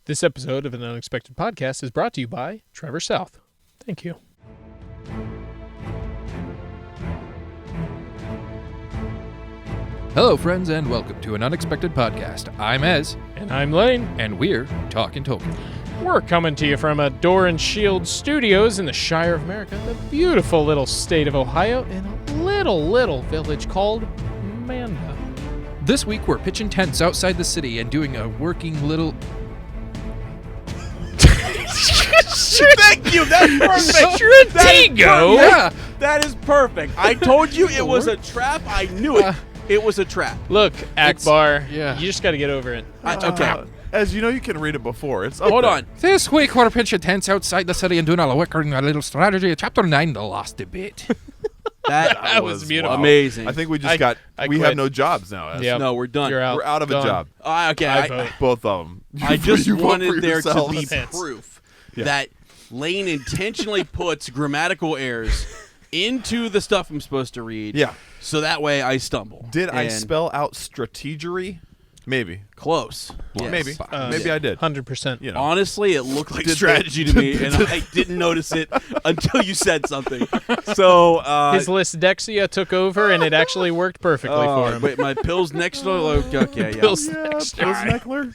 This episode of An Unexpected Podcast is brought to you by Trevor South. Thank you. Hello, friends, and welcome to An Unexpected Podcast. I'm Ez, And I'm Lane. and we're talking Tolkien. We're coming to you from a Door and Shield Studios in the Shire of America, the beautiful little state of Ohio, in a little village called Manda. This week, we're pitching tents outside the city and doing a working little... Thank you. That's perfect. Stratego. Yeah! That is perfect. I told you it was a trap. I knew it. It was a trap. Look, Akbar, yeah. you just got to get over it. Okay. As you know, you can read it before. It's Hold on. This week, we're pitching tents outside the city and doing a working a little strategy. Chapter 9, The Lost Debate. That was beautiful. Amazing. I think we just I we quit. have no jobs now. Ez. Yep. No, we're done. You're out. We're out of Done. a job. Okay. I vote. Both of them. I just You vote for wanted there to yourselves. be Pants. proof Yeah. that Lane intentionally puts grammatical errors into the stuff I'm supposed to read. Yeah. So that way I stumble. Did I And spell out strategery? Maybe. Close? Yes. Maybe. Maybe I did. 100%. You know. Honestly, it looked like Did strategy to me, and I didn't notice it until you said something. So His dyslexia took over, and it actually worked perfectly for him. Wait, my pills next to okay, yeah. Bill's Yeah, next. Pilsneckler.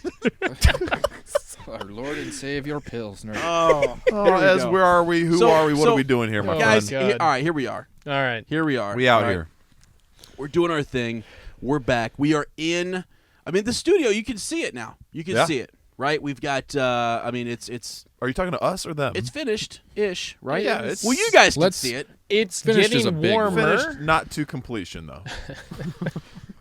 Our Lord and Savior Pilsner. Oh, Oh, there we Ez, go. where are we? Who So- are we? What so- are we doing here, my guys? friend? God. All right, here we are. All right. Here we are. We out All right. here. We're doing our thing. We're back. We are in. I mean, the studio. You can see it now. You can Yeah. see it, right? We've got. I mean, it's Are you talking to us or them? it's finished-ish, right? Yeah, it's- well, you guys can Let's- see it. It's Finished is a getting big warmer. finished, not to completion though.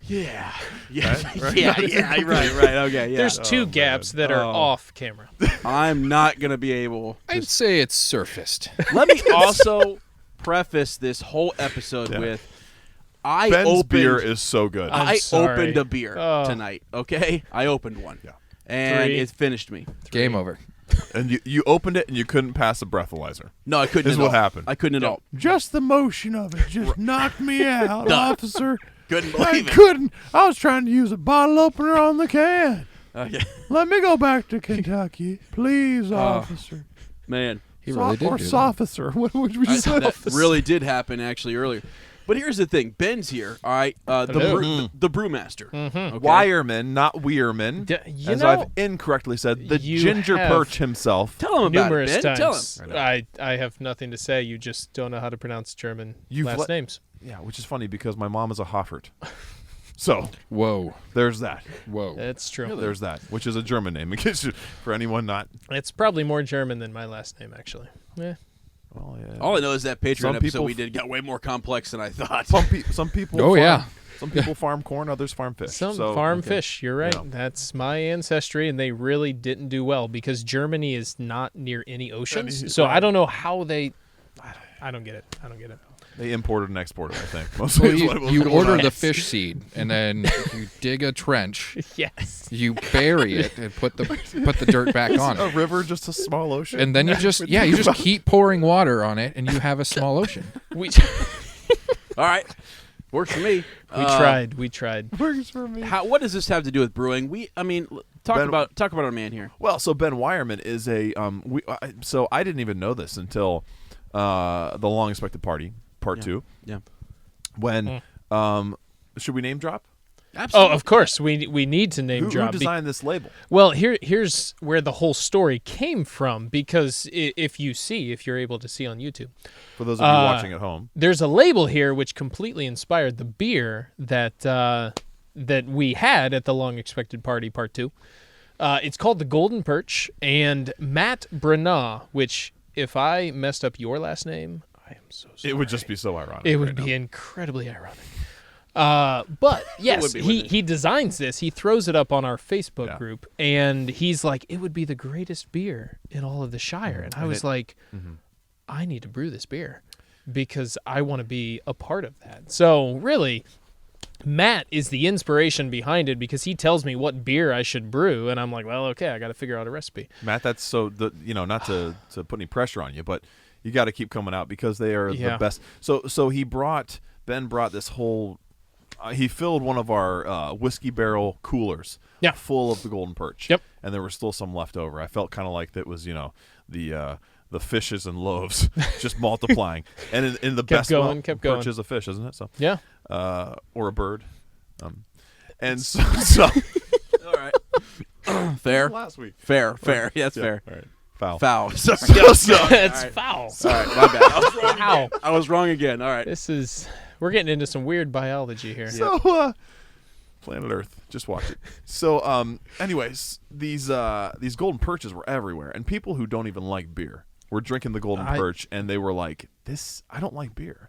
Yeah. Right? Yeah. Right. Okay. Yeah. There's two man. gaps that are off camera. I'm not gonna be able. I'd say it's surfaced. Let me also preface this whole episode Yeah. with I Ben's opened beer is so good. I'm I sorry. opened a beer Oh. tonight, okay? I opened one. Yeah. And 3. it finished me. Game over. And you opened it and you couldn't pass a breathalyzer. No, I couldn't This is at what all. happened. I couldn't at all. Just the motion of it just knocked me out, Done. officer. Couldn't I believe it. couldn't. I was trying to use a bottle opener on the can. Okay. Let me go back to Kentucky, please, officer. Man, He really did Or do that. officer. What would you say? that really did happen actually earlier. But here's the thing. Ben's here, all right? Hello. The brewmaster. Okay? Wireman, not Weirman. You as know, I've incorrectly said, the you ginger have perch himself. Tell him about numerous it, Ben. times. Tell him. I have nothing to say. You just don't know how to pronounce German You've last let- names. Yeah, which is funny because my mom is a Hoffert. So Whoa. there's that. Whoa. That's true. There's that, which is a German name. In case for anyone not. It's probably more German than my last name, actually. Yeah. Well, yeah. All I know is that Patreon Some episode people- we did got way more complex than I thought. Some people. Oh, farm, yeah. Some people farm corn, others farm fish. Some So, farm okay. fish. You're right. Yeah. That's my ancestry, and they really didn't do well because Germany is not near any oceans. Any- So right. I don't know how they. I don't get it. They imported and exported, I think. Well, Mostly is what was you going order on. the fish seed, and then you dig a trench, Yes. you bury it, and put the dirt back on A it. river, just a small ocean. And then you just keep pouring water on it, and you have a small ocean. We All right. Works for me. We tried. Works for me. What does this have to do with brewing? Talk Ben- about our man here. Well, so Ben Wireman is a so I didn't even know this until the Long Expected Party Part 2. Yeah. When should we name drop? Absolutely. Oh, of course. We need to name Who drop. designed this label? Well, here's where the whole story came from, because if you're able to see on YouTube, For those of you watching at home, there's a label here which completely inspired the beer that we had at the Long Expected Party Part 2. It's called the Golden Perch, and Matt Branagh, which, if I messed up your last name, I am so sorry. it would just be so ironic. It would right be now. incredibly ironic. But yes, would be, wouldn't it? he designs this. He throws it up on our Facebook Yeah. group, and he's like, "It would be the greatest beer in all of the Shire." And I was like, "I need to brew this beer because I want to be a part of that." So really, Matt is the inspiration behind it because he tells me what beer I should brew, and I'm like, "Well, okay, I got to figure out a recipe." Matt, that's so not to put any pressure on you, but you got to keep coming out because they are Yeah. the best. So Ben brought this whole. He filled one of our whiskey barrel coolers Yeah. full of the golden perch. Yep. And there was still some left over. I felt kind of like that was, the fishes and loaves just multiplying. And in the Kept best going, kept perch going. is a fish, isn't it? So Yeah. or a bird. And so All right. Fair. last week. Fair. Yeah, that's Yeah, fair. all right. Foul. Foul. Sorry. It's foul. All right, my bad. I was wrong Foul. again. I was wrong again. All right. We're getting into some weird biology here. So Planet Earth, just watch it. So anyways, these golden perches were everywhere, and people who don't even like beer were drinking the golden perch, and they were like, "This, I don't like beer,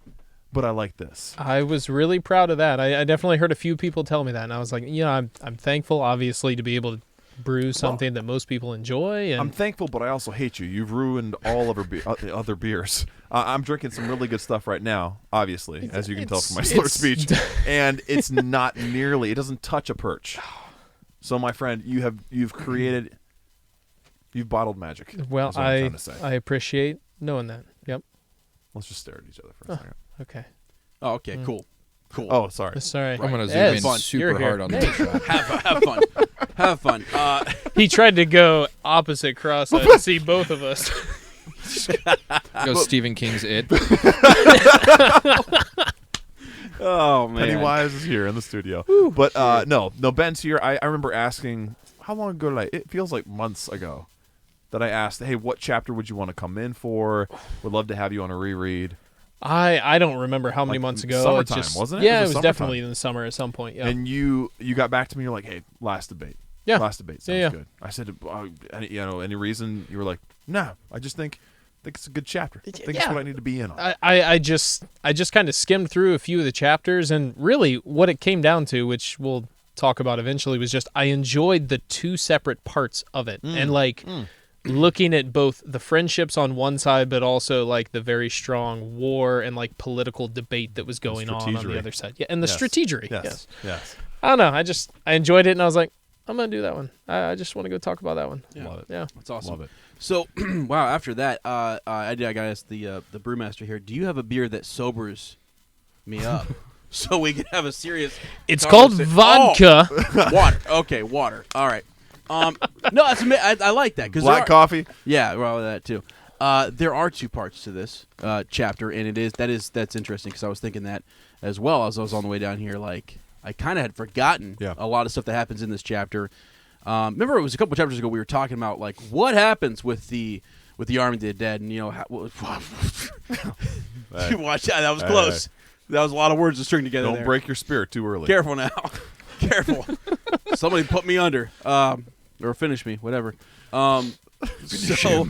but I like this." I was really proud of that. I definitely heard a few people tell me that, and I was like, I'm thankful, obviously, to be able to brew something that most people enjoy. And I'm thankful, but I also hate you. You've ruined all of other beers. I'm drinking some really good stuff right now, obviously, as you can tell from my slurred speech, and it's not nearly. It doesn't touch a perch. So, my friend, you've bottled magic. well, is what I'm trying to say. I appreciate knowing that. Yep. Let's just stare at each other for a second. Okay. Oh, okay. Cool. Oh, sorry. Sorry. I'm going to Ed, zoom in fun. super you're here. hard on this shot. Have fun. Have fun. He tried to go opposite cross-eyed to see both of us. Go Stephen King's It. Oh man. Pennywise is here in the studio. But no, Ben's here. I remember asking, how long ago it feels like months ago that I asked, hey, what chapter would you want to come in for? Would love to have you on a reread. I don't remember how many months ago. Summertime, It's just, wasn't it? Yeah, It it was was summertime. definitely in the summer at some point. Yeah. And you got back to me. You're like, hey, last debate. Yeah. Last debate sounds Yeah. good. I said, any reason? You were like, no, I just think it's a good chapter. I think it's what I need to be in on. I just kind of skimmed through a few of the chapters, and really what it came down to, which we'll talk about eventually, was just I enjoyed the two separate parts of it. And looking at both the friendships on one side, but also like the very strong war and like political debate that was going on the other side. Yeah, and the strategery. Yes. I don't know. I enjoyed it, and I was like, I'm gonna do that one. I just want to go talk about that one. Yeah. Love it. Yeah. That's awesome. Love it. So, wow. After that, I got to ask the brewmaster here. Do you have a beer that sobers me up, so we can have a serious? It's called vodka. Oh, water. Okay, water. All right. No, I like that because Black coffee. Yeah, well, that too. There are two parts to this chapter, and that's interesting because I was thinking that as well as I was on the way down here. Like, I kind of had forgotten a lot of stuff that happens in this chapter. Remember, it was a couple chapters ago we were talking about like what happens with the Army of the Dead, and you know, you watch that. That was close. That was a lot of words to string together. Don't there. break your spirit too early. Careful now. Careful. Somebody put me under, or finish me, whatever. So,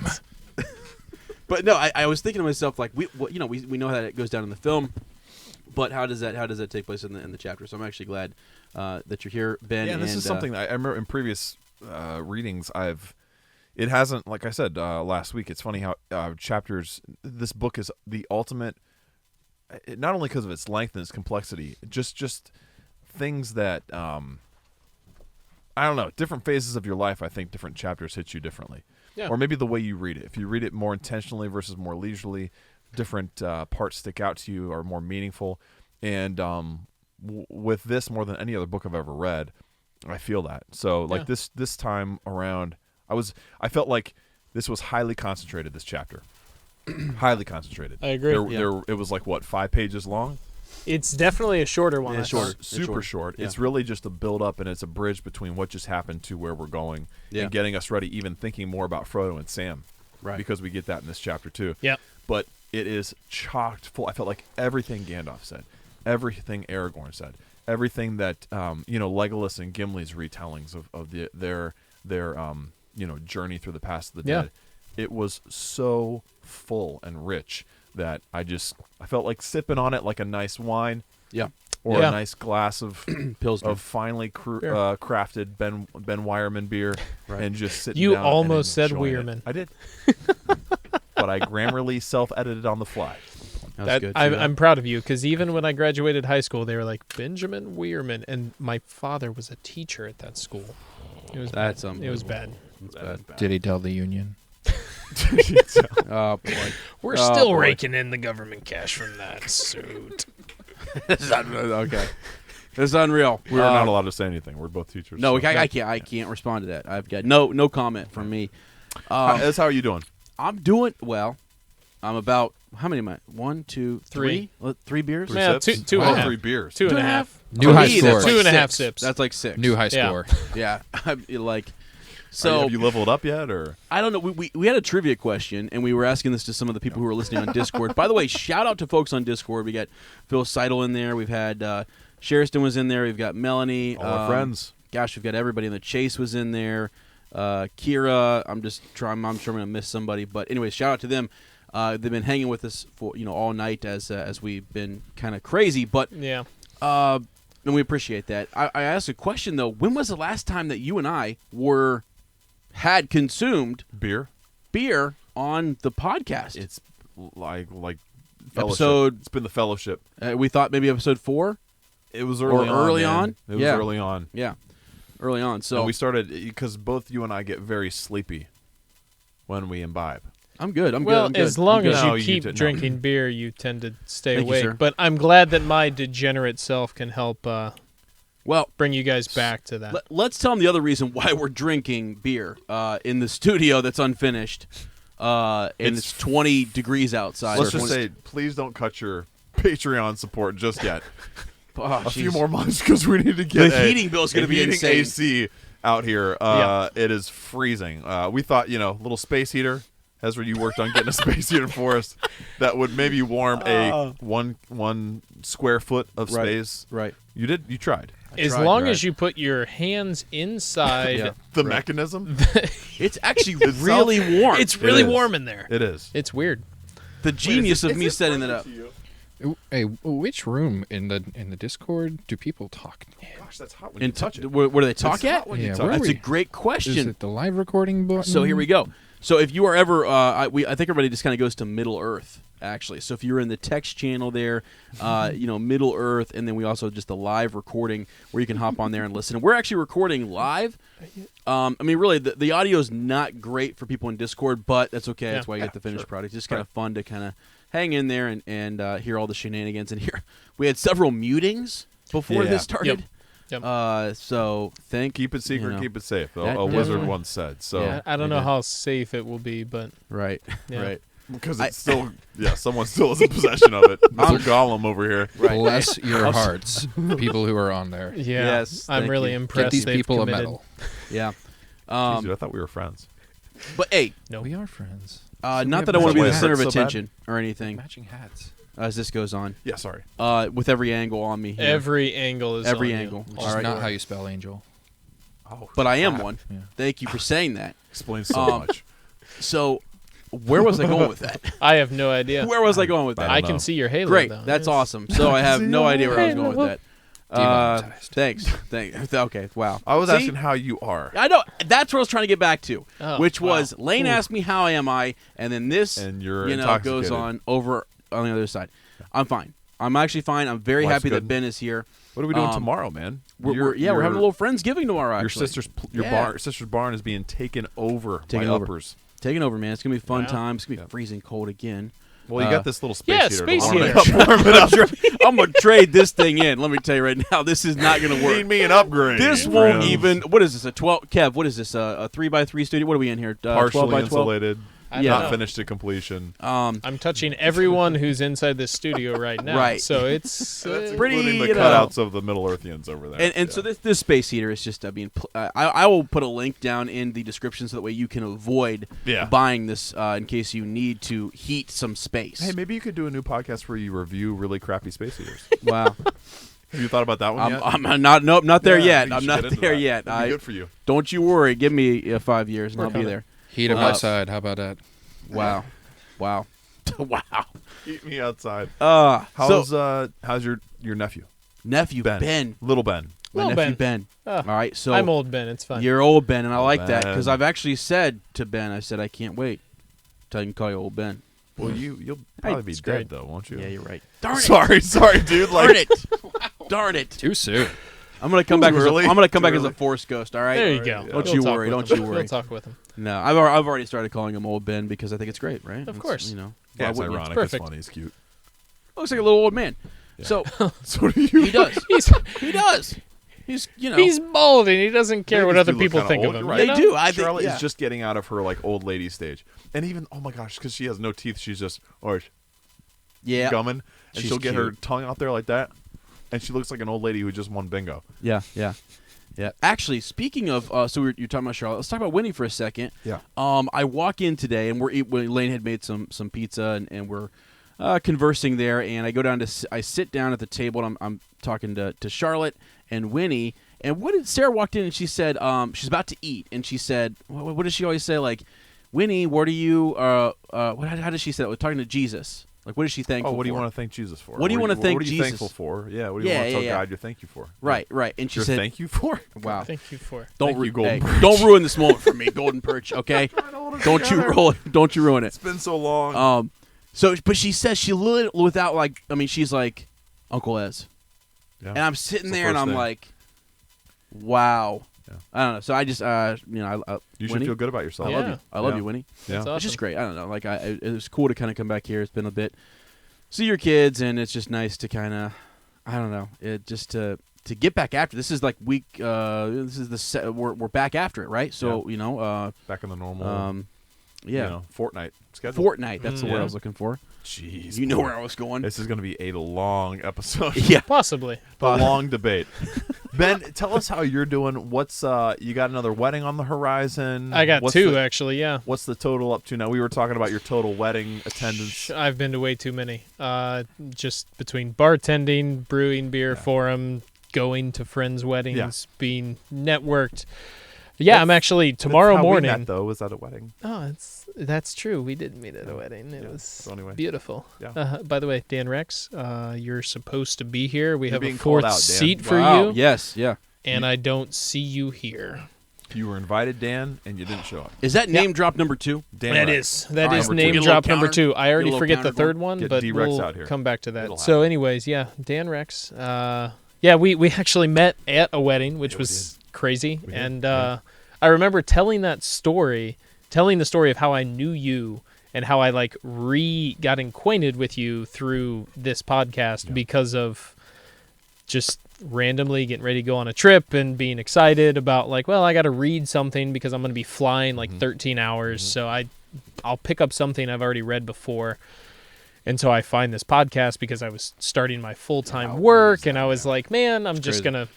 but no, I was thinking to myself like we know how it goes down in the film. But how does that take place in the chapter? So I'm actually glad that you're here, Ben. Yeah, this is something that I remember in previous readings. It hasn't, like I said last week. It's funny how chapters. This book is the ultimate. Not only because of its length and its complexity, just things that I don't know. Different phases of your life, I think, different chapters hit you differently. Yeah. Or maybe the way you read it. If you read it more intentionally versus more leisurely. Different parts stick out to you, are more meaningful, and with this more than any other book I've ever read, I feel that. So like this time around, I felt like this was highly concentrated. This chapter, highly concentrated. I agree. It was like what, 5 pages long. It's definitely a shorter one. Yeah, shorter. Super short. Yeah. It's really just a build up, and it's a bridge between what just happened to where we're going, and getting us ready. Even thinking more about Frodo and Sam, right? Because we get that in this chapter too. Yeah, but. It is chocked full. I felt like everything Gandalf said, everything Aragorn said, everything that Legolas and Gimli's retellings of their journey through the past of the dead. It was so full and rich that I felt like sipping on it like a nice wine. Yeah. Or a nice glass of Pilsner. of finely crafted Ben Weyermann beer, and just sitting You down almost and said enjoying Weyermann. it. I did. But I Grammarly self-edited on the fly. That's good. I'm proud of you, because even when I graduated high school, they were like, Benjamin Weyermann, and my father was a teacher at that school. It was bad. It was bad. It's bad. Did he tell the union? Oh boy, We're still raking in the government cash from that suit. Okay, It's unreal. We're not allowed to say anything. We're both teachers. No, so. I can't respond to that. I've got no comment from me. How are you doing? I'm doing well. I'm about how many am I? 1, 2, 3. 3 beers. Yeah, sips? two and a half. 3 beers. 2.5. New high me, score. that's like 2.5 6. sips. That's like 6. New high Yeah. score. Yeah, like. So So have you leveled up yet, or I don't know. We had a trivia question, and we were asking this to some of the people who were listening on Discord. By the way, shout out to folks on Discord. We got Phil Seidel in there. We've had Sheriston was in there. We've got Melanie. all our friends? Gosh, we've got everybody in the Chase was in there. Kira. I'm sure I'm gonna miss somebody, but anyway, shout out to them. They've been hanging with us for all night as we've been kind of crazy, but Yeah. and we appreciate that. I asked a question though. When was the last time that you and I had consumed Beer? on the podcast? It's like fellowship. Episode- It's been the fellowship. We thought maybe episode 4. It was Or early on. early man. on? It was Yeah. early on. Yeah, early on. So And we started because both you and I get very sleepy when we imbibe. I'm good. I'm Well, good. I'm good. as long I'm as good. No, you you keep did not. drinking beer, you tend to stay Thank you, awake. sir. But I'm glad that my degenerate self can help Well, bring you guys back to that. let's tell them the other reason why we're drinking beer in the studio that's unfinished, and it's 20 degrees outside. Let's Or just 20 say, please don't cut your Patreon support just yet. Oh, A few jeez. more months because we need to get The heating bill's gonna a be heating insane. AC out here. Yeah. It is freezing. We thought, little space heater. Ezra, you worked on getting a space heater for us that would maybe warm a one square foot of Right. space. Right. You did. You tried. As tried, long right. as you put your hands inside, Yeah. The Right. mechanism. It's actually really warm. it's really is. warm in there. It is. It's weird. the genius of me setting that up. Hey, which room in the Discord do people talk? Gosh, that's hot when In you touch it. where do they talk It's at? hot when you Yeah, touch where it. That's we- a great Is question. it the live recording button? So here we go. So if you are ever, I think everybody just kind of goes to Middle Earth, actually. So if you're in the text channel there, Middle Earth, and then we also just a live recording where you can hop on there and listen. And we're actually recording live. Really, the audio is not great for people in Discord, but that's okay. That's why you get the finished product. It's just kind of fun to kind of hang in there and hear all the shenanigans. And here we had several mutings before Yeah. this started. Yep. So Keep it secret, keep it safe. That- A wizard definitely. once said. So Yeah, I don't know how safe it will be, but right, Yeah. right. because it's still someone still is in possession of it. Mr. Gollum over here. Right. Bless your hearts, people who are on there. yeah, Yes, I'm thank really you. Get impressed. these they've people committed. a medal. Yeah. Jeez, dude, I thought we were friends. But hey, No, We are friends. not that I want to be the matching center of hats so bad? attention or anything Matching hats. as this goes on. Yeah, sorry. With every angle on me here. every angle is Every on you. angle. Which All is right. not how you spell angel. Oh, But I am one. Yeah. Thank you for saying that. explains so much. So, where was I going with that? I have no idea. Where was I going with that? I don't can know. see your halo. Great. though. That's Yes. awesome. So I have no idea where I was going with that. Demonetized. Thanks. Okay. Wow. I was See? asking how you are, I know. That's what I was trying to get back to, Oh, which was wow. Lane asked me how am I, and then this, and you're goes intoxicated. on over on the other side. I'm fine. I'm actually fine. I'm very Life's happy good. that Ben is here. What are we doing Um, tomorrow, man? We're having a little friendsgiving tomorrow. Your Actually, sister's barn is being taken over Taken by over. uppers. taking over, man. It's gonna be a fun Wow. time. It's gonna be Yeah. freezing cold again. Well, you got this little space yeah, heater. space to warm heater. it up, warm it up. I'm gonna trade this thing in. Let me tell you right now, this is not gonna Need work. me an upgrade. This won't friends. even. What is this? A 12? Kev, what is this? A 3x3 studio? What are we in here? 12 partially by 12? insulated. I Yeah. don't Not know. finished to completion. I'm touching everyone who's inside this studio right now. Right. So it's That's pretty, including the you know. cutouts of the Middle Earthians over there. And so this space heater is just I will put a link down in the description so that way you can avoid Yeah. buying this in case you need to heat some space. Hey, maybe you could do a new podcast where you review really crappy space heaters. Wow. Have you thought about that one yet? I'm not. Nope, not there Yeah, yet. you I'm should not get into there that. yet. That'd be good for you. Don't you worry. Give me 5 years and Work I'll be on it. there. Heat of my side. How about that? Wow. Wow. Wow. Keep me outside. So How's your nephew? nephew Ben. Little Ben. My Little nephew Ben. Ben. Oh, All right. So I'm old Ben. It's fine. You're old Ben, and I like that Ben. because I've actually said to Ben, I said I can't wait till I can call you old Ben. Well, you'll probably be it's dead great. though, won't you? Yeah, you're right. Darn it. Sorry, dude. Darn it. Darn it. Too soon. I'm gonna come back. Too early? I'm gonna come Too back as a early. Force ghost. All right. there you go. Yeah. Don't We'll you talk worry. with Don't him. you worry. We'll talk with him. No, I've already started calling him old Ben because I think it's great, right? Of It's, course. You know. Yeah, why it's wouldn't you? ironic. Perfect. It's funny. It's cute. Looks like a little old man. So So do you? he does. He does. He's He's bald and he doesn't care what Ladies other do look people kinda think old, of him. you're you right. They know? do. I think Charlotte yeah. is just getting out of her like old lady stage, and even oh my gosh, because she has no teeth, she's just yeah. gumming, and She's she'll get her cute. tongue out there like that, and she looks like an old lady who just won bingo. Yeah. Actually, speaking of, so you're talking about Charlotte. Let's talk about Winnie for a second. Yeah. I walk in today, and Elaine had made some pizza, and we're conversing there. And I go down I sit down at the table, and I'm talking to Charlotte and Winnie. And what did Sarah walked in and she said? She's about to eat, and she said, "What does she always say? Like, Winnie, what are you? How does she say that? We're talking to Jesus. Like, what is she thankful? Oh, what do you for? want to thank Jesus for? What do you want to thank What are you Jesus thankful for? Yeah. What do you want to tell God you're thank you for? Right. And she You're said, thank you for? "Wow, Thank you for. don't you, Golden Perch. don't ruin this moment for me, Golden Perch. Okay, don't you ruin it." It's been so long. But she says she lit without like. I mean, she's like Uncle Ez, Yeah. and I'm sitting It's the there and first I'm thing. like, wow. Yeah. I don't know. So I just You should Winnie, feel good about yourself. I love Yeah. you. I love Yeah. you, Winnie. Yeah. That's It's just awesome. great. I don't know. Like it was cool to kind of come back here. It's been a bit. See your kids, and it's just nice to kind of, I don't know, it just to get back after. This is like week. This is we're back after it, right? So Back in the normal. Fortnite schedule. Fortnite. That's the word I Yeah. was looking for. Jeez. You know boy. where I was going. This is going to be a long episode. Yeah. Possibly. The long debate. Ben, tell us how you're doing. What's you got another wedding on the horizon? I got What's two, the- actually, yeah. What's the total up to now? We were talking about your total wedding attendance. I've been to way too many. Just between bartending, brewing beer forum, going to friends' weddings, being networked. Yeah, I'm actually tomorrow That's how morning. we met, though, was at a wedding. Oh, that's true. We did meet at a wedding. It was So anyway. beautiful. Yeah. By the way, Dan Rex, you're supposed to be here. We You're have a being called fourth out, Dan. seat for Wow. you, Yes. Yeah. and I don't see you here. You were invited, Dan, and you didn't show up. Is that name drop number 2? Dan That Rex. is that All right, is number two. name Get a drop little number counter. 2. I already little forget the counter third going. one, Get but D-Rex we'll out here. come back to that. It'll So, happen. anyways, yeah, Dan Rex. Yeah, we actually met at a wedding, which we was crazy, We did, and yeah. I remember telling the story of how I knew you and how I got acquainted with you through this podcast because of just randomly getting ready to go on a trip and being excited about I got to read something because I'm going to be flying 13 hours. So I'll pick up something I've already read before. And so I find this podcast because I was starting my full-time work and I was like, man, I'm just going to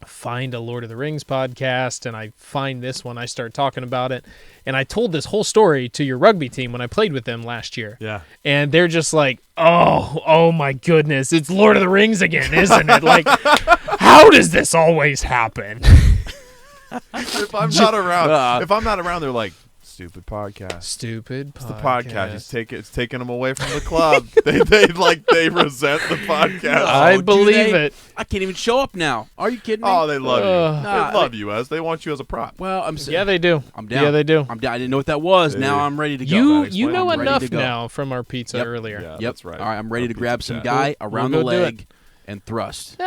find a Lord of the Rings podcast, and I find this one. I start talking about it, and I told this whole story to your rugby team when I played with them last year. Yeah. And they're just like, oh my goodness, it's Lord of the Rings again, isn't it? How does this always happen? If I'm not around, they're like, stupid podcast. Stupid podcast. It's the podcast. It's taking them away from the club. they resent the podcast. I believe it. I can't even show up now. Are you kidding me? Oh, they love you. Nah, They love you as they want you as a prop. Well, I'm saying. Yeah, they do. I'm down. Yeah, they do. I'm down. I didn't know what that was. Hey. Now I'm ready to go. You explain. know I'm ready enough to go. now from our pizza Yep. earlier. Yeah, Yep. that's right. All right, I'm ready to Pizza grab some chat. guy We'll around the go do it. leg and thrust.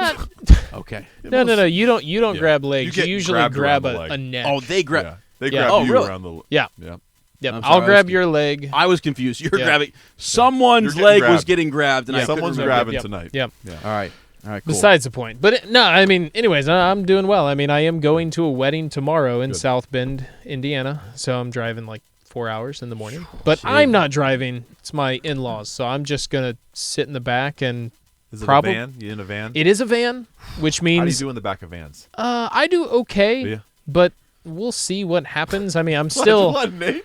Okay. No. You don't grab legs. You You get usually grabbed grab around the a leg. neck. Oh, they grab. Yeah. They Yeah. grab Oh, you really? around the. Yeah. Yeah. Yep. I'm I'll sorry, I grab was your leg. I was confused. You're Yeah. grabbing. Someone's You're getting leg was grabbed. getting grabbed, and I couldn't Someone's remember. grabbing Yep. tonight. Yep. Yeah. All right. Cool. Besides the point. But anyways, I'm doing well. I am going to a wedding tomorrow in Good. South Bend, Indiana. So I'm driving 4 hours in the morning. But I'm not driving. It's my in-laws. So I'm just going to sit in the back and Is it Probab- a van? You in a van? it is a van, which How do you means do in the back of vans? I do okay, Yeah. but we'll see what happens. I'm still What, Nate?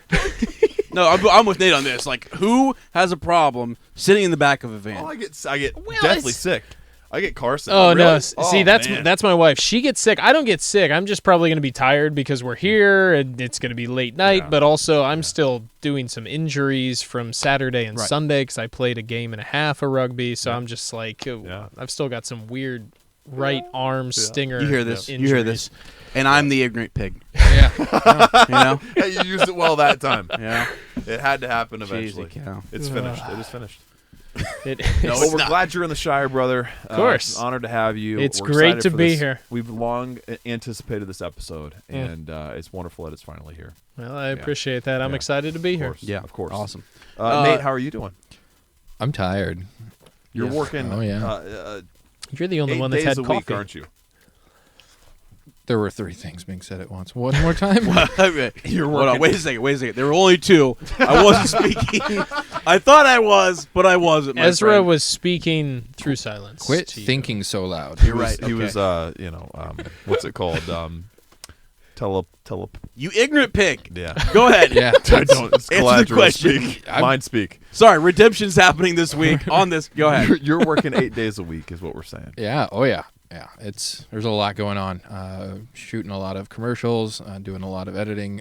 No, I'm with Nate on this. Who has a problem sitting in the back of a van? Oh, I get Well, deathly it's- sick. I get Carson. Oh no! Really? See, Oh, that's man. my wife. She gets sick. I don't get sick. I'm just probably going to be tired because we're here and it's going to be late night. Yeah. But also, I'm still doing some injuries from Saturday and Right. Sunday because I played a game and a half of rugby. So I'm just Yeah. I've still got some weird right arm stinger. You hear this? Injuries. You hear this? And I'm the ignorant pig. Yeah. You know? Hey, you used it well that time. Yeah. It had to happen eventually. Jeez, cow. It's finished. It is finished. It, No, Well, it's we're not. glad you're in the Shire, brother. Of course. It's an honor to have you. It's We're great excited to for be this. here. We've long anticipated this episode, and it's wonderful that it's finally here. well, I appreciate that. I'm Yeah. excited to be Of here. course. Yeah. Of course. Awesome. Nate, how are you doing? I'm tired. You're working. Oh, yeah. You're the only 8 one that's days had a week, coffee. aren't you? There were 3 things being said at once. One more time. You're Hold on, wait a second. There were only 2. I wasn't speaking. I thought I was, but I wasn't. Ezra friend. was speaking through silence. Quit to you. thinking so loud. You're right. He was, okay. what's it called? You ignorant pig. Yeah. Go ahead. Yeah. I don't. It's Answer the collateral question. speak. Mind speak. Sorry, redemption's happening this week on this. Go ahead. You're working 8 days a week, is what we're saying. Yeah. Oh, yeah. Yeah. There's a lot going on. Shooting a lot of commercials, doing a lot of editing,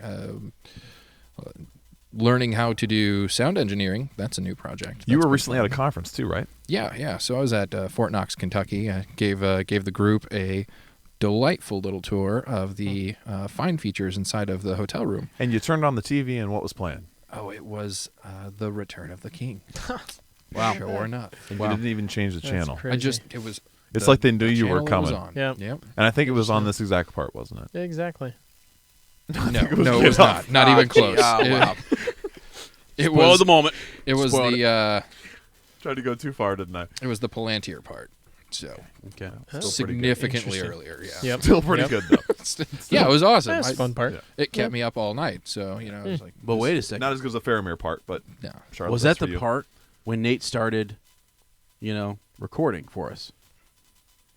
learning how to do sound engineering. That's a new project. You That's were pretty recently fun. at a conference too, right? Yeah. So I was at Fort Knox, Kentucky. I gave the group a delightful little tour of the fine features inside of the hotel room. And you turned on the TV, and what was playing? Oh, it was The Return of the King. Wow. Sure enough. And Wow. you didn't even change the That's channel. crazy. It's like they knew the you were channel was coming. on. Yeah. Yep. And I think it was on this exact part, wasn't it? Exactly. No, it was off. not. Not even close. Wow. It Spoil was the moment. It was Spoiled the Tried to go too far, didn't I? it was the Palantir part. So Okay. Still pretty good. significantly Interesting. earlier. Yeah. Yep. Still pretty Yep. good though. Yeah, it was awesome. That's the fun part. yeah. It kept me up all night. So I was like, But wait a second. Not as good as the Faramir part, but no. Charlotte, Was that's that for the you. part when Nate started, recording for us?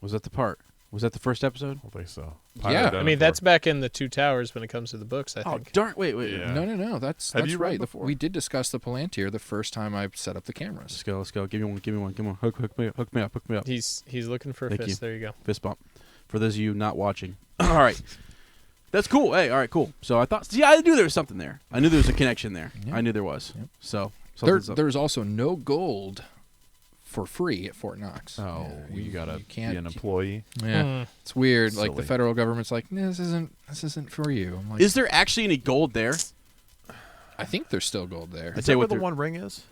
Was that the part? Was that the first episode? I don't think so. Yeah. I mean, that's back in the Two Towers when it comes to the books, I Oh, think. darn. Wait. Yeah. No. That's Have you read right. before? We did discuss the Palantir the first time I set up the Let's cameras. go. Give me one. Come on. Hook me up. He's looking for a Thank fist. you. There you go. Fist bump. For those of you not watching. All right. That's cool. Hey, all right, cool. So I knew there was something there. I knew there was a connection there. Yeah. I knew there was. Yep. So There's also no gold for free at Fort Knox. Oh, Yeah, you gotta can't be an employee. Yeah, it's weird. Like the Silly. federal government's like, nah, this isn't for you. I'm like, Is there actually any gold there? I think there's still gold there. I'd Is say that what where the they're- One Ring is?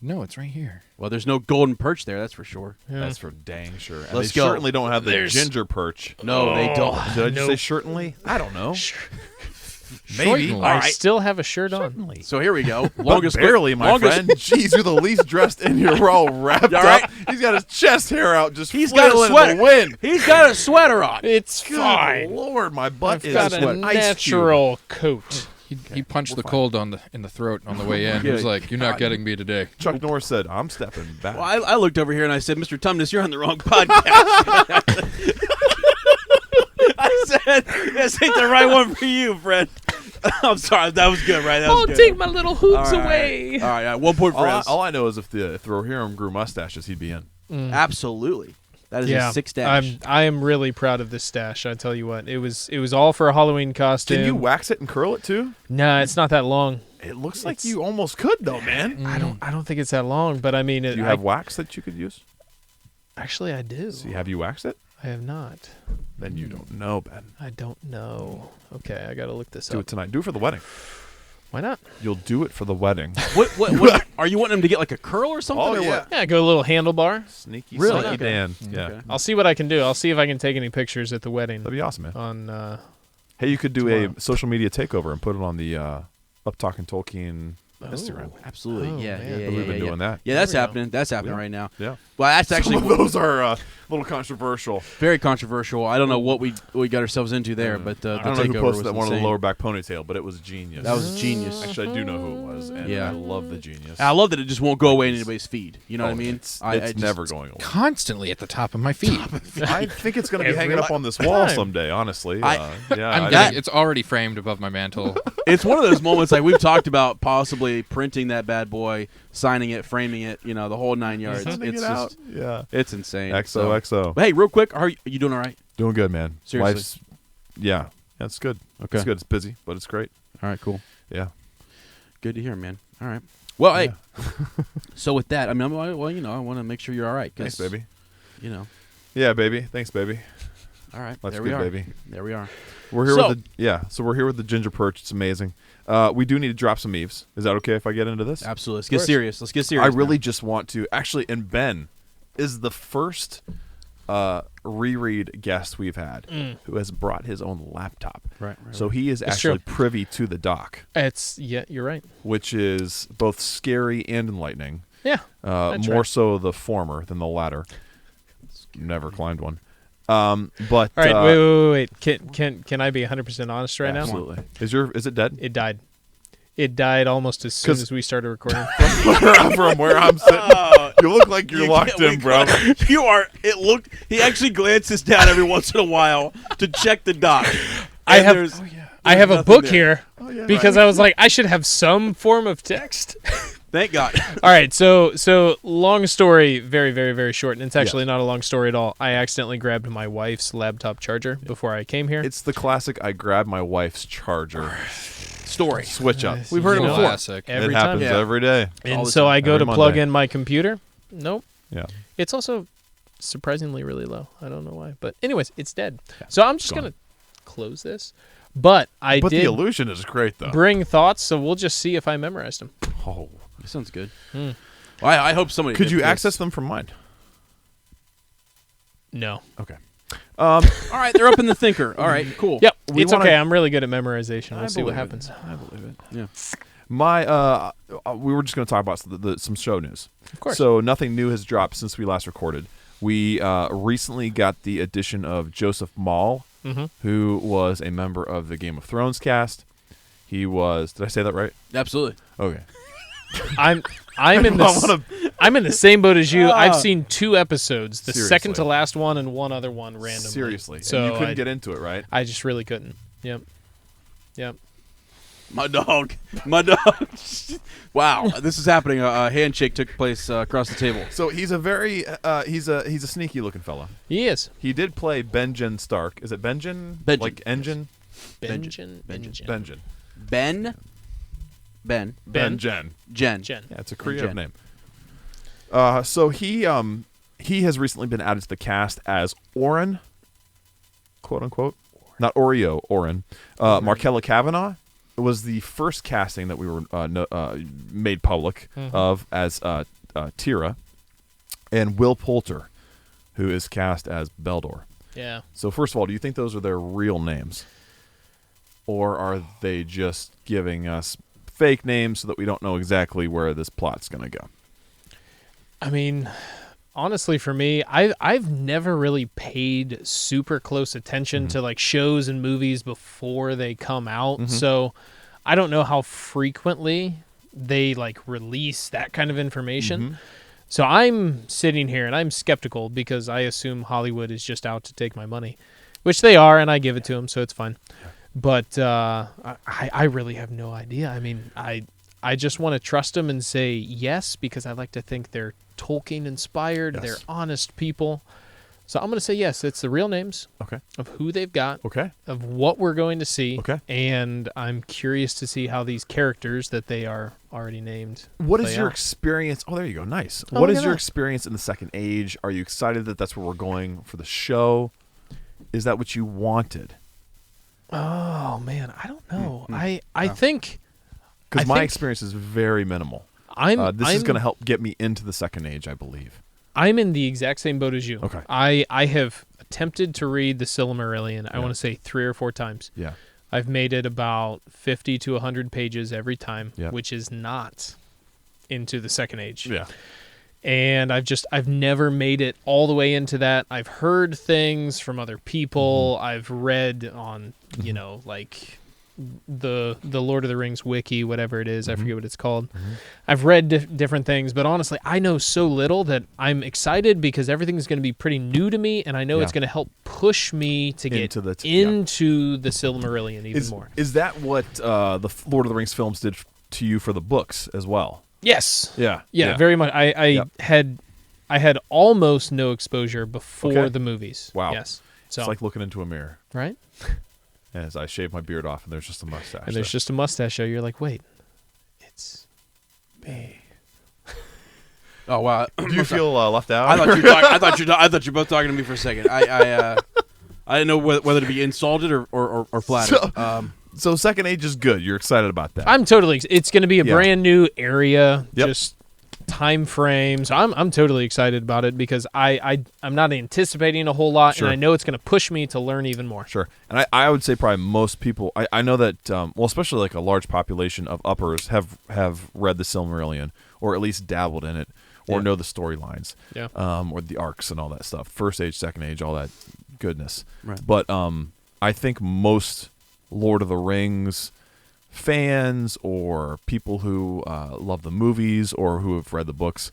No, it's right here. Well, there's no golden perch there. That's for sure. Yeah. That's for dang sure. And Let's they go. certainly don't have the There's- ginger perch. No, they don't. Did I just say Nope. certainly? I don't know. Maybe. Maybe. I right. still have a shirt on. Certainly. So here we go. But barely, my friend. Jeez, you're the least dressed in here. We're all wrapped All right. up. He's got his chest hair out, just He's got a flailing sweater. in the wind. He's got a sweater on. It's Good fine. Lord, my butt I've is got a an ice cube. natural coat. He punched we're the fine. cold in the throat on the way in. He was Yeah. like, "You're not getting me today." Chuck Norris said, "I'm stepping back." Well, I looked over here and I said, Mr. Tumnus, you're on the wrong podcast. I said, this ain't the right one for you, friend. I'm sorry. That was good, right? That was I'll good. take my little hoops All right. away. All right. 1 point for us. all I know is if Rohirrim grew mustaches, he'd be in. Absolutely. That is Yeah, a 6 dash. I am really proud of this stash. I tell you what, it was all for a Halloween costume. Can you wax it and curl it too? Nah, it's not that long. It looks like It's- you almost could, though, man. I don't think it's that long, but I mean, Do you have wax that you could use? actually I do. See, have you waxed it? I have not. Then you don't know, Ben. I don't know. Okay, I got to look this Do up. it tonight. Do it for the wedding. Why not? You'll do it for the wedding. What are you wanting him to get like a curl or something? Oh, or yeah. what? Yeah, go a little handlebar. Sneaky, Really? sneaky Okay. Dan. Yeah, Okay. I'll see what I can do. I'll see if I can take any pictures at the wedding that'd be awesome, man. on Hey, you could do tomorrow. a social media takeover and put it on the Up Talking Tolkien Instagram. Absolutely. Oh, yeah, man. yeah, yeah, We've been yeah, doing that. Yeah, that's There we go. happening. That's happening Yeah. right now. Yeah. Well, that's actually Some of those are a little controversial. very controversial. I don't know what we got ourselves into there, but the I don't know takeover who posted was that one on the insane. lower back ponytail, but it was genius. That was genius. Actually, I do know who it was, and Yeah. I love the genius. I love that it just won't go away in anybody's feed. You know Oh, what I mean? It's, I it's just- never going away. Constantly at the top of my feed. I think it's going to be Every hanging up on this wall time. someday, honestly. I- Yeah, I'm I getting, think- it's already framed above my mantle. It's one of those moments like we've talked about possibly printing that bad boy, signing it, framing it, the whole 9 yards. Sending It's it out. just Yeah. it's insane. XOXO. But hey, real quick, are you doing all right? Doing good, man. Seriously. Life's, yeah, it's good. Okay. It's good. It's busy, but it's great. All right, cool. Yeah. Good to hear, man. All right. Well, Yeah. hey. So with that, I mean, I want to make sure you're all right. Thanks, baby. Yeah, baby. Thanks, baby. All right. That's there good, we are. baby. There we are. We're here So- with so we're here with the ginger perch. It's amazing. We do need to drop some Eves. Is that okay if I get into this? Absolutely. Let's get course. serious. Let's get serious. I really man. just want to actually, and Ben is the first reread guest we've had who has brought his own laptop. Right. So he is It's actually true. privy to the doc, You're right. which is both scary and enlightening. Yeah. That's More right. so the former than the latter. Never climbed one. But All right, wait. Can I be 100% honest right now? absolutely. Is it dead? It died. It died almost as soon 'Cause- as we started recording. From where I'm sitting, you look like you're locked in, bro. You are. He actually glances down every once in a while to check the dock. I And have there's I have a nothing book there. here because I was like, I should have some form of text. Thank God. All right, so long story, very, very, very short, and it's actually not a long story at all. I accidentally grabbed my wife's laptop charger before I came here. It's the classic. I grabbed my wife's charger. Story. Switch up. We've heard it You know, before. Classic. every It happens time. Yeah. every day. all And the so time. I go Every to plug Monday. in my computer. Nope. Yeah. It's also surprisingly really low. I don't know why, but anyways, it's dead. So I'm just gone. gonna close this. But I But the did illusion is great, though. bring thoughts, so we'll just see if I memorized them. Oh. That sounds good. Well, I hope somebody Could did you this. access them from mine? No. Okay. All right, they're up in the thinker. All right, cool. Yep. We It's wanna- okay. I'm really good at memorization. We'll I see what believe it. happens. I believe it. Yeah. My we were just going to talk about some show news. Of course. So nothing new has dropped since we last recorded. We recently got the addition of Joseph Maul, Mm-hmm. who was a member of the Game of Thrones cast. He was. Did I say that right? Absolutely. Okay. I'm in I'm in the same boat as you. I've seen 2 episodes, the second to Seriously. last one and one other one randomly. Seriously. So And you couldn't I, get into it, right? I just really couldn't. Yep. My dog. Wow, this is happening. A handshake took place across the table. So he's a very he's a sneaky looking fella. He is. He did play Benjen Stark. Is it Benjen? Benjen, Like engine? Benjen. Benjen. Ben. Benjen. Jen. Jen. Yeah, it's a creative Jen. name. So he has recently been added to the cast as Oren, quote unquote, not Oreo, Oren. Markella Kavanaugh was the first casting that we were made public of as Tira, and Will Poulter, who is cast as Beldor. Yeah. So first of all, do you think those are their real names, or are they just giving us fake names so that we don't know exactly where this plot's going to go? I mean, honestly, for me, I've never really paid super close attention to like shows and movies before they come out, so I don't know how frequently they like release that kind of information. So I'm sitting here and I'm skeptical because I assume Hollywood is just out to take my money, which they are, and I give it to them, so it's fine. But I really have no idea. I mean, I just want to trust them and say yes because I like to think they're Tolkien inspired. Yes. They're honest people. So I'm going to say yes. It's the real names Okay. of who they've got, Okay. of what we're going to see. Okay. And I'm curious to see how these characters that they are already named. What is play your out. experience? Oh, there you go. Nice. Oh, What look is at your that. experience in the Second Age? Are you excited that that's where we're going for the show? Is that what you wanted? Oh man, I don't know. I think Because I my think- experience is very minimal. This is I'm- going to help get me into the Second Age, I believe. I'm in the exact same boat as you. Okay. I have attempted to read the Silmarillion, I Yeah. want to say 3 or 4 times. Yeah. I've made it about 50 to 100 pages every time, Yeah. which is not into the Second Age. Yeah. And I've never made it all the way into that. I've heard things from other people. I've read on, like the Lord of the Rings wiki, whatever it is. I forget what it's called. I've read different things, but honestly, I know so little that I'm excited because everything's going to be pretty new to me, and I know it's Yeah. going to help push me to get Into the into the Silmarillion even more. Is that what the Lord of the Rings films did to you for the books as well? Yes. Yeah. Yeah, very much. I Yep. had almost no exposure before Okay. the movies. Wow. Yes. So It's like looking into a mirror. right? As I shave my beard off, and there's just a mustache. And there's there. just a mustache there. You're like, wait, it's me. Oh wow. Do you feel left out? I thought you were both talking to me for a second. I didn't know whether to be insulted or flattered. So Second Age is good. You're excited about that. I'm totally. It's going to be a Yeah. brand new area. Yep. Just time frames. I'm totally excited about it because I'm not anticipating a whole lot, Sure. and I know it's going to push me to learn even more. Sure. And I would say probably most people, I know that, well, especially like a large population of uppers have read the Silmarillion, or at least dabbled in it, or know the storylines, Yeah. or the arcs and all that stuff. First Age, Second Age, all that goodness. Right. But I think most Lord of the Rings fans or people who love the movies or who have read the books,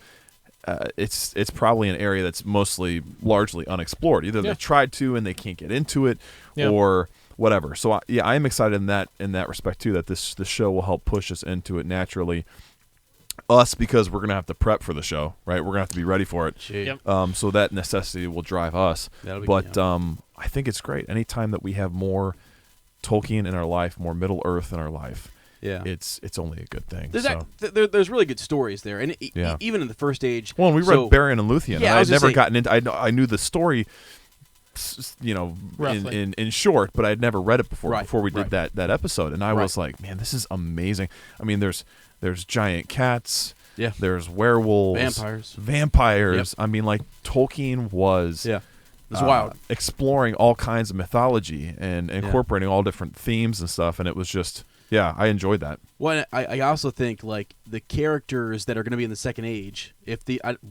it's probably an area that's largely unexplored. Either they tried to and they can't get into it, or whatever. So I am excited in that respect too, that this show will help push us into it naturally. Us, because we're gonna have to prep for the show, right? We're gonna have to be ready for it. Yep. So that necessity will drive us. But I think it's great anytime that we have more Tolkien in our life, more Middle Earth in our life. Yeah, it's only a good thing. There's really good stories there, and even in the First Age. Well, we read Beren and Luthien. Yeah, and I'd never gotten into. I knew the story, in short, but I'd never read it before we did that episode, and I was like, man, this is amazing. I mean, there's giant cats. Yeah. There's werewolves. Vampires. Yep. I mean, like Tolkien was. Yeah. It's wild. Exploring all kinds of mythology and incorporating all different themes and stuff, and it was just, I enjoyed that. Well, I also think like the characters that are going to be in the Second Age.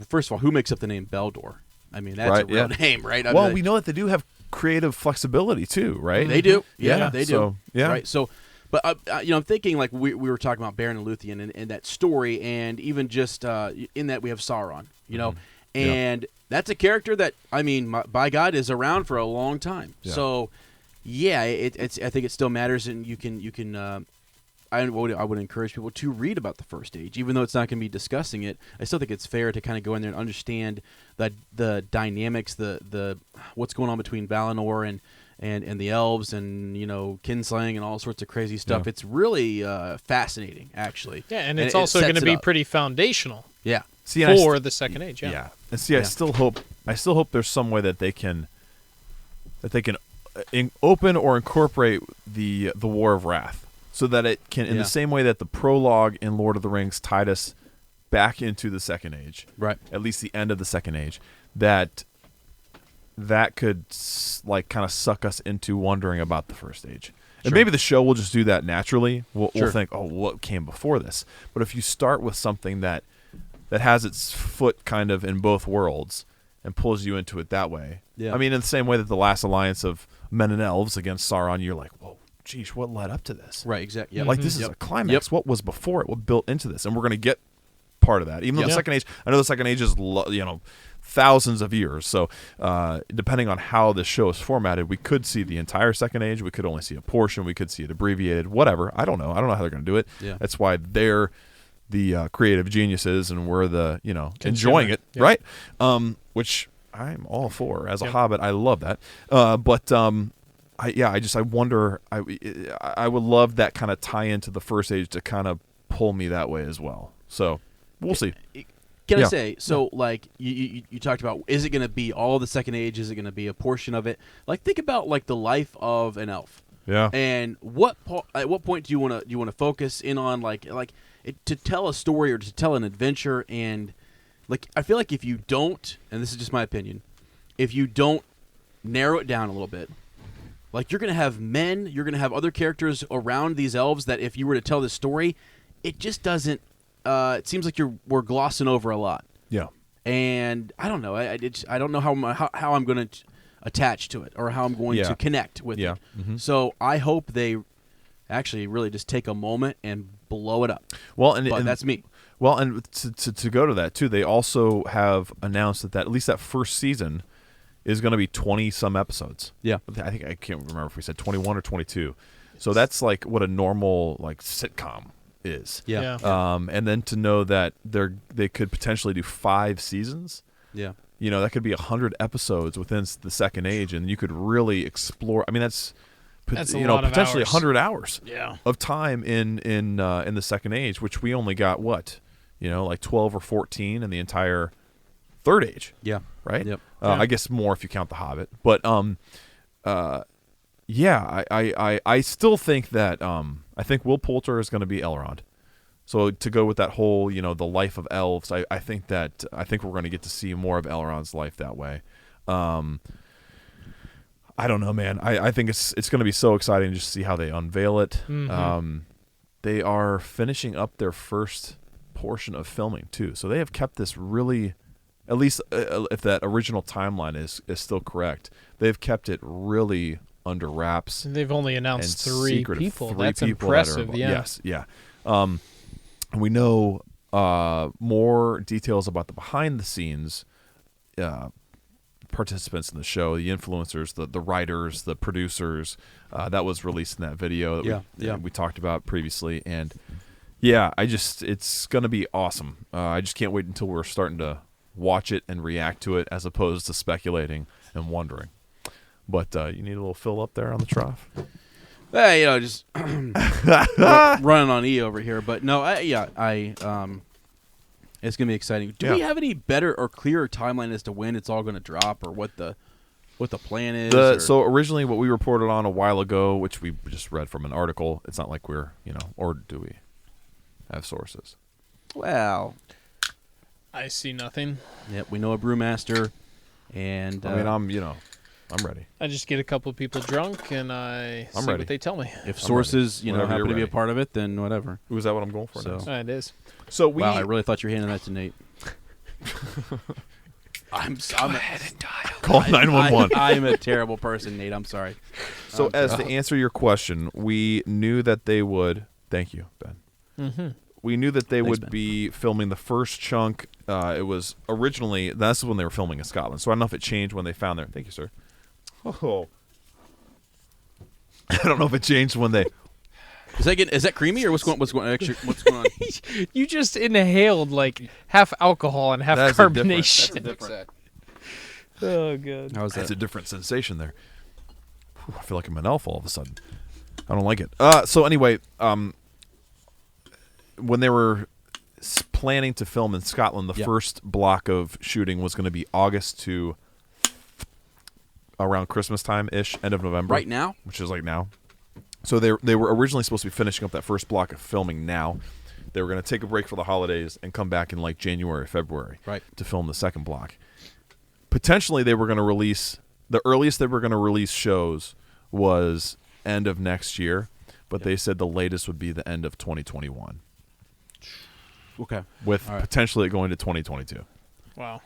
First of all, who makes up the name Beldor? I mean, that's a real name, right? We know that they do have creative flexibility too, right? They do. Yeah, they do. So, Right. So, but I'm thinking like we were talking about Beren and Luthien and that story, and even just in that we have Sauron, and that's a character that by God is around for a long time. Yeah. So, I think it still matters, and you can. I would encourage people to read about the First Age, even though it's not going to be discussing it. I still think it's fair to kind of go in there and understand the dynamics, the what's going on between Valinor and the elves, and kinslaying and all sorts of crazy stuff. Yeah. It's really fascinating, actually. Yeah, and it's also going to be pretty foundational. Yeah. For the Second Age. Yeah. And see, I still hope there's some way that they can open or incorporate the War of Wrath, so that it can, in the same way that the prologue in Lord of the Rings tied us back into the Second Age, right? At least the end of the Second Age, that could like kind of suck us into wondering about the First Age. And maybe the show will just do that naturally. We'll think, oh, what came before this? But if you start with something that has its foot kind of in both worlds and pulls you into it that way. Yeah. I mean, in the same way that the last alliance of men and elves against Sauron, you're like, whoa, geez, what led up to this? Right, exactly. Yep. Like, this is a climax. Yep. What was before it? What built into this? And we're going to get part of that. Even though the Second Age, I know the Second Age is, thousands of years. So depending on how this show is formatted, we could see the entire Second Age. We could only see a portion. We could see it abbreviated, whatever. I don't know how they're going to do it. Yeah. That's why they're the creative geniuses, and we're the enjoying it, right? Which I'm all for. As a Hobbit, I love that. I wonder. I would love that kind of tie into the First Age to kind of pull me that way as well. So we'll see. Can I say, so like you talked about, is it going to be all the Second Age? Is it going to be a portion of it? Like, think about like the life of an elf. Yeah. And at what point do you want to focus in on like to tell a story or to tell an adventure? And like, I feel like if you don't, and this is just my opinion, if you don't narrow it down a little bit, like, you're going to have you're going to have other characters around these elves that if you were to tell this story, it just doesn't. It seems like we're glossing over a lot. Yeah. And I don't know. I don't know how I'm going to attach to it, or how I'm going to connect with it. Mm-hmm. So I hope they actually really just take a moment and blow it up. Well, and that's me. Well, and to go to that too, they also have announced that at least that first season is going to be 20 some episodes. Yeah. I can't remember if we said 21 or 22. So that's like what a normal like sitcom is. Yeah. And then to know that they could potentially do 5 seasons. Yeah. That could be 100 episodes within the Second Age, and you could really explore. I mean, that's a lot of potentially hours. 100 hours Yeah. of time in the Second Age, which we only got like 12 or 14 in the entire Third Age. Yeah. Right. Yep. I guess more if you count the Hobbit, but I still think that I think Will Poulter is going to be Elrond. So to go with that whole, the life of elves, I think we're going to get to see more of Elrond's life that way. I don't know, man. I think it's going to be so exciting just to see how they unveil it. Mm-hmm. They are finishing up their first portion of filming too, so they have kept this really, at least if that original timeline is still correct, they've kept it really under wraps. They've only announced and 3 secret of people. 3 That's people impressive. that are, Yeah. Yes. Yeah. We know more details about the behind the scenes participants in the show, the influencers, the writers, the producers. That was released in that video that we talked about previously. And yeah, it's going to be awesome. I just can't wait until we're starting to watch it and react to it as opposed to speculating and wondering. But you need a little fill up there on the trough. Hey, just running on E over here. But no, it's gonna be exciting. Do we have any better or clearer timeline as to when it's all gonna drop, or what the plan is? So originally, what we reported on a while ago, which we just read from an article, it's not like we're or do we have sources? Well, I see nothing. Yep, we know a brewmaster, and I mean, I'm ready. I just get a couple of people drunk and I see ready. what they tell me. if sources Whenever happen you're to be a ready. part of it, then whatever. Was that what I'm going for? So- Next? It is. So we. Wow, I really thought you were handing that to Nate. I'm Call 911. I'm a terrible person, Nate. I'm sorry. So as to answer your question, we knew that they would. Thank you, Ben. Mm-hmm. We knew that they Thanks, would Ben. be filming the first chunk. It was originally, that's when they were filming in Scotland. So I don't know if it changed when they found their. Thank you, sir. Oh. I don't know if it changed when they. Is that creamy or what's going on? You just inhaled like half alcohol and half That's a different- carbonation. Oh, good. How was That's that? a different sensation there. Whew, I feel like I'm an elf all of a sudden. I don't like it. So anyway, when they were planning to film in Scotland, the first block of shooting was going to be August to around Christmas time-ish, end of November. Right now? Which is like now. So they were originally supposed to be finishing up that first block of filming now. They were going to take a break for the holidays and come back in like January, February to film the second block. Potentially, they were going to release the earliest they were going to release shows was end of next year, but they said the latest would be the end of 2021. Okay. With potentially it going to 2022. Wow.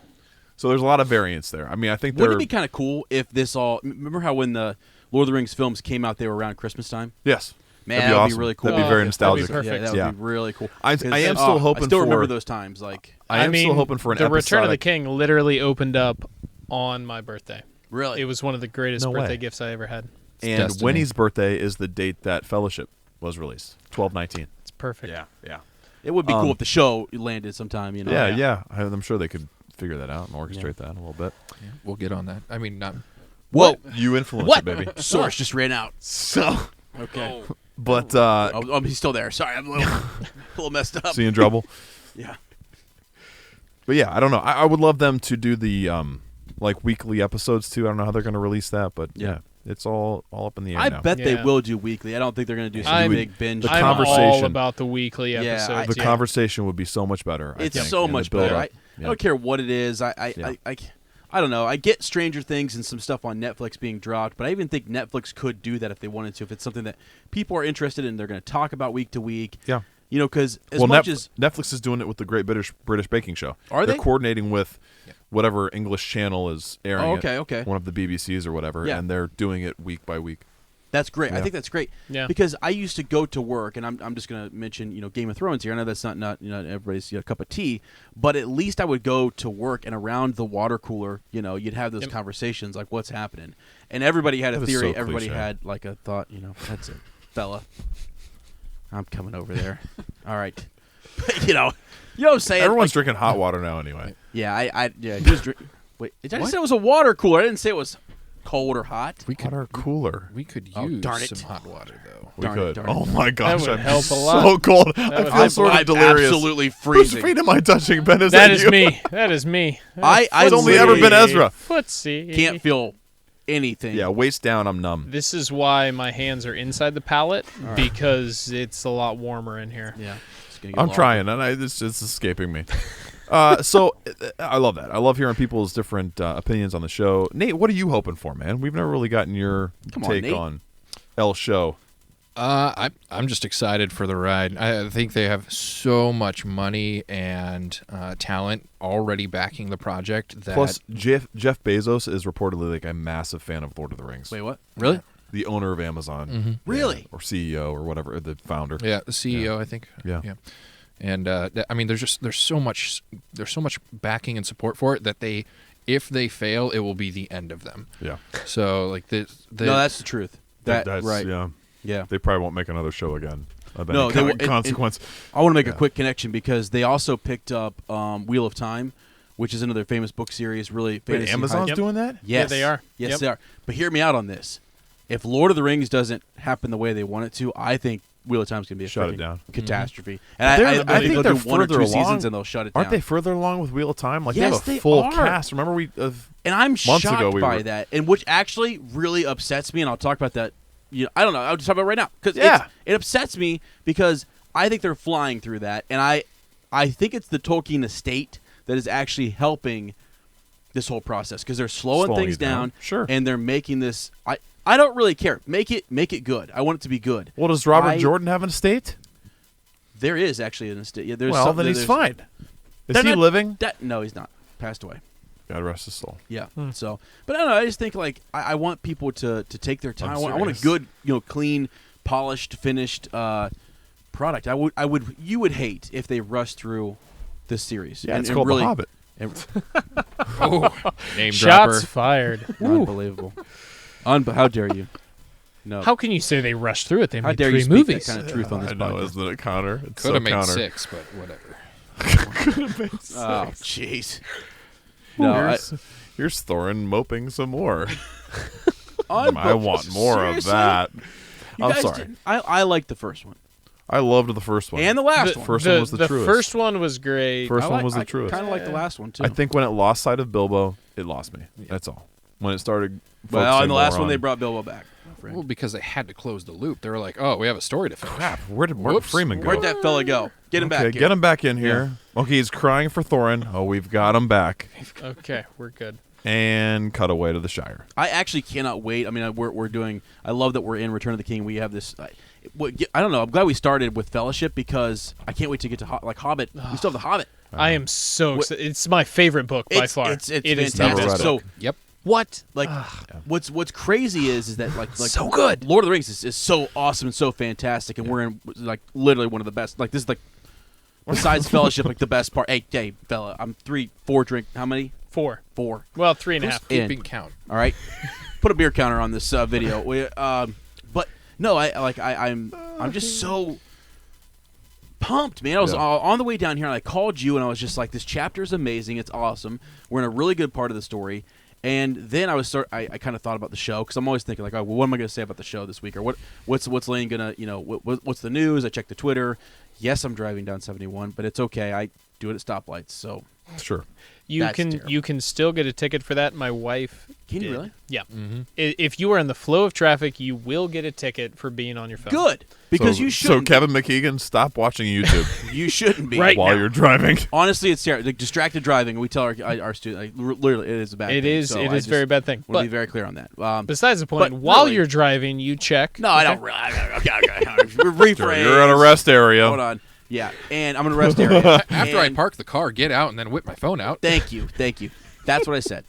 So there's a lot of variance there. I mean, I think Wouldn't it be kind of cool if this all? Remember how when the Lord of the Rings films came out, they were around Christmas time? Yes. Man, that'd be that would awesome. be really cool. That'd be very nostalgic. That'd be perfect. Yeah, that would be really cool. I am still hoping I still remember for- those times. Like, I am still hoping for an The Return of the episodic- King literally opened up on my birthday. really, It was one of the greatest No way. birthday gifts I ever had. And destiny. Winnie's birthday is the date that Fellowship was released, 12/19. It's perfect. Yeah. it would be cool if the show landed sometime. Yeah. I'm sure they could figure that out and orchestrate that a little bit. We'll get on that. I mean, not. Whoa, You influence what? it, baby. Source just ran out. So, Okay. but Oh, he's still there. Sorry, I'm a little messed up. see you in trouble. Yeah. But yeah, I don't know. I would love them to do the like weekly episodes too. I don't know how they're going to release that, but yeah, it's all up in the air I now. bet they Yeah. will do weekly. I don't think they're going to do some I'm- big binge. the I'm conversation- all about the weekly Yeah, episodes. the conversation would be so much better. It's I think, so and the much better. build-up. I don't care what it is. I don't know. I get Stranger Things and some stuff on Netflix being dropped, but I even think Netflix could do that if they wanted to. If it's something that people are interested in, they're going to talk about week to week. Yeah. Because as much as Netflix is doing it with the Great British Baking Show. Are They're they? coordinating with whatever English channel is airing Oh, it, okay. one of the BBCs or whatever, Yeah. and they're doing it week by week. That's great. I Yeah. think that's great. Yeah. Because I used to go to work, and I'm just going to mention Game of Thrones here. I know that's not everybody's cup of tea, but at least I would go to work and around the water cooler. You'd have those conversations like what's happening, and everybody had a That is theory. so Everybody cliche. had like a thought. That's it, fella. I'm coming over there. All right. you know what I'm saying? Everyone's drinking hot water now anyway. Yeah, he was drinking. Wait, I just said it was a water cooler. I didn't say it was cold or hot. We could Water cooler. we could Oh, use darn it. some hot water though. We Darn it, could. darn it. Oh my gosh, would I'm help a so lot. cold. I would feel help. sort of I'm delirious. absolutely Whose freezing. feet am I touching, Ben? Is That that is you? me. That is me. I It's only ever been Ezra. Footsie. Can't feel anything. Yeah, waist down, I'm numb. This is why my hands are inside the pallet, because it's a lot warmer in here. Yeah. It's going to get. I'm trying, and it's escaping me. So I love that. I love hearing people's different opinions on the show. Nate, what are you hoping for, man? We've never really gotten your take on El Show. I'm just excited for the ride. I think they have so much money and talent already backing the project. That Plus, Jeff Bezos is reportedly like a massive fan of Lord of the Rings. Wait, what? Really? The owner of Amazon. Mm-hmm. Really? Or CEO or whatever, the founder. Yeah, the CEO, I think. Yeah. And I mean, there's so much backing and support for it that if they fail, it will be the end of them. Yeah. So like no, that's the truth. That's right. Yeah. Yeah. They probably won't make another show again. No, consequence. I want to make a quick connection because they also picked up Wheel of Time, which is another famous book series. Really, Wait, Amazon's doing that? Yes, Yeah, they are. Yes, they are. But hear me out on this. If Lord of the Rings doesn't happen the way they want it to, I think Wheel of Time is going to be a Shut it down. catastrophe. And I think they'll do 1 or 2 seasons and they'll shut it down. Aren't they further along with Wheel of Time? Like Yes, they they have a full are. cast. Remember And I'm months ago shocked we by were- that, and which actually really upsets me. And I'll talk about that. I don't know. I'll just talk about it right now because it upsets me because I think they're flying through that, and I think it's the Tolkien estate that is actually helping this whole process because they're slowing things it down. Sure. and they're making this. I don't really care. Make it good. I want it to be good. Well, does Robert Jordan have an estate? There is actually an estate. Yeah, there's Well, some, then he's there's- fine. Is They're he not- living? No, he's not. Passed away. God rest his soul. Yeah. So, but I don't know. I just think like I want people to take their time. I want a serious. good, clean, polished, finished product. You would hate if they rushed through this series. Yeah, and, it's and called really, The Hobbit. name Shots dropper. fired. Unbelievable. How dare you? No. How can you say they rushed through it? They How made dare you 3 speak movies. that kind of truth on this I know, podcast? isn't it, Connor? It's Could have made Connor. 6, but whatever. Oh, jeez. No, Here's Thorin moping some more. I I want more Seriously? of that. You I'm guys sorry. didn't- I liked the first one I loved the first one. and the last The one. First one was the truest. first one was great. First one was the truest. I kind of like the last one too. I think when it lost sight of Bilbo, it lost me. That's all. When it started. Well, focusing in the last more one, they on- brought Bilbo back. my friend. Well, because they had to close the loop. They were like, "Oh, we have a story to finish." Crap. Where did Martin Whoops. Freeman go? Where'd that fella go? Get him back. Okay, here. get him back in here. Okay, he's crying for Thorin. Oh, we've got him back. Okay, we're good. And cut away to the Shire. I actually cannot wait. I mean, we're doing. I love that we're in Return of the King. We have this. I don't know. I'm glad we started with Fellowship because I can't wait to get to Hobbit. We still have the Hobbit. I am so excited. It's my favorite book by far. It's It is fantastic. Never read it. So Yep. what? like, what's crazy is that like So good. Lord of the Rings is so awesome and so fantastic, and we're in like literally one of the best. Like this is like besides Fellowship, like the best part. Hey, fella, I'm 4 drink. How many? 4. 4. Well, 3.5. In. Keeping count. All right, put a beer counter on this video. But no, I'm just so pumped, man. I was on the way down here, and I called you, and I was just like, "This chapter is amazing. It's awesome. We're in a really good part of the story." And then I kind of thought about the show because I'm always thinking like, "Oh, well, what am I going to say about the show this week?" Or what's Lane gonna, what's the news? I checked the Twitter. Yes, I'm driving down 71, but it's okay. I do it at stoplights, so. Sure. You can still get a ticket for that. My wife Can you did. really? Yeah. Mm-hmm. If you are in the flow of traffic, you will get a ticket for being on your phone. Good, because so, you shouldn't. So Kevin McKeegan, stop watching YouTube You shouldn't be Right while now. you're driving. Honestly, it's terrible. Like, distracted driving. We tell our students, like, literally, it is a bad thing. It is. So It I is a very bad thing. want to be But very clear on that. besides the point, but while really- you're driving, you check. No, I okay? don't really. Okay. Rephrase. You're at a rest area. Hold on. Yeah, and I'm in a rest area. After I And- park the car, get out and then whip my phone out. Thank you. That's what I said.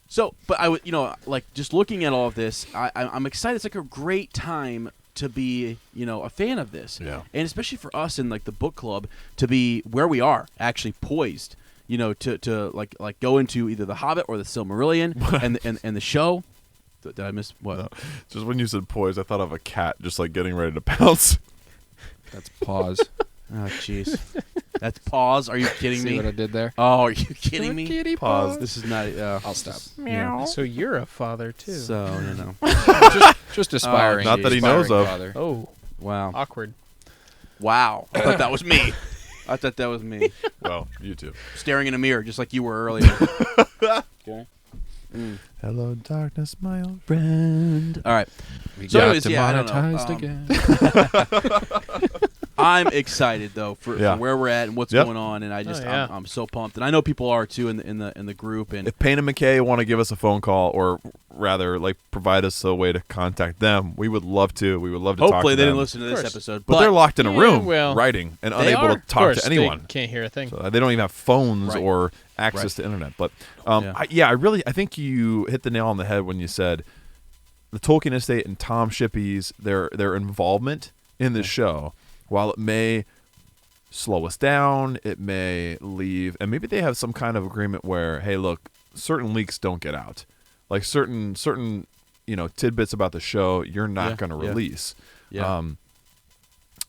So, but I would, like just looking at all of this, I'm excited. It's like a great time to be, a fan of this. Yeah. And especially for us in like the book club to be where we are, actually poised, to like go into either the Hobbit or the Silmarillion and the show. Did I miss what? No. Just when you said poise, I thought of a cat just like getting ready to pounce. That's pause. Oh, jeez. That's pause. Are you kidding See me? what I did there? Oh, are you kidding me? Kitty Pause. This is not. I'll stop. Yeah. So you're a father too. So Just aspiring. Not that he knows aspiring of. father. Oh, wow. awkward. Wow. I thought that was me. Well, you too. Staring in a mirror, just like you were earlier. Okay. Hello, darkness, my old friend. All right. We So got anyways, yeah, I don't know. demonetized again. I'm excited though for where we're at and what's going on, and I'm so pumped, and I know people are too in the group. And if Payne and McKay want to give us a phone call, or rather, like provide us a way to contact them, we would love to. We would love to. Hopefully, talk to they them. didn't listen to this episode, but they're locked in a room well, writing and unable to talk to anyone. They can't hear a thing. So they don't even have phones or access to internet. But I think you hit the nail on the head when you said the Tolkien estate and Tom Shippey's their involvement in this show, while it may slow us down, it may leave, and maybe they have some kind of agreement where, hey, look, certain leaks don't get out, like certain tidbits about the show you're not going to release.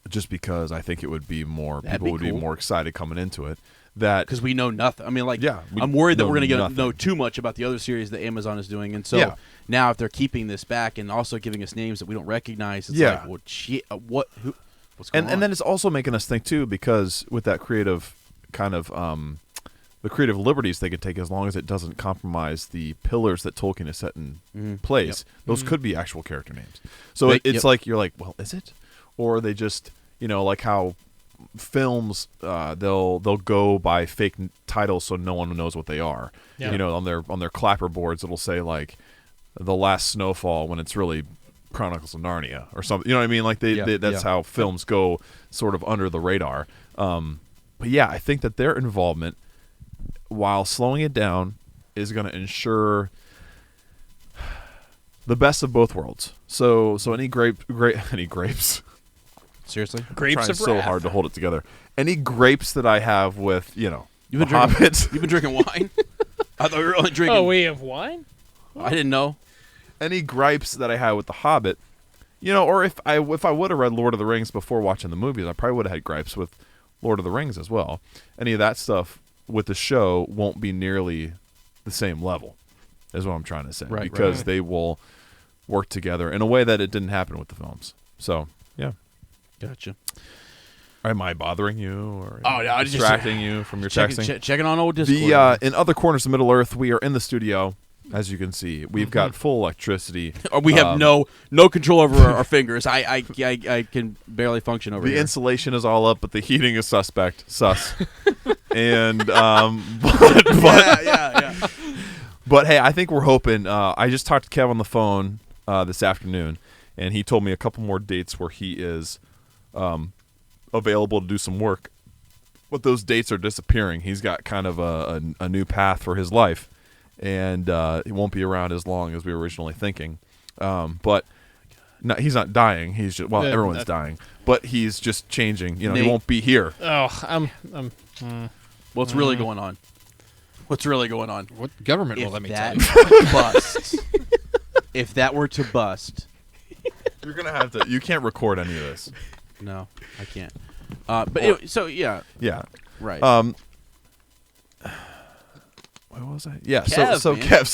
Just because I think it would be more people would be more excited coming into it. That because we know nothing. I mean, I'm worried that we're going to know too much about the other series that Amazon is doing, and so now if they're keeping this back and also giving us names that we don't recognize, it's like, well, what's going on? And then it's also making us think too, because with that creative kind of the creative liberties they could take, as long as it doesn't compromise the pillars that Tolkien has set in place, those could be actual character names. So it's like you're like, well, is it, or they just like how films they'll go by fake titles so no one knows what they are. On their clapper boards it'll say like The Last Snowfall when it's really Chronicles of Narnia or something. You know what I mean? Like that's how films go sort of under the radar. But yeah, I think that their involvement, while slowing it down, is going to ensure the best of both worlds. So any grapes. Seriously, grapes of so wrath. hard to hold it together. Any grapes that I have with you've been drinking Hobbit. You've been drinking wine. I thought we were only drinking. Oh, we have wine. I didn't know. Any gripes that I had with the Hobbit, or if I would have read Lord of the Rings before watching the movies, I probably would have had gripes with Lord of the Rings as well. Any of that stuff with the show won't be nearly the same level, is what I'm trying to say, because they will work together in a way that it didn't happen with the films. So yeah. Gotcha. Am I bothering you or distracting you from your texting? Checking on old Discord. In other corners of Middle Earth, we are in the studio. As you can see, we've got full electricity. We have no control over our fingers. I can barely function over here. The insulation is all up, but the heating is sus. And but hey, I think we're hoping. I just talked to Kev on the phone this afternoon, and he told me a couple more dates where he is available to do some work. But those dates are disappearing. He's got kind of a new path for his life, and he won't be around as long as we were originally thinking. But no, he's not dying. He's just everyone's dying, but he's just changing. He won't be here. Oh, What's really going on? What's really going on? What government will let me tell you? Busts. If that were to bust, you're gonna have to. You can't record any of this. No, I can't. But anyway, so yeah, right. What was I? Yeah. Kev,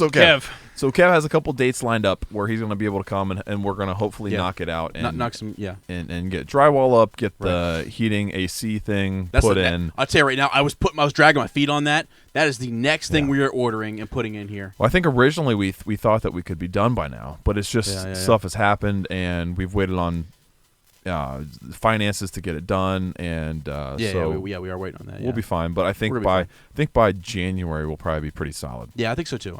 So Kev has a couple dates lined up where he's going to be able to come, and we're going to hopefully knock it out and knock some and get drywall up, get the heating AC thing put in. I'll tell you right now, I was dragging my feet on that. That is the next thing we are ordering and putting in here. Well, I think originally we thought that we could be done by now, but it's just stuff has happened, and we've waited on finances to get it done, and we are waiting on that. We'll be fine, but I think by January we'll probably be pretty solid. Yeah, I think so too.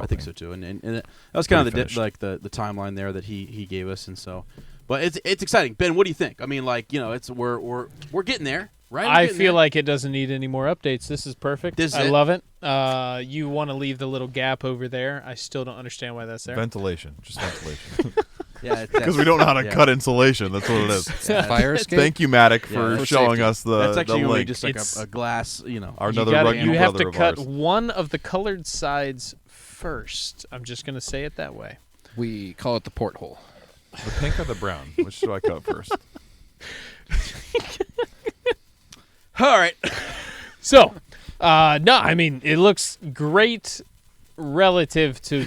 And that was kind of the timeline there that he gave us, and so, but it's exciting. Ben, what do you think? I mean, it's we're getting there, right? I feel like it doesn't need any more updates. This is perfect. I love it. You want to leave the little gap over there. I still don't understand why that's there. Ventilation. Yeah, because we don't know how to cut insulation. That's what it is. Fire escape. Thank you, Matic, for showing us the. That's actually the link. just like a glass. Another rugby you have to brother cut of ours. one of the colored sides first. I'm just going to say it that way. We call it the porthole. The pink or the brown? Which do I cut first? All right. So, no, I mean, it looks great relative to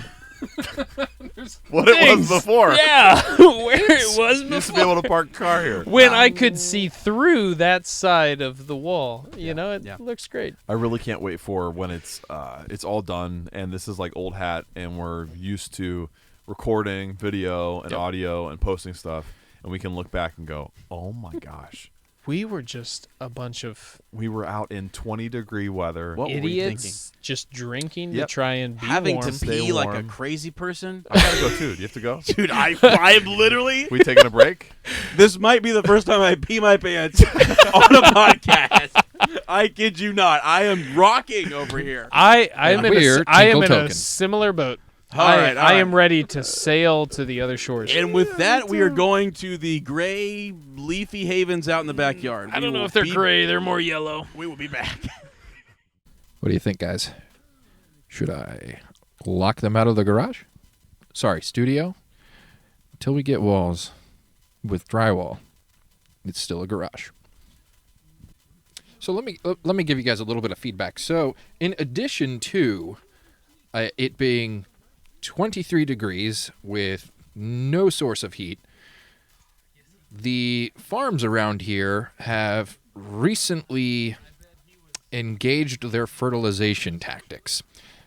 what it was before. Yeah, where it was before. Used to be able to park a car here. When I could see through that side of the wall. It looks great. I really can't wait for when it's all done, and this is like old hat, and we're used to recording video and audio and posting stuff, and we can look back and go, oh my gosh, We were just a bunch of We were out in 20-degree weather. What were we thinking? idiots just drinking Yep. to try and be Having warm. to Stay pee like a warm. crazy person. I gotta go too. Do you have to go? Dude, I'm literally. We taking a break? This might be the first time I pee my pants on a podcast. I kid you not. I am rocking over here. I am in We're I am Tinkle in a Token. similar boat. All right, all I right. am ready to sail to the other shores. And with that, we are going to the gray, leafy havens out in the backyard. I We don't know will if they're be- gray. They're more yellow. We will be back. What do you think, guys? Should I lock them out of the garage? Sorry, studio? Until we get walls with drywall, it's still a garage. So let me give you guys a little bit of feedback. So in addition to it being 23 degrees with no source of heat, the farms around here have recently engaged their fertilization tactics.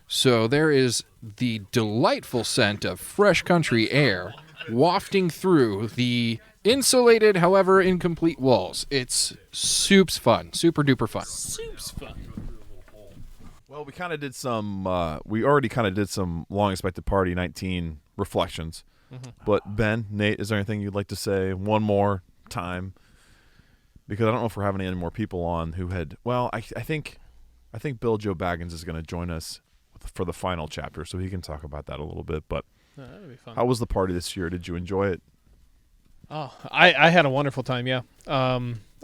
So there is the delightful scent of fresh country air wafting through the insulated, however incomplete walls. It's super duper fun. Soup's fun. Well, we kind of did some. We already kind of did some long expected party 19 reflections. But Ben, Nate, is there anything you'd like to say one more time? Because I don't know if we're having any more people on who had. Well, I think Bill Joe Baggins is going to join us for the final chapter, so he can talk about that a little bit. But That'd be fun. how was the party this year? Did you enjoy it? Oh, I had a wonderful time. Yeah.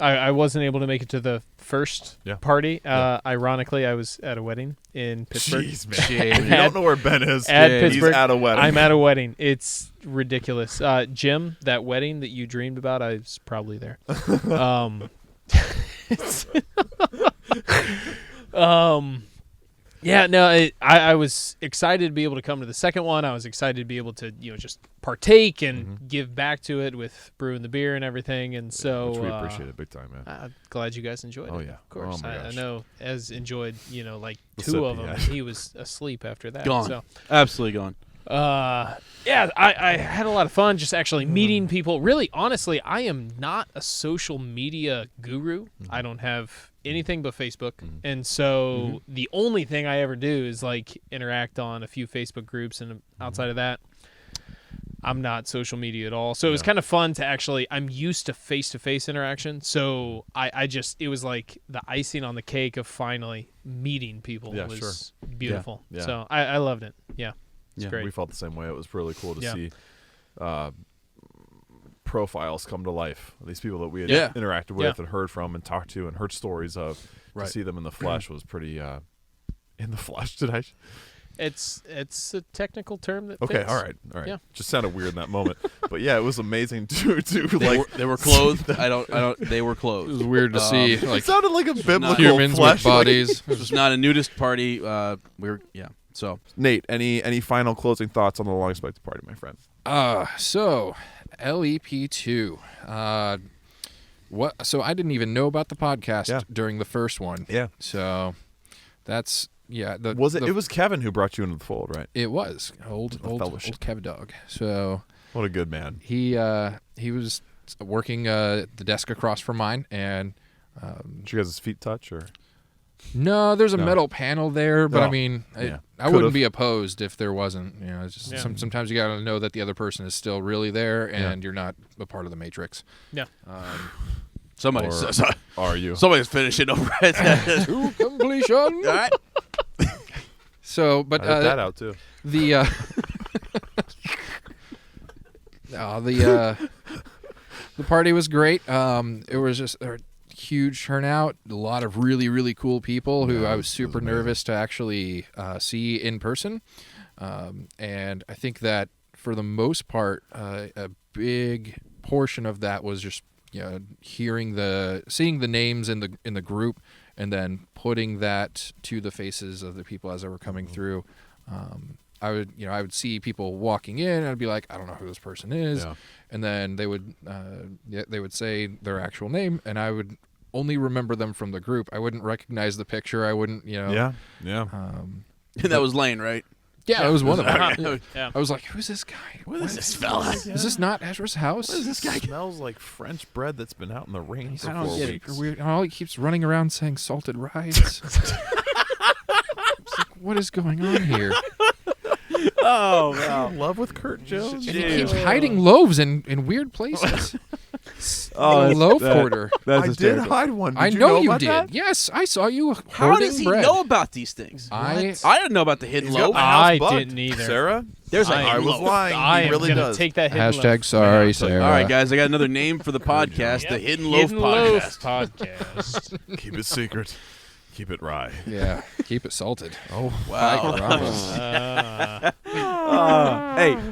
I wasn't able to make it to the first party. Ironically, I was at a wedding in Pittsburgh. Jeez, man. You don't know where Ben is. At He's Pittsburgh. at a wedding. I'm at a wedding. It's ridiculous. Jim, that wedding that you dreamed about, I was probably there. Yeah, no, I was excited to be able to come to the second one. I was excited to be able to, just partake and give back to it with brewing the beer and everything. And so Which we appreciate it big time, man. I'm glad you guys enjoyed it. Oh, yeah. Of course. Oh, my I gosh. know Ez enjoyed, like The two sip of he them. had. He was asleep after that. Gone. So, Absolutely gone. yeah, I had a lot of fun just actually meeting people. Really, honestly, I am not a social media guru. I don't have anything but Facebook. And so the only thing I ever do is interact on a few Facebook groups, and outside of that, I'm not social media at all. So it was kind of fun to actually, I'm used to face-to-face interaction. So it was like the icing on the cake of finally meeting people was beautiful. Yeah. So I loved it. Yeah. It's great. We felt the same way. It was really cool to see profiles come to life. These people that we had interacted with and heard from and talked to and heard stories of. To see them in the flesh was pretty. In the flesh, did I? It's a technical term that Okay, fits. all right. Yeah. Just sounded weird in that moment, but yeah, it was amazing to They were clothed. I don't. They were clothed. It was weird to see it sounded like a biblical humans flesh. with bodies. This was not a nudist party. So Nate, any final closing thoughts on the long expected party, my friend? So LEP2. So I didn't even know about the podcast during the first one. Yeah. So that's it was Kevin who brought you into the fold, right? It was old Kev Dog. So what a good man. He was working the desk across from mine, and did you guys' feet touch or? No, there's a metal panel there, but Oh, I mean, I Could've. wouldn't be opposed if there wasn't. It's just Yeah. sometimes you got to know that the other person is still really there, and you're not a part of the matrix. Yeah. somebody's Or are you? somebody's finishing over at that. To completion. All right. So, but I let that out too. the the party was great. It was just a huge turnout. A lot of really, really cool people who I was super nervous to actually see in person. And I think that for the most part, a big portion of that was just seeing the names in the group, and then putting that to the faces of the people as they were coming through. I would see people walking in, and I'd be like, I don't know who this person is, and then they would say their actual name, and I would only remember them from the group. I wouldn't recognize the picture. I wouldn't, Yeah. And that was Lane, right? Yeah, that was one of them. Yeah. I was like, who's this guy? What is this fella? Is this not Ezra's house? What is this guy? Smells like French bread that's been out in the rain for I don't 4 get it. weeks. Weird. All he keeps running around saying salted rice. It's like, what is going on here? Oh, In wow. love with Kurt Jones. And he keeps hiding loaves in weird places. Oh, loaf hoarder. That's I did hysterical. hide one. Did I you know you about did. that? Yes, I saw you How hoarding does he bread. know about these things? I didn't know about the hidden He's got loaf. my house I bugged. didn't either. Sarah? There's a I hidden was loaf. lying. I He am really gonna does. take that hidden Hashtag loaf. sorry, Sarah. All right, guys, I got another name for the podcast, the Hidden Loaf Hidden Podcast. Loaf podcast. Keep it secret. Keep it rye. Yeah, keep it salted. Oh, Wow. I promise.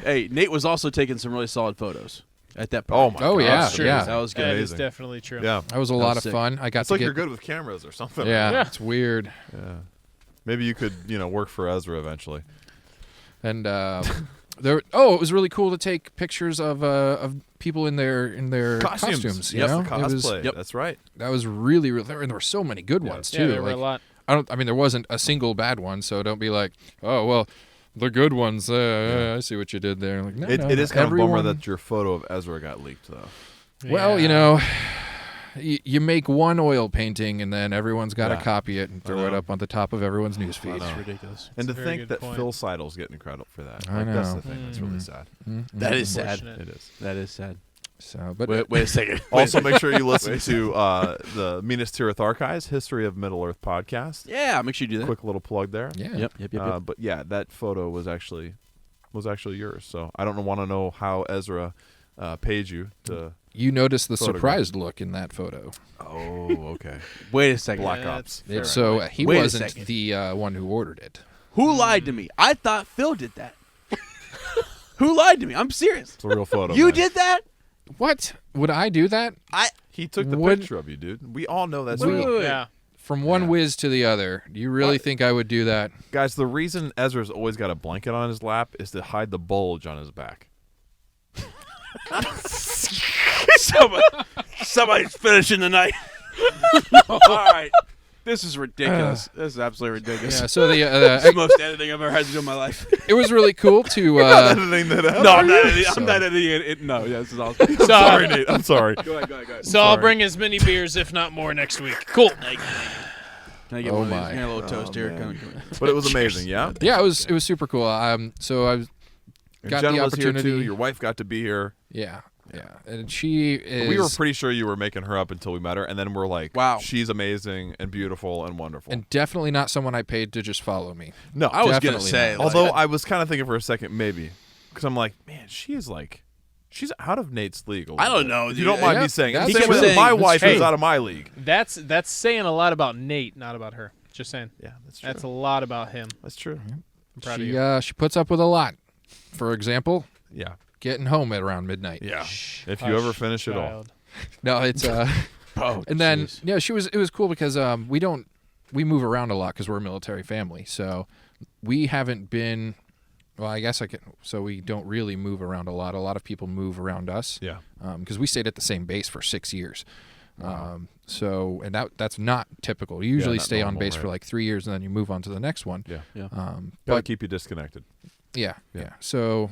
Hey, Nate was also taking some really solid photos at that Oh point. my Oh, God. yeah, Sure. yeah. That was good. That is Amazing. definitely true. Yeah. That was a That lot was of sick. fun. I got It's to like get. you're good with cameras or something. Yeah, Yeah. it's weird. Yeah. Maybe you could, work for Ezra eventually. And there. Oh, it was really cool to take pictures of people in their costumes. You Yes, know? the It was- cosplay. Yep. That's right. that was really, really. There were so many good ones too. Yeah, there were Like, a lot. I mean, there wasn't a single bad one, so don't be like, oh well, the good ones. I see what you did there. Like, no, It is kind of a everyone, bummer that your photo of Ezra got leaked, though. Well, Yeah. you make one oil painting and then everyone's got to Yeah. copy it and throw it know. up on the top of everyone's newsfeed. It's ridiculous. And to a very think good that point. Phil Seidel's getting credit for that. I That's know. the thing. That's really sad. That is sad. Unfortunate. It is. That is sad. So, but Wait a second. Also, make sure you listen to the Minas Tirith Archives History of Middle Earth podcast. Yeah, make sure you do that. Quick little plug there. yeah, Yep. But yeah, that photo was actually yours. So I don't want to know how Ezra paid you to. you noticed the Photograph. surprised look in that photo. Oh, okay. Wait a second. Black Yeah, Ops. Fair So enough. he Wait a wasn't second. the one who ordered it. Who lied to me? I thought Phil did that. Who lied to me? I'm serious. It's a real photo. You man. did that? What? Would I do that? He took the Would- picture of you, dude. We all know that's Wait, real. wait, wait. Yeah. From one whiz to the other. Do you really What? think I would do that? Guys, the reason Ezra's always got a blanket on his lap is to hide the bulge on his back. Somebody's finishing the night. All right. This is ridiculous. This is absolutely ridiculous. Yeah. So This is the the most editing I've ever had to do in my life. it was really cool to. Editing that out. No, I'm not editing. So- I'm not editing it. No, yeah, this is awesome. So, Sorry, Nate. I'm sorry. Go ahead. so I'll sorry. bring as many beers, if not more, next week. Cool. Can I get Oh one of these? my. Can I get a little toast here? man. Come on. But it was amazing, yeah? Yeah, it was super cool. So I And got Jen the was here, opportunity. too. Your wife got to be here. Yeah, and she is. We were pretty sure you were making her up until we met her, and then we're like, Wow. she's amazing and beautiful and wonderful. and definitely not someone I paid to just follow me. no, I was going to Definitely say. not. like, although I was kind of thinking for a second, maybe. Because I'm like, man, she's out of Nate's league. a little I don't bit. know, If you dude. don't mind Yeah, me saying. that's And same what with I'm saying. my wife Hey. is out of my league. That's saying a lot about Nate, not about her. Just saying. Yeah, that's true. That's a lot about him. That's true. I'm proud of you. She puts up with a lot. For example, Yeah. getting home at around midnight. Yeah. Shh, If you ever hush, finish it all. child. No, it's Oh, and then jeez. yeah, it was cool because we move around a lot because we're a military family, so we haven't been. Well, I guess so we don't really move around a lot. A lot of people move around us. Yeah. Because we stayed at the same base for 6 years. So and that's not typical. You usually not stay on normal, base right. for like 3 years and then you move on to the next one. Yeah. Yeah. Gotta keep you disconnected. Yeah. So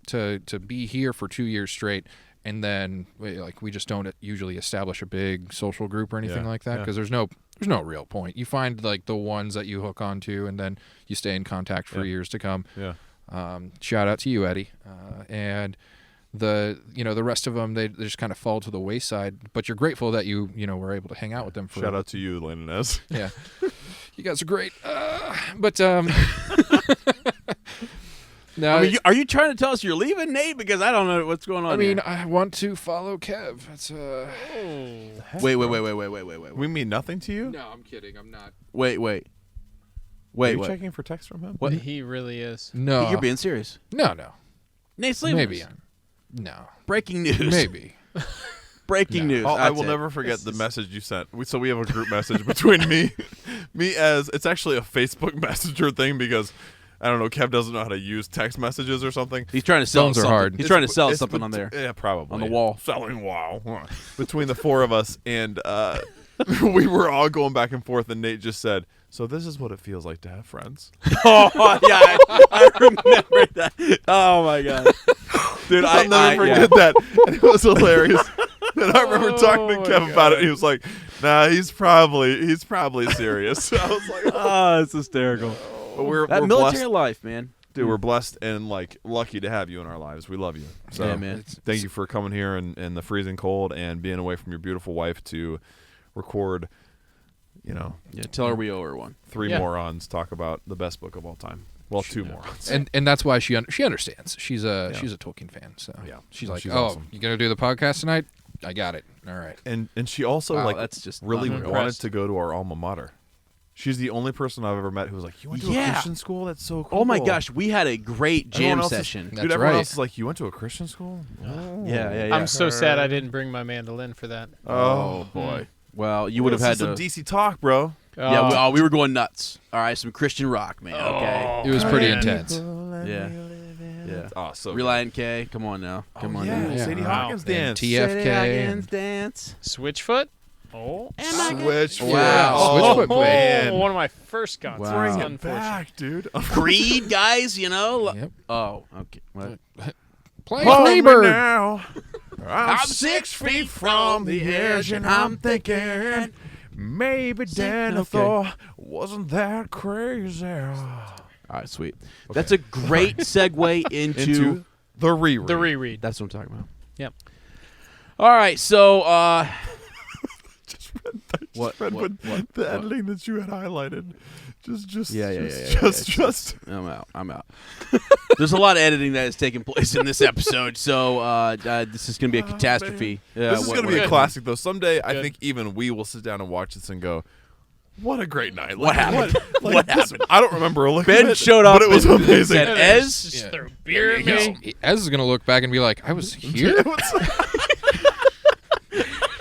to be here for 2 years straight, and then we just don't usually establish a big social group or anything Yeah, like that yeah. because there's no real point. You find like the ones that you hook onto, and then you stay in contact for Yeah. years to come. Yeah. Shout out to you, Eddie, and the rest of them they just kind of fall to the wayside. But you're grateful that you were able to hang out with them for. Shout out to you, Lane and Ez. Yeah, you guys are great. But no, I mean, are you trying to tell us you're leaving, Nate? Because I don't know what's going on. I mean, here. I want to follow Kev. It's wait. We mean nothing to you? No, I'm kidding. I'm not. Wait. Are you What? checking for text from him? What? He really is. No, You're being serious. no. Nate's leaving. Maybe. us. No. Breaking news. Maybe. Breaking news. Oh, I That's will it. never forget the message you sent. So we have a group message between me as it's actually a Facebook Messenger thing because I don't know. Kev doesn't know how to use text messages or something. He's trying to sell Phones are something. hard. He's trying to sell It's something on there. Yeah, probably On the wall. Selling wow between the four of us, and we were all going back and forth, and Nate just said, "So this is what it feels like to have friends." Oh yeah, I remember that. Oh my god, dude, I'll never forget that. And it was hilarious. And I remember talking to my Kevin about it. He was like, "Nah, he's probably serious." So I was like, Oh, it's hysterical. But we're military blessed. life, man. Dude, we're blessed and like lucky to have you in our lives. We love you. So Yeah, man. thank you for coming here in the freezing cold and being away from your beautiful wife to record, Yeah, tell her we owe her one. three morons talk about the best book of all time. Well, two morons. And that's why she understands. She's a Tolkien fan, so she's like, she's "Oh, awesome. you gonna do the podcast tonight? I got it. All right." And she also Wow, like that's just really I'm wanted impressed. to go to our alma mater. She's the only person I've ever met who was like, "You went to a Christian school? That's so cool." Oh my gosh, we had a great Everyone jam else session. Dude, That's everyone right. else is like, "You went to a Christian school?" Oh. Yeah. I'm so sad I didn't bring my mandolin for that. Oh boy. Well, you would have had some to. DC talk, bro. Yeah, we were going nuts. All right, some Christian rock, man. Okay. It was pretty intense. Yeah. Yeah. Oh, so Reliant K, come on now. Come on now. Yeah. Sadie Wow. Hawkins And dance. TFK. dance. Switchfoot. Oh, Switch. Wow. Oh, Switchfoot, man. one of my first concerts. Wow. Bring it Unfortunate. back, dude. Creed, guys, Yep. Oh, okay. What? Play Hold me Freebird. now. I'm 6 feet from the edge, and I'm thinking maybe Denethor wasn't that crazy. All right, sweet. That's a great segue into the reread. The reread. That's what I'm talking about. Yep. All right, so Just What- read what- the editing that you had highlighted. Just I'm out. There's a lot of editing that has taken place in this episode, so this is going to be a catastrophe. This is going to be a what- classic, though. Someday, I Good. think even we will sit down and watch this and go, "What a great night! What happened? What happened? I don't remember a lick of Ben it, showed up but it was and amazing. said, Ez? Just Yeah. throw beer at me. Ez is gonna look back and be like, "I was here."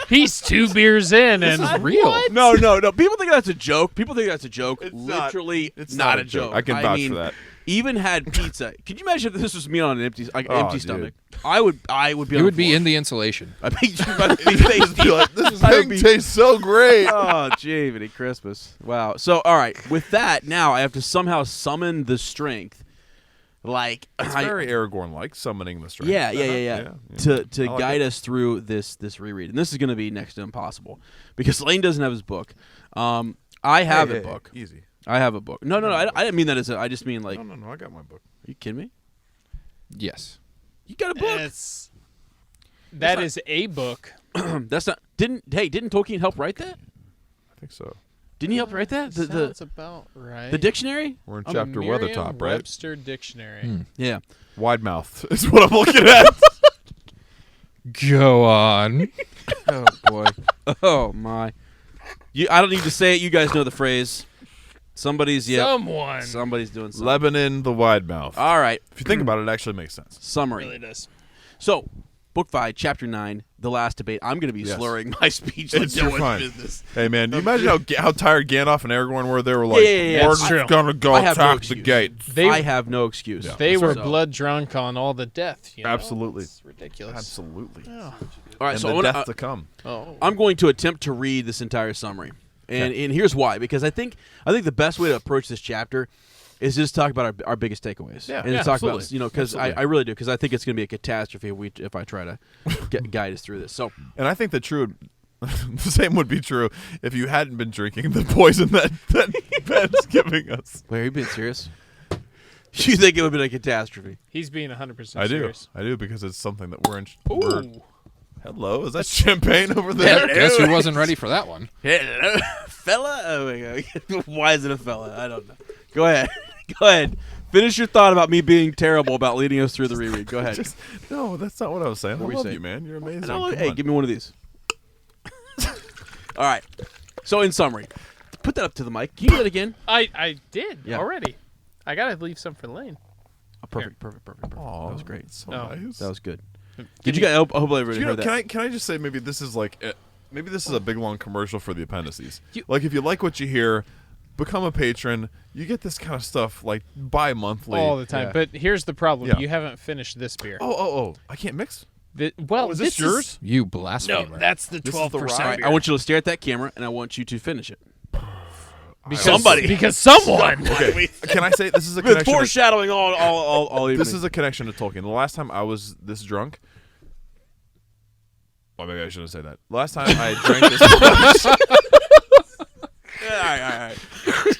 He's 2 beers in, and This is real. No. People think that's a joke. It's not. Literally It's not a joke. I can vouch mean, for that. Even had pizza. Could you imagine if this was me on an empty dude. stomach? I would be. It on would the be floor. in the insulation. I mean, I'd be tasty. Be like, this I would thing be- tastes so great. Oh, gee, Christmas. Wow. So, all right. With that, now I have to somehow summon the strength. Like, It's very Aragorn-like, summoning the strength. Yeah. To I like guide it. us through this reread, and this is going to be next to impossible because Lane doesn't have his book. I have a book. Easy. I have a book. No. I didn't mean that as I just mean like. No. I got my book. Are you kidding me? Yes. You got a book? that is a book. That's not. Didn't Tolkien help write that? I think so. Didn't he help write that? Sounds about right. The dictionary? We're in chapter Weathertop, right? Webster Dictionary. Yeah. Wide mouth is what I'm looking at. Go on. Oh boy. Oh my. I don't need to say it. You guys know the phrase. Somebody's Somebody's doing something. Lebanon, the wide mouth. All right. If you think about it, it actually makes sense. Summary. Really does. So, Book 5, Chapter 9, The Last Debate. I'm going to be Yes. slurring my speech like You're no one's fine. business. Hey, man, do you imagine how tired Gandalf and Aragorn were? They were like, Yeah, we're that's true. going to go I have no attack the excuse. gates. I have no excuse. Yeah. They were So- blood drunk on all the death. You know? Absolutely. It's ridiculous. Absolutely. All right, And so the I wanna- death to come. I'm going to attempt to read this entire summary. And here's why. Because I think the best way to approach this chapter is just talk about our biggest takeaways. Yeah, and yeah, talk absolutely. about, because I really do, because I think it's going to be a catastrophe if I try to guide us through this. So, And I think the same would be true if you hadn't been drinking the poison that Ben's giving us. wait, are you being serious? You think it would be a catastrophe? He's being 100% I do. serious. I do, because it's something that we're Ooh. Hello, is that champagne over there? Guess who wasn't ready for that one? Hello, fella? Oh my God. Why is it a fella? I don't know. Go ahead. Go ahead. Finish your thought about me being terrible about leading us through the reread. Go ahead. No, that's not what I was saying. What were I you love saying? you, man. You're amazing. No, Come hey, on. give me one of these. All right. So, in summary, put that up to the mic. Can you do that again? I did Yeah. already. I got to leave some for Lane. Oh, perfect. Aw, That was great. that's so Oh. nice. That was good. Did you guys? I hope everybody You know, heard that. can I just say maybe this is maybe this is a big long commercial for the appendices. You- Like if you like what you hear, become a patron. You get this kind of stuff like bi-monthly All the time. Yeah. But here's the problem. Yeah. You haven't finished this beer. Oh! I can't mix. Well, is this yours? You No, blasphemer. that's the This is the 12%. rye. beer. I want you to stare at that camera, and I want you to finish it. because, Somebody. because someone. Okay. Can I say this is a With connection? foreshadowing all evening. This is a connection to Tolkien. The last time I was this drunk. Well, maybe I shouldn't say that. Last time I drank this much. all right.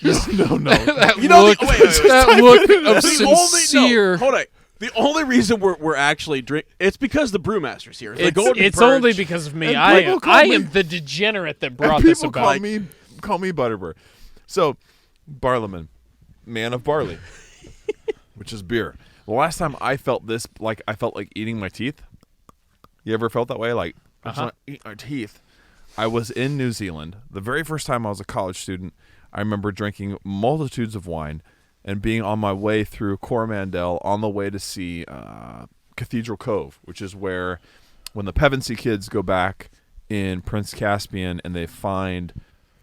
No. that You know, look, that look of sincere. Hold on. The only reason we're actually it's because the brewmaster's here. The It's, Golden it's Perch. only because of me. And I people call I me- am the degenerate that And brought this people about. call me Butterbur. So, Barleyman, man of barley, which is beer. The last time I felt this, like I felt like eating my teeth. You ever felt that way? Like I just want to eat my teeth. I was in New Zealand. The very first time I was a college student, I remember drinking multitudes of wine and being on my way through Coromandel on the way to see Cathedral Cove, which is where when the Pevensey kids go back in Prince Caspian and they find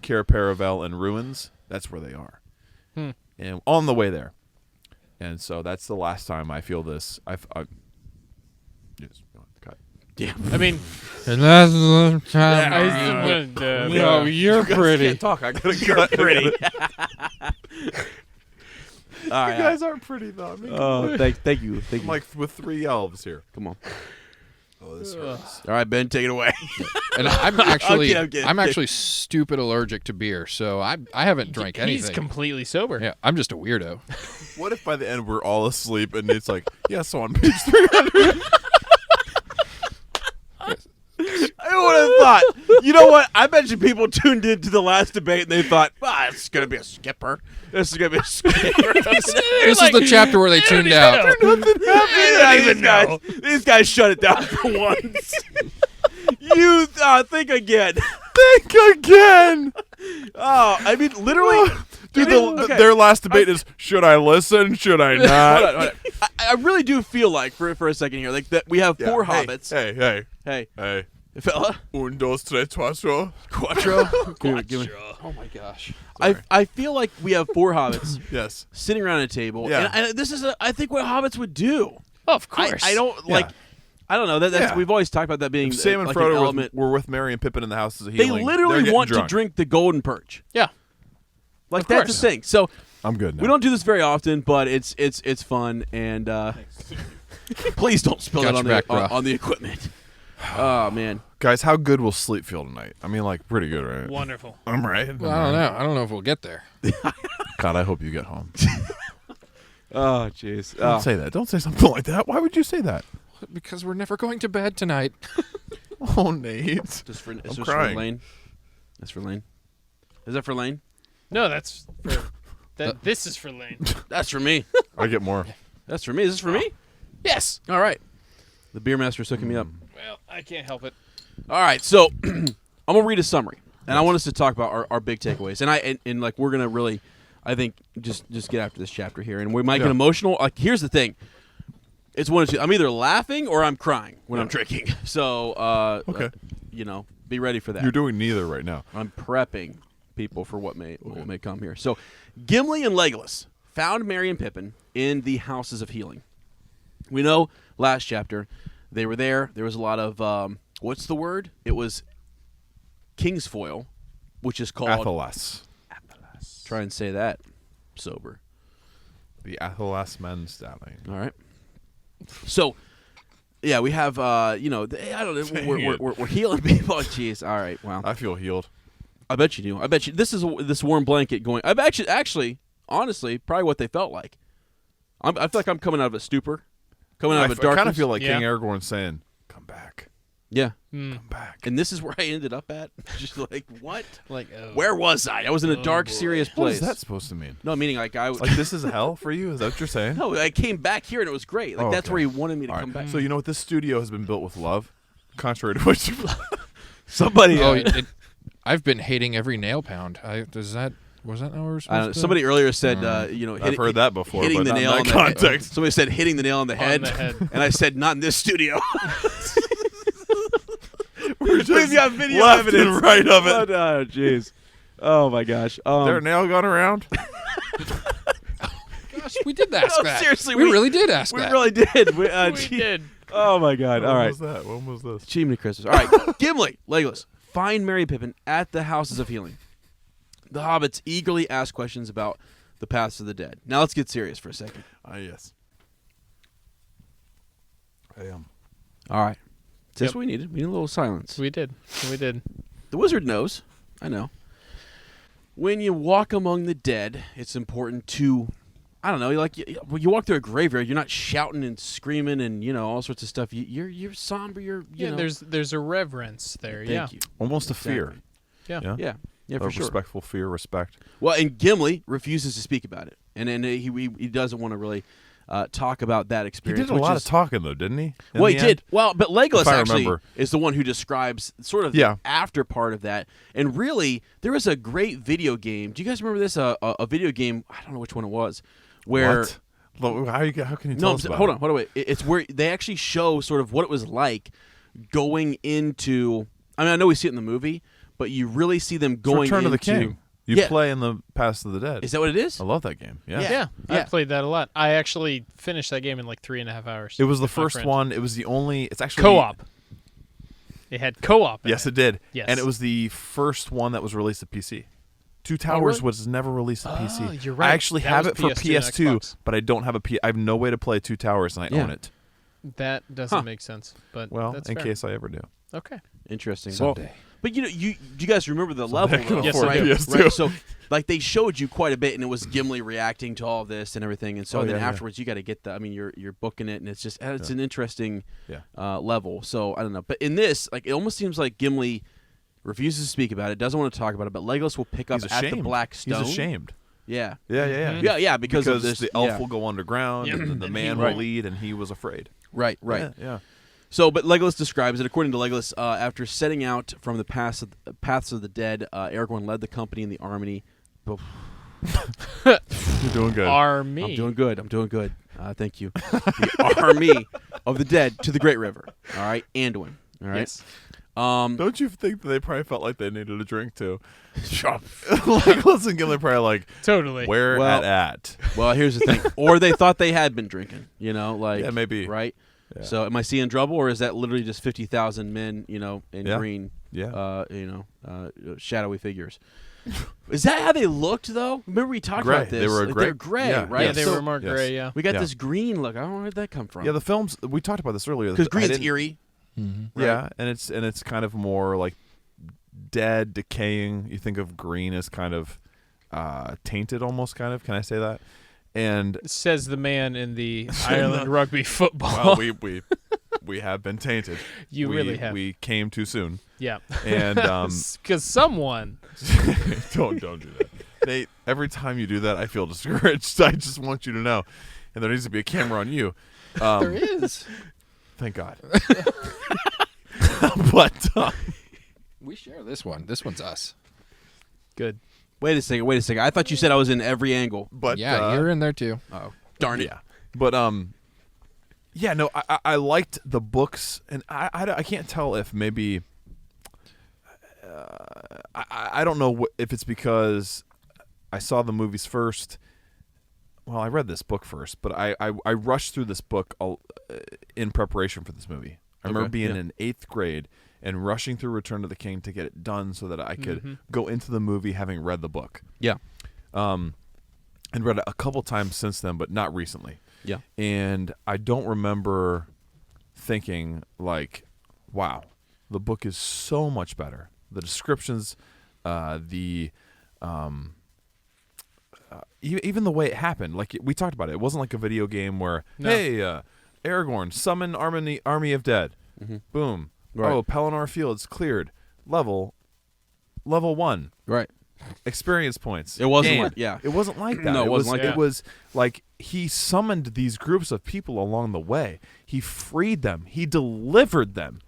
Cair Paravel in ruins, that's where they are. And on the way there. And so that's the last time I feel this. Yes, cut. Yeah. I mean, And that's the time. no, you're pretty. Can't talk. I gotta cut. Pretty. All right. You guys aren't pretty though. I mean, Oh, thank you. I'm like with 3 elves here. Come on. Oh, this hurts. All right, Ben, take it away. And I'm actually, I'm kidding. I'm actually stupid allergic to beer, so I haven't drank He's anything. completely sober. Yeah, I'm just a weirdo. What if by the end we're all asleep and it's like, yeah, so on page 300. I would have thought. You know what? I bet you people tuned into the last debate and they thought, "This is gonna be a skipper. This is gonna be a skipper." This is the chapter where they tuned out. These guys shut it down for once. You think again. Think again. Oh, I mean, literally. Dude, Okay. their last debate is, should I listen? Should I not? Hold on. I really do feel like for a second here, like that we have Yeah, four hey, hobbits. Hey. Fella. Un, dos, tres, cuatro. Quattro. Oh my gosh. I feel like we have four hobbits Yes. sitting around a table. Yeah. And this is, I think, what hobbits would do. Of course. I don't Yeah. like. I don't know. That's Yeah. we've always talked about that being If Sam and like an Frodo element. were with Merry and Pippin in the houses of They healing. literally they're want getting to drunk. drink the golden perch. Yeah. Like Of that's course. the thing. So I'm good now. we don't do this very often, but it's fun and please don't spill Got it on your back, the bro. on the equipment. Oh man. Guys, how good will sleep feel tonight? I mean, like, pretty good, right? Wonderful. I'm right. Well, I don't know. I don't know if we'll get there. God, I hope you get home. Oh jeez. Don't say that. Don't say something like that. Why would you say that? Because we're never going to bed tonight. Oh, Nate. Just for I'm just crying. for Lane. That's for Lane. Is that for Lane? No, that's for that. This is for Lane. That's for me. I get more. That's for me. Is this for me? Yes. All right. The beer master's hooking me up. Well, I can't help it. All right, so I'm gonna read a summary, and I want us to talk about our big takeaways. And like we're gonna really, I think, just get after this chapter here, and we might get Yeah. emotional. Like here's the thing, it's one of two. I'm either laughing or I'm crying when I'm drinking. So Okay. Be ready for that. You're doing neither right now. I'm prepping people for what may come here. So Gimli and Legolas found Merry and Pippin in the houses of healing. We know last chapter they were there. There was a lot of what's the word? It was Kingsfoil, which is called Athelas. Try and say that sober. The Athelas men's darling. All right. So, yeah, we have I don't know. We're healing people. Oh, jeez. All right. Wow. I feel healed. I bet you do. I bet you this is this warm blanket going. I've actually, honestly, probably what they felt like. I feel like I'm coming out of a stupor, coming out of a I darkness. kind of feel like Yeah. King Aragorn saying, "Come back, Yeah. come back." And this is where I ended up at. Just like, what? Like, Where was I? I was in a dark, boy. serious What place. is that supposed to mean? No, meaning like I. Like this is hell for you? Is that what you're saying? No, I came back here and it was great. Like Oh, that's okay. where he wanted me to All come right. back. So you know what? This studio has been built with love, contrary to what you. Somebody. I've been hating every nail pound. Was that not what we're supposed to? somebody earlier said, I've heard that before, hitting but the not in nail that on the context. head. Somebody said hitting the nail on the head, the head. and I said not in this studio. We're just We've got video left evidence. and right of it. Oh, jeez. Oh my gosh. There a nail gone around? Gosh, we did ask No, that. seriously, we really did ask we that. really did. we did. Oh my God! All right, When was this? achievement Christmas. All right, Gimli, Legolas, find Merry and Pippin at the Houses of Healing. The hobbits eagerly ask questions about the paths of the dead. Now let's get serious for a second. Yes. I am. All right, that's Yep. what we needed. We need a little silence. We did. The wizard knows. I know. When you walk among the dead, it's important to, I don't know, when you walk through a graveyard, you're not shouting and screaming and all sorts of stuff. You're somber. You know. There's a reverence there. Thank you. Almost a Exactly. fear. Yeah. Yeah, for Of sure. respectful fear, respect. Well, and Gimli refuses to speak about it, and he doesn't want to really talk about that He experience. did a lot of talking, though, didn't he? In Well, he the did. end? Well, but Legolas If I actually remember. is the one who describes sort of Yeah. the after part of that. And really, there was a great video game. Do you guys remember this? A video game. I don't know which one it was. Where What? How can you no, tell us about hold it? on, wait. It's where they actually show sort of what it was like going into. I mean, I know we see it in the movie, but you really see them It's going Return into of the King. You Yeah. play in the Past of the Dead. Is that what it is? I love that game. Yeah. Yeah. Yeah, I Yeah. played that a lot. I actually finished that game in like 3.5 hours. It was the with my first friend. one. It was the only. It's actually Co-op. It had co-op. in Yes, it did. Yes. And it was the first one that was released at PC. Two Towers really? was never released at PC. Oh, you're right. I actually That have was it for PS2 and PS2, Xbox. but I don't have I have no way to play Two Towers, and I Yeah. own it. That doesn't Huh. make sense. But Well, that's in fair. case I ever do. Okay. Interesting. Someday. Well, but you guys remember the Someday level, I can though, afford right? PS2. Right. So, like, they showed you quite a bit, and it was Gimli reacting to all of this and everything. And so Oh, then yeah, yeah. afterwards, you got to get the. I mean, you're booking it, and it's just it's an interesting Yeah. level. So I don't know, but in this, like, it almost seems like Gimli refuses to speak about it, doesn't want to talk about it, but Legolas will pick up He's at ashamed. the Black Stone. He's ashamed. Yeah. Yeah. Yeah, because of this. the elf yeah. will go underground, and then the And man he will won't. lead, and he was afraid. Right. Yeah. So, but Legolas describes it. According to Legolas, after setting out from the paths of the dead, Aragorn led the company and the army. You're doing good. Army. I'm doing good. Thank you. The army of the dead to the Great River. All right, Anduin. All right. Yes. Don't you think that they probably felt like they needed a drink too? Like, listen, Gimli probably like, Totally. where Well- at? Well, here's the thing. Or they thought they had been drinking. Like Yeah, maybe. right. Yeah. So, am I seeing trouble, or is that literally just 50,000 men? In Yeah. green. Yeah. Shadowy figures. Is that how they looked, though? Remember we talked Gray. about this. They were Like, gray. they're gray, Yeah. right? Yeah, they So were more yes. gray. Yeah. we got Yeah. this green look. I don't know where that come from. Yeah, the films we talked about this earlier. because I green's didn't- eerie. Mm-hmm. Yeah, and it's kind of more like dead, decaying. You think of green as kind of tainted, almost kind of. Can I say that? And Says the man in the Ireland rugby football. well, we have been tainted. You we, really have. We came too soon, Yeah. and Because someone. don't do that. Every time you do that, I feel discouraged. I just want you to know, and there needs to be a camera on you. There is. Thank God. But We share this one. This one's us. Good. Wait a second. I thought you said I was in every angle. Yeah, you're in there too. Oh, darn it. Yeah, but yeah, no, I liked the books, and I can't tell if maybe I don't know if it's because I saw the movies first. Well, I read this book first, but I rushed through this book in preparation for this movie. I remember being in 8th grade and rushing through Return of the King to get it done so that I could go into the movie having read the book. Yeah. And read it a couple times since then, but not recently. Yeah. And I don't remember thinking like, wow, the book is so much better. The descriptions, even the way it happened, like we talked about it wasn't like a video game where, No. hey, Aragorn, summon army of dead. Boom. Right. Oh, Pelennor Fields cleared. Level 1. Right. Experience points. It wasn't Game. like- yeah. It wasn't like that. No, it wasn't like that. It was like he summoned these groups of people along the way. He freed them. He delivered them.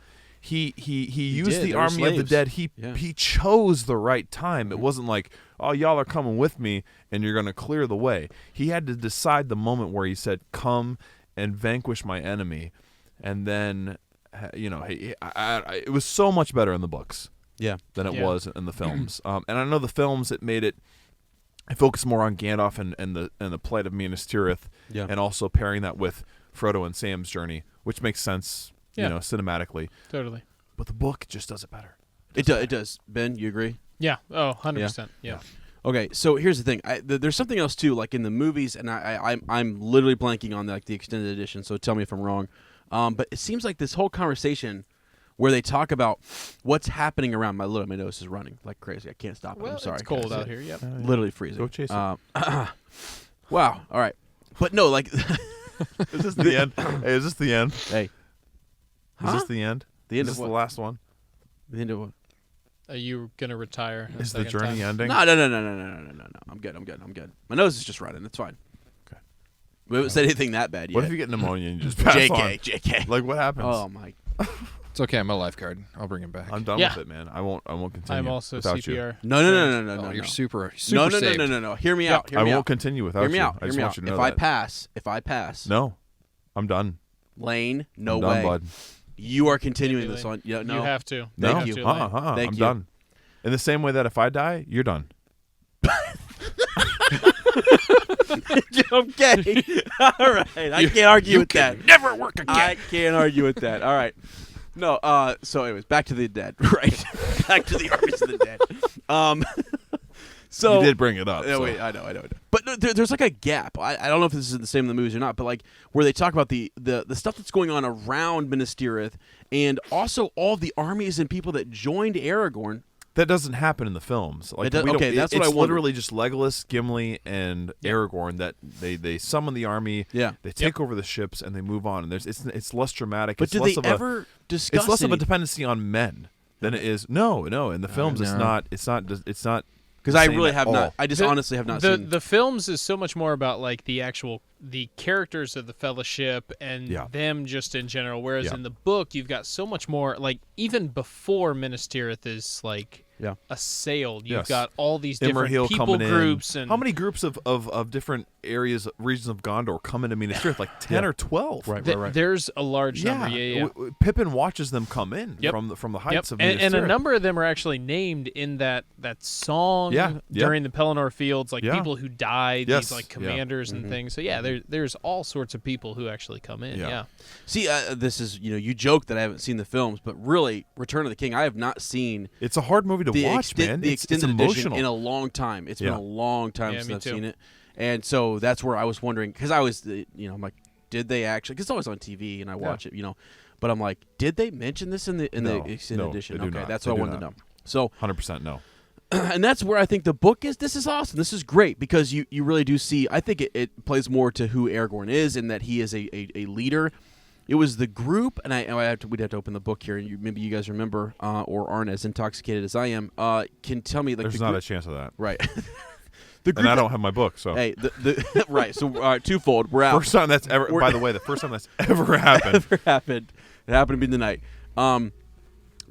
He used did. the They were army of the slaves. dead. Yeah. He chose the right time. It wasn't like, oh, y'all are coming with me and you're going to clear the way. He had to decide the moment where he said, come and vanquish my enemy. And then, it was so much better in the books Yeah. than it Yeah. was in the films. And I know the films, it focused more on Gandalf and the plight of Minas Tirith, Yeah. and also pairing that with Frodo and Sam's journey, which makes sense, Yeah. cinematically. Totally. But the book just does it better. It does. Ben, you agree? Yeah. Oh, 100%. Yeah. Okay, so here's the thing. There's something else too, like in the movies, and I'm literally blanking on the extended edition. So tell me if I'm wrong. But it seems like this whole conversation where they talk about what's happening around my nose is running like crazy. I can't stop it. Well, I'm sorry. it's cold guys. out here. Yep. Literally freezing. Go chase it. Wow. All right. But no, like, Is this the end? Hey, is this the end? hey, Is this the end? The end is of this what? the last one? The end of what? Are you gonna retire? a Is the second journey time? ending? No. I'm good. My nose is just running. It's fine. Okay. We haven't said anything that bad yet. What if you get pneumonia and you just pass on? JK. Like what happens? Oh my. It's okay. I'm a lifeguard. I'll bring him back. I'm done Yeah. with it, man. I won't continue. I'm also without you. CPR. No. Oh, you're super No. saved. No. Hear me out. Hear I me won't out. continue without Hear me you. out. I Hear just me want out. you to know If I pass, no, I'm done. Lane, no I'm way. done, bud. You are continuing Maybe this Lane. on. Yeah, no. You have to. No, Thank have you. to, Lane. Thank I'm you. done. In the same way that if I die, you're done. Okay. All right. I can't argue with that. Never work again. I can't argue with that. All right. No. So, anyways, back to the dead. Right. Back to the armies of the dead. So You did bring it up. Yeah, so. wait, I know. But no, there's like a gap. I don't know if this is the same in the movies or not, but like where they talk about the stuff that's going on around Minas Tirith, and also all the armies and people that joined Aragorn. That doesn't happen in the films. Like It does- we don't, okay, that's what it's I wondered. literally just Legolas, Gimli, and Aragorn that they summon the army. Yeah. They take over the ships and they move on. And it's less dramatic. But it's did less they of ever discuss? it's less of a any- dependency on men than it is. No. In the films, no. it's not. Because I same really at have all. not. I just honestly have not seen. The films is so much more about like the characters of the Fellowship and Yeah. them just in general. Whereas Yeah. in the book, you've got so much more. Like even before Minas Tirith is like Yeah. assailed, you've Yes. got all these different Imrahil people coming in. groups and How many groups of different regions of Gondor come into Minas Tirith? Like 10 or 12. Right. There's a large number. Yeah. Pippin watches them come in Yep. from the Yep. heights of Minas And a Tirith. number of them are actually named in that song Yeah. during the Pelennor Fields, like Yeah. people who died, Yes. these like Yeah. commanders and things. So yeah, there's all sorts of people who actually come in. Yeah. Yeah. See, this is you joke that I haven't seen the films, but really, Return of the King, I have not seen It's a hard movie to watch, man. the It's extended edition emotional. in a long time. It's been Yeah. a long time Yeah, since me I've too. seen it, and so that's where I was wondering because I was, I'm like, did they actually? Because it's always on TV and I watch it, but I'm like, did they mention this in the No. extended No, edition? they do Okay, not. that's They what I do wanted to not. know. So, 100% no. and that's where I think the book is. This is awesome. This is great because you really do see. I think it plays more to who Aragorn is and that he is a leader. It was the group, and we'd have to open the book here, and maybe you guys remember or aren't as intoxicated as I am. Can tell me like There's the not group, a chance of that. right? The group And I don't have my book, so. Hey, the right. So twofold. We're out. First time that's ever, by the way, the first time that's ever happened. Ever happened. It happened to be in the night.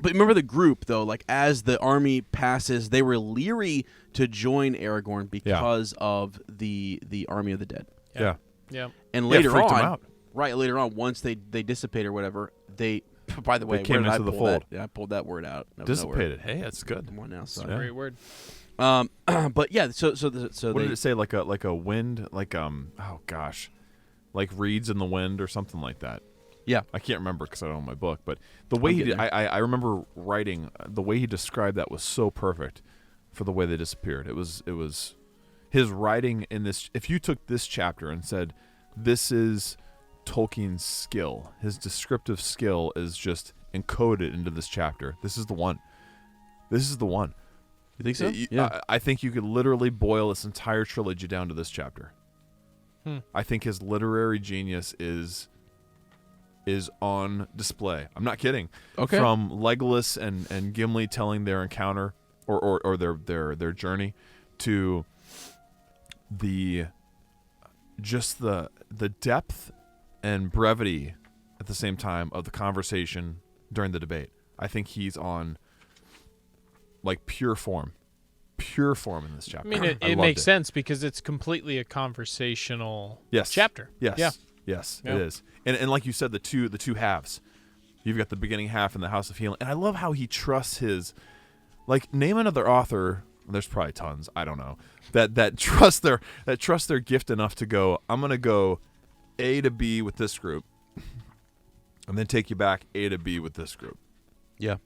But remember the group though. Like as the army passes, they were leery to join Aragorn because of the army of the dead. Yeah. Yeah. And Yeah, later freaked on, him out. right? Later on, once they dissipate or whatever, they. By the way, came where did I into the pull that? fold. Yeah, I pulled that word out. Of nowhere. Dissipated. Hey, that's good. Come on now, son. Yeah. Great word. But yeah, so What they, did it say? Like a wind, oh gosh, like reeds in the wind or something like that. Yeah. I can't remember because I don't have my book. But the way I'm he did, getting I remember writing the way he described that was so perfect for the way they disappeared. It was his writing in this. If you took this chapter and said, "This is Tolkien's skill," his descriptive skill is just encoded into this chapter. This is the one. This is the one. You think so? Yeah. I think you could literally boil this entire trilogy down to this chapter. I think his literary genius is on display. I'm not kidding. Okay. From Legolas and Gimli telling their encounter or their journey to the depth and brevity at the same time of the conversation during the debate. I think he's on like pure form in this chapter. I mean, it loved makes sense because it's completely a conversational chapter. Yes. Yeah. Yes, Yeah. it is. And like you said, the two halves. You've got the beginning half in the House of Healing. And I love how he trusts his, like, name another author. There's probably tons. I don't know that trust their gift enough to go. I'm gonna go A to B with this group, and then take you back A to B with this group. Yeah.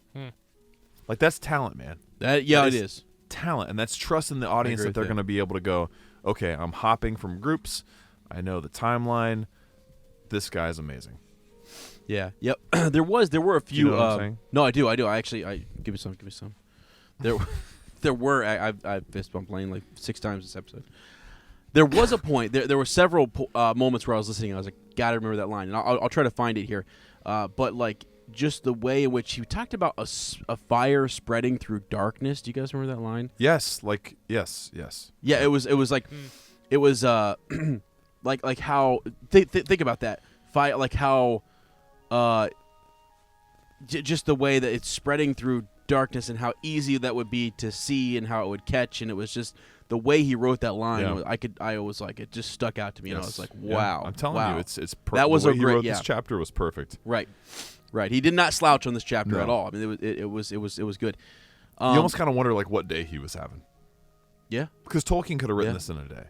Like, that's talent, man. It is talent, and that's trust in the audience that they're going to be able to go, okay, I'm hopping from groups. I know the timeline. This guy's amazing. Yeah. Yep. there were a few. You know what I'm saying? No, I do. I give me some. There were. I've fist bumped Lane like 6 times this episode. There was a point. There were several moments where I was listening and I was like, gotta remember that line, and I'll try to find it here. But like, just the way in which he talked about a fire spreading through darkness. Do you guys remember that line? Yes. Like, yes. Yeah. It was like, it was like how think about that fire, like how just the way that it's spreading through darkness and how easy that would be to see and how it would catch, and it was just the way he wrote that line. I was like, it just stuck out to me, and I was like, wow. I'm telling you, it's that was the way a he great. wrote this chapter was perfect. Right. He did not slouch on this chapter No. at all. I mean, it was good. You almost kind of wonder like what day he was having. Yeah. Because Tolkien could have written this in a day.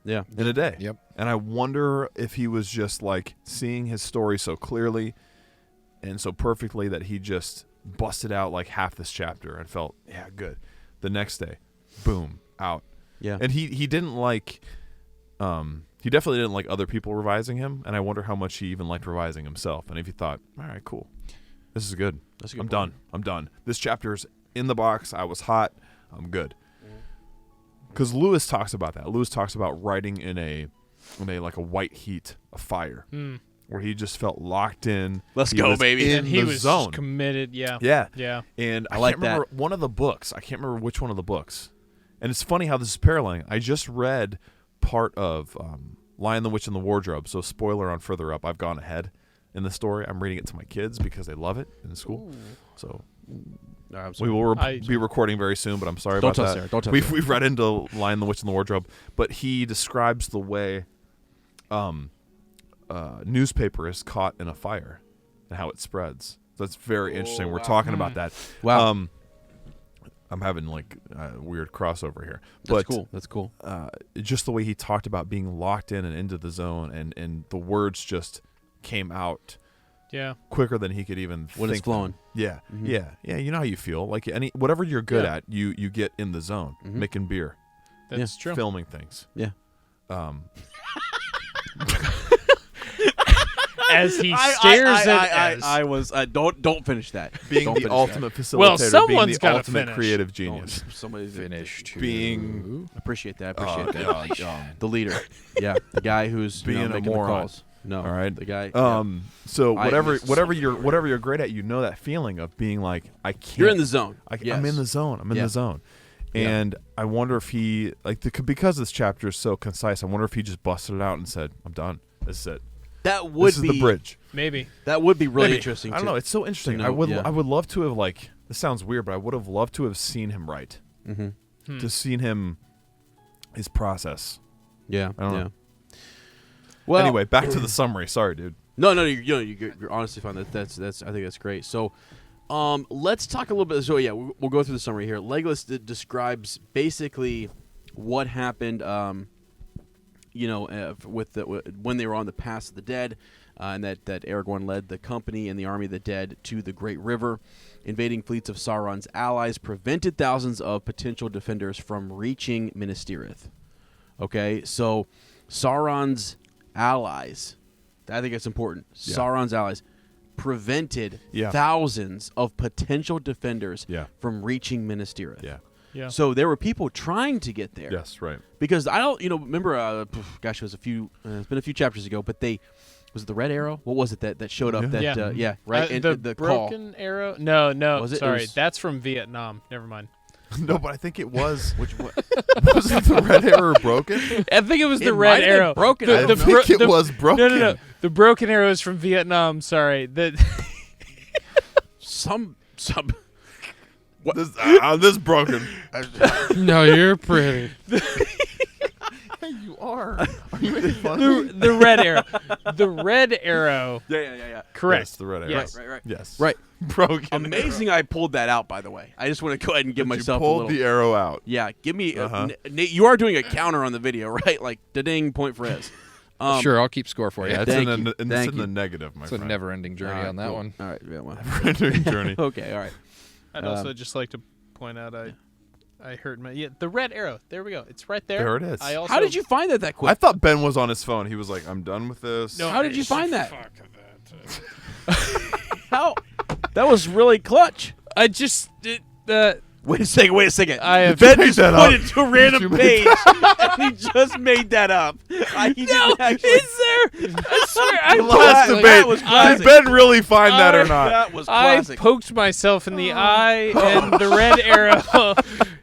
Yeah. In a day. Yep. And I wonder if he was just like seeing his story so clearly and so perfectly that he just busted out like half this chapter and felt, yeah, good. The next day, boom, out. Yeah. And he didn't like he definitely didn't like other people revising him, and I wonder how much he even liked revising himself. And if he thought, all right, cool, this is good. That's a good I'm point. done. I'm done. This chapter's in the box. I was hot. I'm good. Because Lewis talks about that. Lewis talks about writing in a like a white heat, a fire, where he just felt locked in. Let's He go, was baby. in And he the was zone. committed. Yeah. Yeah. And I like can't remember one of the books. I can't remember which one of the books. And it's funny how this is paralleling. I just read part of Lion, the Witch, and the Wardrobe. So spoiler on further up. I've gone ahead in the story. I'm reading it to my kids because they love it in school. Ooh. So I'm we sorry. will be recording very soon, but I'm sorry Don't about tell that. Sarah. Don't tell we've Sarah. we've read into Lion, the Witch, and the Wardrobe, but he describes the way newspaper is caught in a fire and how it spreads. So that's very interesting. We're wow. talking about that. Wow. I'm having like a weird crossover here. That's But cool. That's cool. just the way he talked about being locked in and into the zone, and the words just came out Yeah. quicker than he could even When think it's flowing. Yeah, Mhm. yeah. You know how you feel. Like whatever you're good Yeah. at, you get in the zone, making beer, That's true. filming things. Yeah. As he stares at I was don't finish that. Being Don't the finish ultimate facilitator, Well, being someone's the gotta ultimate finish. creative that. genius. Somebody Finish to Being appreciate that. Appreciate that. God, The leader. Yeah. The guy who's Being a making moron. the calls. No. All right. The guy. So I whatever miss whatever so you're great at, you know that feeling of being like, I can't. You're in the zone. I'm in the zone. I'm in Yeah. the zone. Yeah. And I wonder if he because this chapter is so concise. I wonder if he just busted it out and said, "I'm done. This is it. That would This be is the bridge." maybe. That would be really Maybe. interesting. I don't know. It's so interesting. know, I would yeah. I would love to have like. This sounds weird, but I would have loved to have seen him write. Mm-hmm. To seen him, his process. Yeah. I don't yeah. know. Well, Anyway, back to the summary. Sorry, dude. No, you're honestly fine. That's I think that's great. So, let's talk a little bit. So yeah, we'll go through the summary here. Legolas describes basically what happened. When they were on the Pass of the Dead, and that Aragorn led the company and the army of the dead to the Great River. Invading fleets of Sauron's allies prevented thousands of potential defenders from reaching Minas Tirith. Okay, so Sauron's allies, I think it's important. Yeah. Sauron's allies prevented Yeah. thousands of potential defenders Yeah. from reaching Minas Tirith. Yeah. Yeah. So there were people trying to get there. Yes. Right. Because I don't, remember, it was it's been a few chapters ago, but was it the Red Arrow? What was it that showed up? Yeah. That Yeah. right. The the call. broken arrow? No. Was it? It Sorry, was- that's from Vietnam. Never mind. No, but I think it was. Which one? Was it the red arrow broken? I think it was the It red might have been arrow. broken. The- I I the don't know. think bro- it was broken. No. The broken arrow is from Vietnam. Sorry. Some. This broken. No, you're pretty. You are. Are you making fun of me? the red arrow. The red arrow. Yeah. Correct. Yes, the red arrow. Yes. Right. Yes. Right. Broken. Amazing! I pulled that out. By the way, I just want to go ahead and give But myself you pulled a little. the arrow out. Yeah, give me. Uh-huh. Nate, you are doing a counter on the video, right? Like, da-ding, point for Ez. Sure, I'll keep score for you. Yeah, it's Thank in you. the, Thank in you. the negative, my It's a friend. never-ending journey on that cool. one. All right, yeah, well. Never-ending journey. Okay, all right. I'd also just like to point out I heard the red arrow. There we go. It's right there. There it is. I also, How did you find that quick? I thought Ben was on his phone. He was like, "I'm done with this." No, How did you find that? Fuck that. How? That was really clutch. I just Wait a second. I have Ben made just that pointed up. to a random You made page, and he just made that up. He didn't actually. is there? I swear I Last That debate. was Did classic. Ben really find that or not? That was I classic. poked myself in the eye, and the red arrow.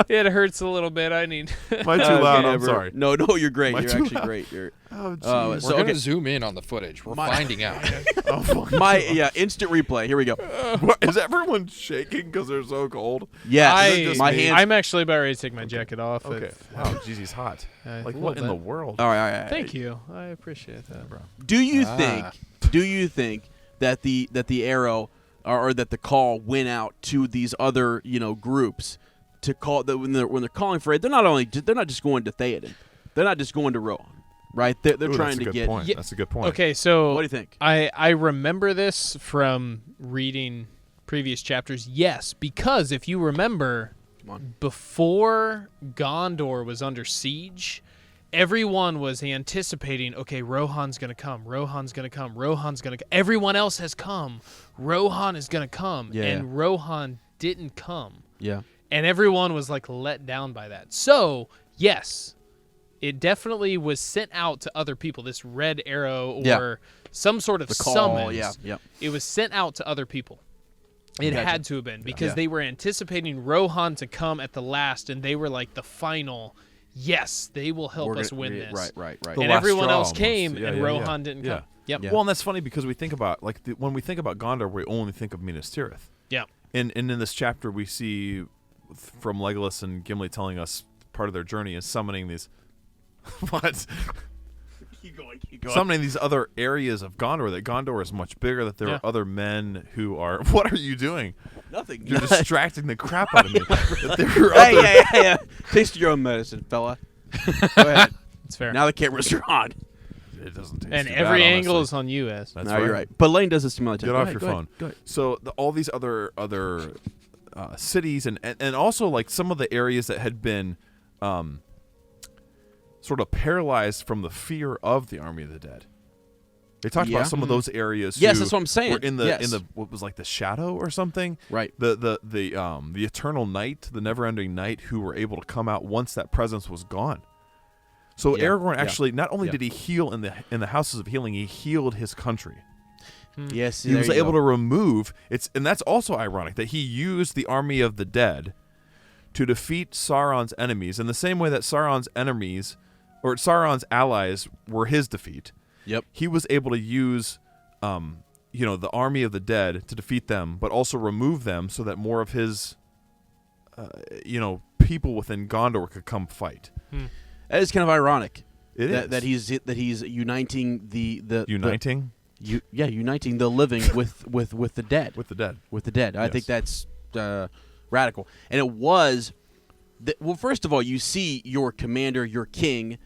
It hurts a little bit. I need. Am I too loud? I'm sorry. No, you're great. Am I you're too actually loud? great. You're, Oh, so We're okay. going to zoom in on the footage. We're finding out. Oh, fuck. instant replay. Here we go. What, is everyone shaking because they're so cold? Yes, my me? hands. I'm actually about ready to take my jacket off. Okay. Wow, jeez, he's hot. A Like, little what in bit. the world? All right. Thank you. I appreciate that, bro. Do you Ah. think that the arrow or that the call went out to these other groups to call that when they're calling for it? They're not just going to Theoden. They're not just going to Rohan, right? They're Ooh, trying that's a to good get. point. Yeah. That's a good point. Okay, so What do you think? I remember this from reading previous chapters. Yes, because if you remember, Come on. before Gondor was under siege, everyone was anticipating, okay, Rohan's going to come. Rohan's going to come. Rohan's going to come. Everyone else has come. Rohan is going to come. Yeah. And Rohan didn't come. Yeah. And everyone was like let down by that. So, yes, it definitely was sent out to other people. This red arrow or Yeah. some sort of The call. summons. Yeah. It was sent out to other people. It Gotcha. had to have been because Yeah. they were anticipating Rohan to come at the last, and they were like the final. Yes, they will help We're us gonna- win yeah, this. Right. The And last everyone straw else almost. came, Yeah, and yeah, Rohan yeah. didn't Yeah. come. Yep. Yeah. Well, and that's funny because we think about when we think about Gondor, we only think of Minas Tirith. Yeah. And in this chapter, we see from Legolas and Gimli telling us part of their journey is summoning these. What? Keep going. Summoning these other areas of Gondor. That Gondor is much bigger. That there Yeah. are other men who are. What are you doing? Nothing. You're distracting the crap out of me. That there are other. Hey. Taste your own medicine, fella. Go ahead. It's fair. Now the cameras are on. It doesn't taste and too every bad, angle honestly. is on you, S. That's No, you're right. But Lane does this to me all the time. Get Go off ahead, your go ahead, phone. Go ahead. So all these other cities and also like some of the areas that had been sort of paralyzed from the fear of the Army of the Dead. They talked Yeah. about some of those areas. Yes, who that's what I'm saying. Were in the Yes. in the what was like the shadow or something. Right. The eternal night, the never-ending night, who were able to come out once that presence was gone. So Yeah, Aragorn yeah, actually not only yeah. did he heal in the houses of healing, he healed his country. Yes, He was able to remove and that's also ironic that he used the army of the dead to defeat Sauron's enemies in the same way that Sauron's enemies or Sauron's allies were his defeat. Yep. He was able to use the army of the dead to defeat them, but also remove them so that more of his people within Gondor could come fight. That is kind of ironic. It is that he's uniting the uniting uniting the living with the dead. with the dead. With the dead. I Yes. think that's radical. And it was well, first of all, you see your commander, your king,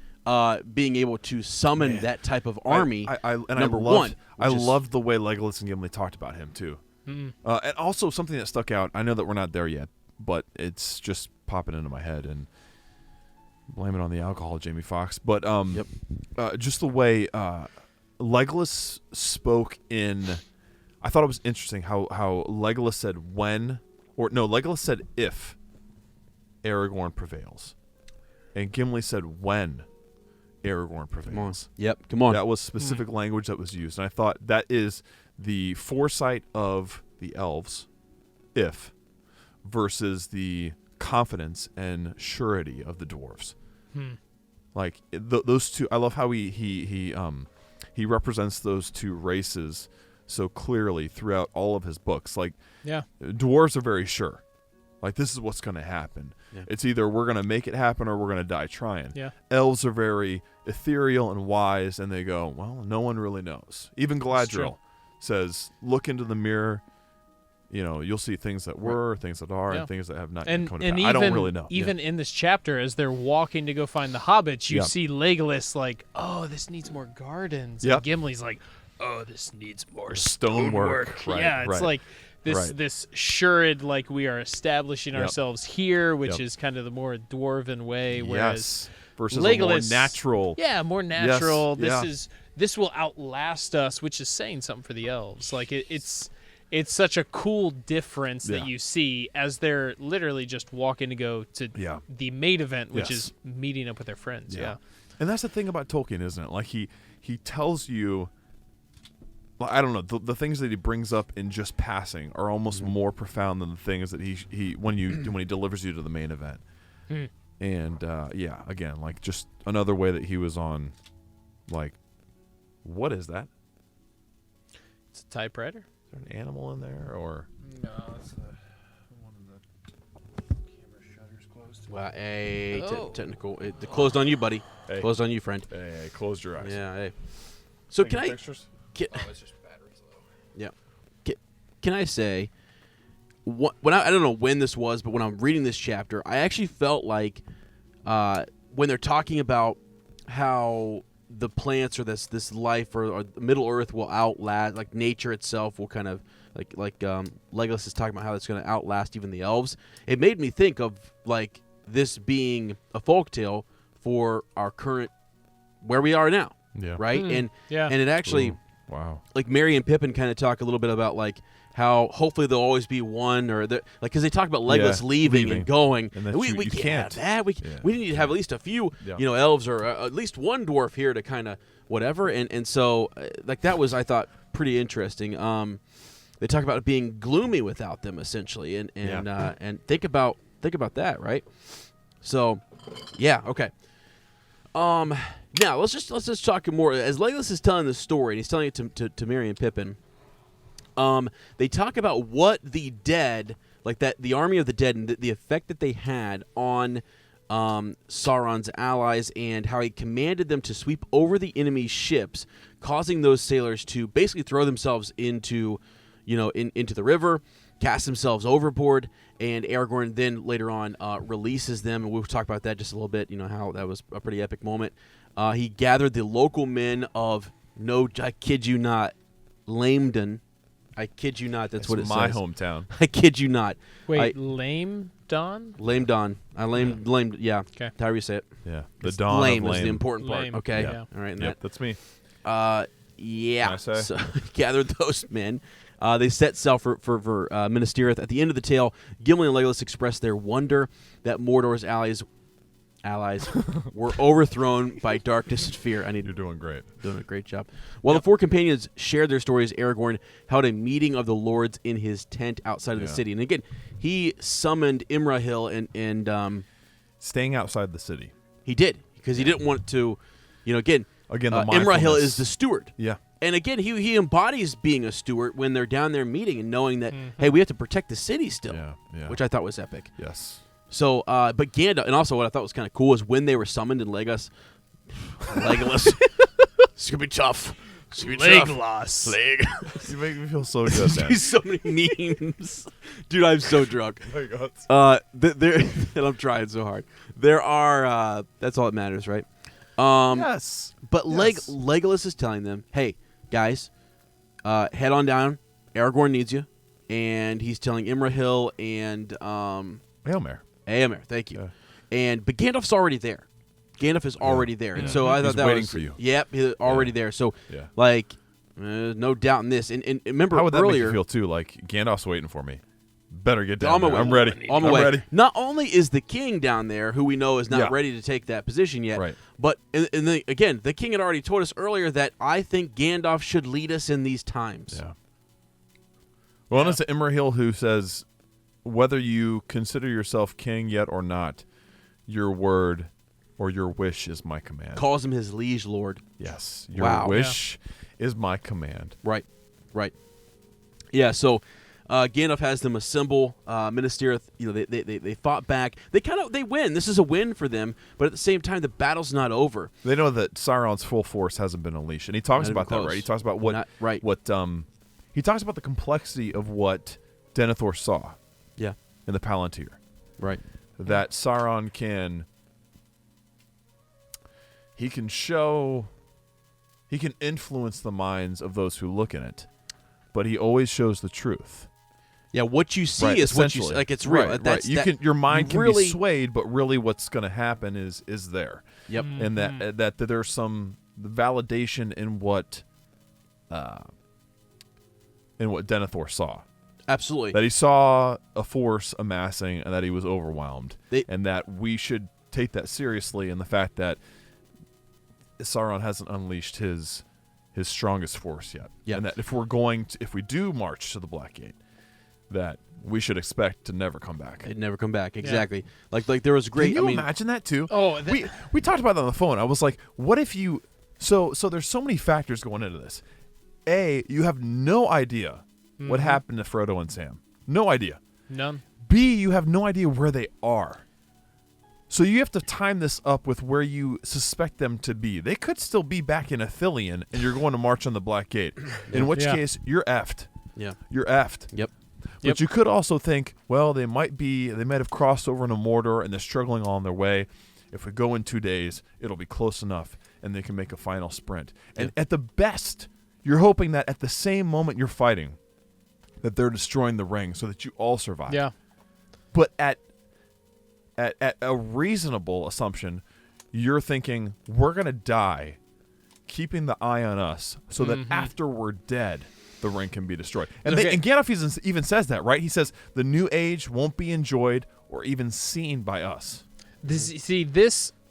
being able to summon that type of army. Number one, I which is- loved the way Legolas and Gimli talked about him too. And also something that stuck out. I know that we're not there yet, but it's just popping into my head and blame it on the alcohol, Jamie Foxx. But just the way Legolas spoke in. I thought it was interesting how Legolas said Legolas said if Aragorn prevails, and Gimli said when Aragorn prevails. Come on. Yep. Come on. That was specific language that was used, and I thought that is the foresight of the elves, if, versus the confidence and surety of the dwarves. Like those two, I love how he represents those two races so clearly throughout all of his books. Like, dwarves are very sure. Like, this is what's going to happen. Yeah. It's either we're going to make it happen or we're going to die trying. Yeah. Elves are very ethereal and wise, and they go, well, no one really knows. Even Galadriel says, look into the mirror. you'll see things that were, things that are, Yeah. and things that have not And yet come to and pass. even, I don't really know. Even in this chapter, as they're walking to go find the hobbits, you Yeah. see Legolas like, "Oh, this needs more gardens." Yep. And Gimli's like, "Oh, this needs more Stonework. stonework." Right, Yeah, it's right. like this Right. this assured like we are establishing Yep. ourselves here, which Yep. is kind of the more dwarven way. Whereas Yes. Versus a more Legolas, natural. yeah, more natural. Yes, This will outlast us, which is saying something for the elves. Like it's such a cool difference that Yeah. you see as they're literally just walking to go to Yeah. the main event, which Yes. is meeting up with their friends. Yeah. And that's the thing about Tolkien, isn't it? Like he tells you, I don't know, the things that he brings up in just passing are almost more profound than the things that he when he delivers you to the main event. Hmm. And again, like just another way that he was on, like, what is that? It's a typewriter. Is there an animal in there or? No, it's one of the camera shutters closed. Well, hey, Oh. technical. It closed on you, buddy. Hey. Closed on you, friend. Hey, close your eyes. Yeah. Hey. So can I? Pictures? Can, Oh, it's just batteries low. yeah. Can I say? When I don't know when this was, but when I'm reading this chapter, I actually felt like when they're talking about how the plants or this life or Middle Earth will outlast, like nature itself will kind of like Legolas is talking about how it's going to outlast even the elves. It made me think of like this being a folktale for our current where we are now, Yeah. right? Mm, yeah. And it actually. Ooh, wow. Like Merry and Pippin kind of talk a little bit about like how hopefully there'll always be one or like because they talk about Legolas leaving and going. And that we you can't have that. Yeah. We need to have at least a few Yeah. elves or at least one dwarf here to kind of whatever. And so like that was I thought pretty interesting. They talk about it being gloomy without them essentially, and think about that, right? So yeah, okay. Now let's just talk more as Legolas is telling the story and he's telling it to Merry and Pippin. They talk about what the dead, like that, the army of the dead, and the effect that they had on Sauron's allies, and how he commanded them to sweep over the enemy's ships, causing those sailors to basically throw themselves into the river, cast themselves overboard, and Aragorn then later on releases them, and we'll talk about that just a little bit. You know how that was a pretty epic moment. He gathered the local men of I kid you not, Lamedon. I kid you not. That's what it my says. hometown. I kid you not. Wait, lame Don? Lamedon. Lamed. Yeah. Okay. However you say it. Yeah. The It's dawn lame of is lame. the important part. Lame. Okay. Yeah. All right. And Yep, that's me. that. Yeah. Can I say? So gathered those men. They set sail for Minas Tirith. At the end of the tale, Gimli and Legolas expressed their wonder that Mordor's allies were overthrown by darkness and fear. You're doing great. Doing a great job. While the four companions shared their stories, Aragorn held a meeting of the lords in his tent outside of the Yeah. city. And again, he summoned Imrahil and Staying outside the city. he did because he didn't want to, again, The Imrahil mindfulness. is the steward. Yeah. And again, he embodies being a steward when they're down there meeting and knowing that, hey, we have to protect the city still, Yeah. which I thought was epic. Yes. So, but Gandalf, and also what I thought was kind of cool is when they were summoned in Legolas, it's going to be tough. It's gonna be tough. Legolas. You make me feel so good, man. There's so many memes. Dude, I'm so drunk. Oh my God. There, and I'm trying so hard. There are, that's all that matters, right? Yes. But Yes. Legolas is telling them, hey, guys, head on down. Aragorn needs you. And he's telling Imrahil and Aomer. Éomer, thank you. Yeah. But Gandalf's already there. Gandalf is already there. And so I thought He's that waiting was for you. Yep, he's already there. So Yeah. no doubt in this. And remember How would that earlier, make you feel too? Like Gandalf's waiting for me. Better get down On my there. way. I'm ready. On my I'm way. ready. Not only is the king down there, who we know is not Yeah. ready to take that position yet, Right. but again, the king had already told us earlier that I think Gandalf should lead us in these times. Yeah. Well, and it's Imrahil who says, whether you consider yourself king yet or not, your word or your wish is my command. Calls him his liege lord. Yes. Your Wow. wish is my command. Right. Yeah, so Gandalf has them assemble Minas Tirith. They fought back. They win. This is a win for them, but at the same time, the battle's not over. They know that Sauron's full force hasn't been unleashed, and he talks Not even about that, close. right? He talks about what Not- right. he talks about the complexity of what Denethor saw Yeah. in the Palantir. Right. That Sauron can influence the minds of those who look in it, but he always shows the truth. Yeah, what you see Right, is what you see. essentially. Like, it's real. Right, That's, right. Your mind can really, be swayed, but really what's going to happen is there. Yep. And that there's some validation in what Denethor saw. Absolutely. That he saw a force amassing and that he was overwhelmed. They- and that we should take that seriously, and the fact that Sauron hasn't unleashed his strongest force yet. Yep. And that if we do march to the Black Gate, that we should expect to never come back. They'd never come back. Exactly. Like there was great. Can you imagine that too? Oh, we talked about that on the phone. I was like, what if you? So there's so many factors going into this. A, you have no idea what happened to Frodo and Sam. No idea. None. B, you have no idea where they are. So you have to time this up with where you suspect them to be. They could still be back in Ithilien, and you're going to march on the Black Gate. In which case, you're effed. Yeah. You're effed. Yep. But you could also think, well, they might have crossed over into Mordor and they're struggling on their way. If we go in 2 days, it'll be close enough and they can make a final sprint. And at the best, you're hoping that at the same moment you're fighting, that they're destroying the ring so that you all survive. Yeah. But at a reasonable assumption, you're thinking, we're going to die, keeping the eye on us so that after we're dead, the ring can be destroyed. And, and Gandalf even says that, right? He says, the new age won't be enjoyed or even seen by us.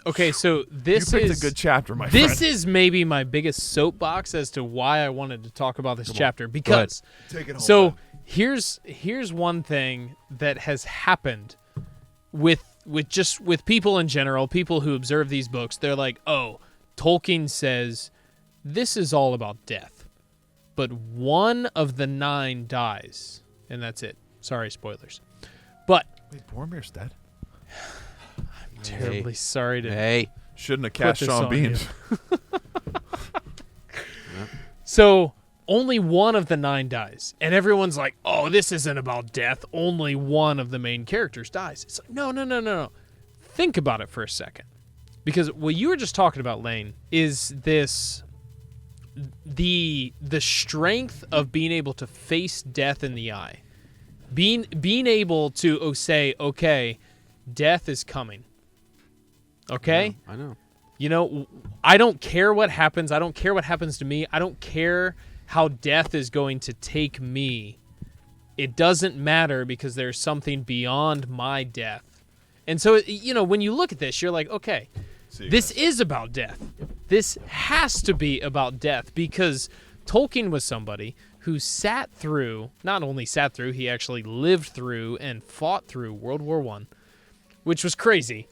Okay, so this you picked is a good chapter, my friend. This is maybe my biggest soapbox as to why I wanted to talk about this chapter. Because Take it home, so man. here's one thing that has happened with people in general, people who observe these books. They're like, oh, Tolkien says this is all about death. But one of the 9 dies, and that's it. Sorry, spoilers. But Wait, Boromir's dead? I'm terribly sorry to Shouldn't have cast this Sean on Bean. So only one of the 9 dies, and everyone's like, "Oh, this isn't about death. Only one of the main characters dies." It's like, no. Think about it for a second, because what you were just talking about, Lane, is this the strength of being able to face death in the eye, being able to say, "Okay, death is coming." Okay, I know. You know, I don't care what happens. I don't care what happens to me. I don't care how death is going to take me. It doesn't matter because there's something beyond my death. And so, you know, when you look at this, you're like, okay, this is about death. This has to be about death because Tolkien was somebody who not only sat through, he actually lived through and fought through World War I, which was crazy.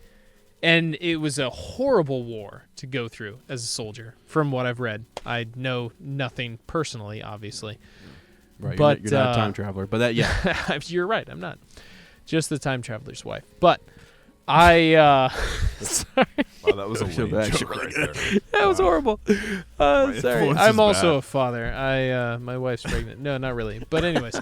And it was a horrible war to go through as a soldier, from what I've read. I know nothing personally, obviously. Right, but you're not a time traveler. But that, yeah. You're right, I'm not. Just the time traveler's wife. But I, sorry. Wow, that was a lame bad. joke right there. That was horrible. Sorry. influence I'm is also bad. a father. My wife's pregnant. No, not really. But anyways.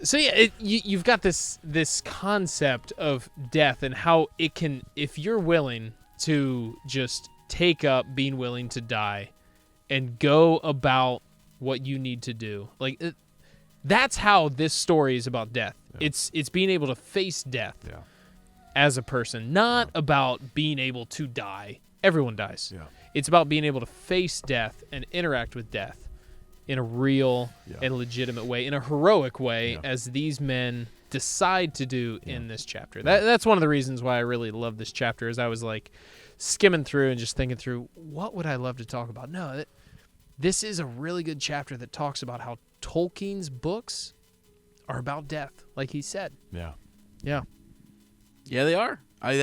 So yeah, you've got this concept of death and how it can, if you're willing to just take up being willing to die and go about what you need to do, that's how this story is about death. Yeah. It's being able to face death as a person, not about being able to die. Everyone dies. Yeah. It's about being able to face death and interact with death in a real and legitimate way, in a heroic way, as these men decide to do in this chapter. That's one of the reasons why I really love this chapter, is I was like skimming through and just thinking through, what would I love to talk about? No, this is a really good chapter that talks about how Tolkien's books are about death, like he said. Yeah. Yeah. Yeah, they are. Shut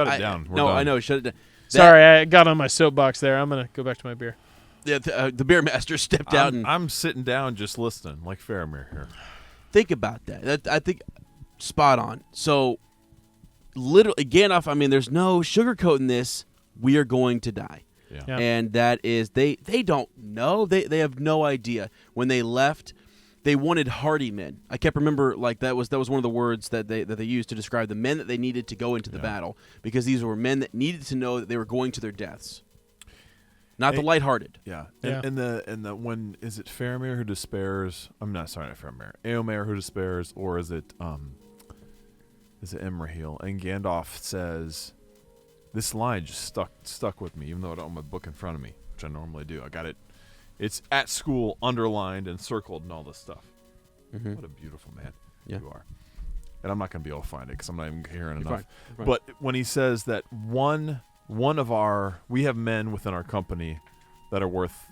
it down. We're no, done. I know. Shut it down. Sorry, I got on my soapbox there. I'm going to go back to my beer. Yeah, the beer master stepped out and I'm sitting down just listening, like Faramir here. Think about that. I think spot on. So, literally, Gandalf, I mean, there's no sugarcoating this. We are going to die. Yeah. And that is, they don't know. They have no idea. When they left, they wanted hardy men. I kept remember like that was one of the words that they used to describe the men that they needed to go into the battle, because these were men that needed to know that they were going to their deaths. Not the lighthearted. Yeah. Yeah. And the when is it Faramir who despairs? I'm not sorry, not Faramir. Éomer who despairs, or is it Imrahil? And Gandalf says, this line just stuck with me, even though I don't have my book in front of me, which I normally do. I got it. It's at school, underlined and circled and all this stuff. Mm-hmm. What a beautiful man Yeah. you are. And I'm not going to be able to find it because I'm not even hearing You're enough. fine. But when he says that we have men within our company that are worth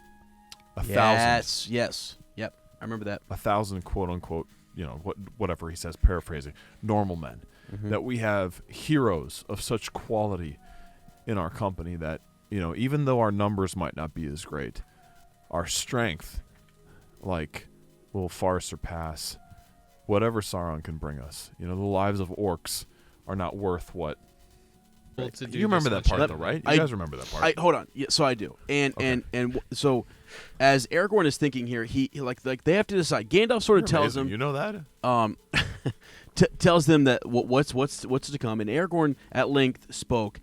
1,000. Yes. Yep. I remember that. 1,000 quote unquote, whatever he says, paraphrasing, normal men. Mm-hmm. That we have heroes of such quality in our company that, even though our numbers might not be as great, our strength, will far surpass whatever Sauron can bring us. The lives of orcs are not worth what. To do You remember this that much part, effort. though, right? You guys remember that part. Hold on. Yeah, so I do. Okay. So as Aragorn is thinking here, he like they have to decide. Gandalf sort of You're tells amazing. him, You know that? tells them that what's to come. And Aragorn at length spoke,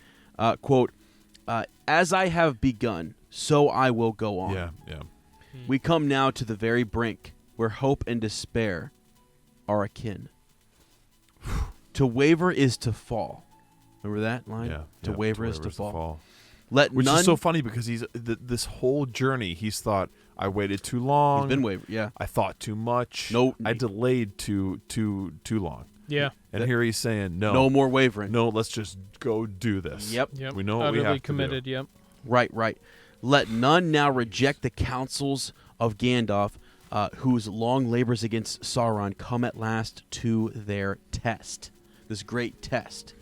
quote, "As I have begun, so I will go on. Yeah. We come now to the very brink, where hope and despair are akin. To waver is to fall." Remember that line? Yeah. To yeah. waver is to fall. Which none. is so funny because he's this whole journey. He's thought, I waited too long. He's been waver. Yeah. I thought too much. No, I delayed too long. Yeah. And here he's saying, no more wavering. No, let's just go do this. Yep. We know what Utterly we have committed. to do. Yep. Right. Let none now reject the counsels of Gandalf, whose long labors against Sauron come at last to their test. This great test.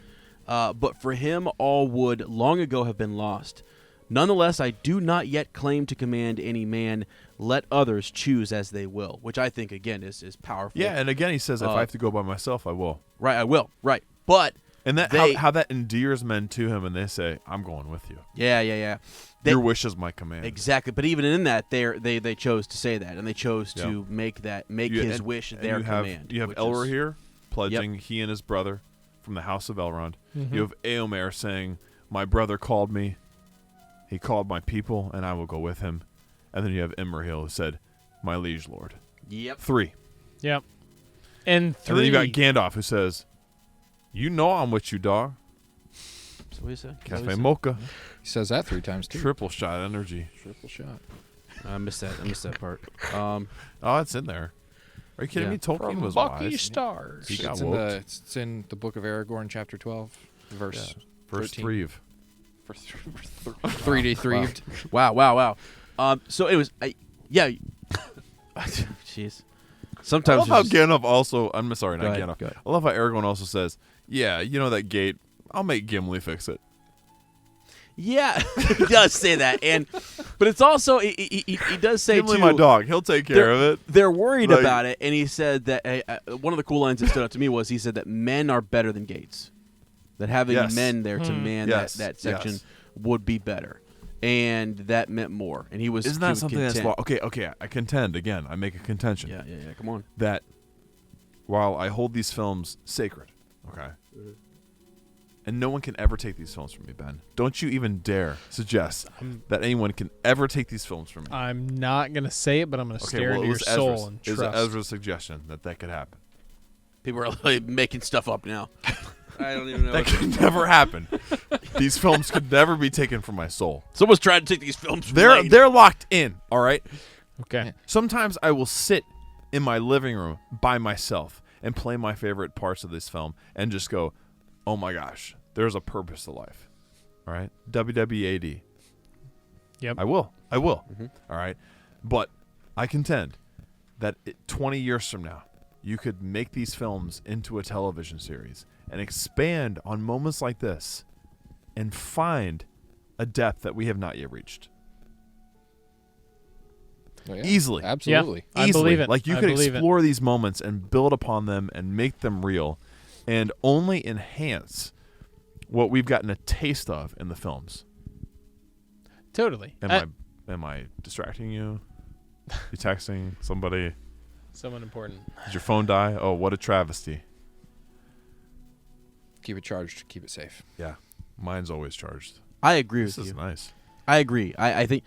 But for him, all would long ago have been lost. Nonetheless, I do not yet claim to command any man. Let others choose as they will, which I think, again, is powerful. Yeah, and again, he says, if I have to go by myself, I will. Right, I will. Right. But And that how that endears men to him, and they say, I'm going with you. Yeah. Your wish is my command. Exactly. But even in that, they chose to say that, and they chose to make his wish their command. You have Elrond here pledging he and his brother from the house of Elrond. Mm-hmm. You have Éomer saying, my brother called me. He called my people, and I will go with him. And then you have Imrahil who said, my liege lord. Yep. 3. Yep. And 3. And then you got Gandalf who says, you know I'm with you, dog. So what you said? Cafe Mocha. He says that 3 times too. Triple shot energy. Triple shot. I missed that part. Oh, it's in there. Are you kidding Yeah. me? Tolkien From was Bucky wise. Stars. He got It's in the book of Aragorn, chapter 12, verse Verse 13. 3. 3D threeved. Wow. So it was, jeez. I Sometimes love how it's just- Gandalf also. I'm sorry, Go not ahead, Gandalf. go ahead. I love how Aragorn also says, "Yeah, you know that gate. I'll make Gimli fix it." yeah, he does say that, but it's also he does say Gimli, too, my dog. He'll take care of it. They're worried Like- about it, and he said that one of the cool lines that stood out to me was he said that men are better than gates. That having Yes. men there to man Yes. that section Yes. would be better, and that meant more. And he was Isn't he that was something that's content. okay? I contend again. I make a contention Yeah. Come on. that while I hold these films sacred, okay, and no one can ever take these films from me, Ben. Don't you even dare suggest that anyone can ever take these films from me. I'm not gonna say it, but I'm gonna stare well, into it your was soul Ezra's. and It was trust. Ezra's suggestion that could happen. People are like making stuff up now. I don't even know. That could never happen. These films could never be taken from my soul. Someone's trying to take these films from They're Lane. they're locked in. All right. Okay. Sometimes I will sit in my living room by myself and play my favorite parts of this film and just go, "Oh my gosh, there's a purpose to life." All right. WWAD. Yep. I will. Mm-hmm. All right. But I contend that 20 years from now, you could make these films into a television series and expand on moments like this and find a depth that we have not yet reached. Oh, yeah. Easily. Absolutely. I Easily. believe it. Like you I could believe it. explore these moments and build upon them and make them real and only enhance what we've gotten a taste of in the films. Totally. Am I distracting you? You texting somebody? Someone important. Did your phone die? Oh, what a travesty. Keep it charged. Keep it safe. Yeah. Mine's always charged. I agree This with is you. nice. I agree. I think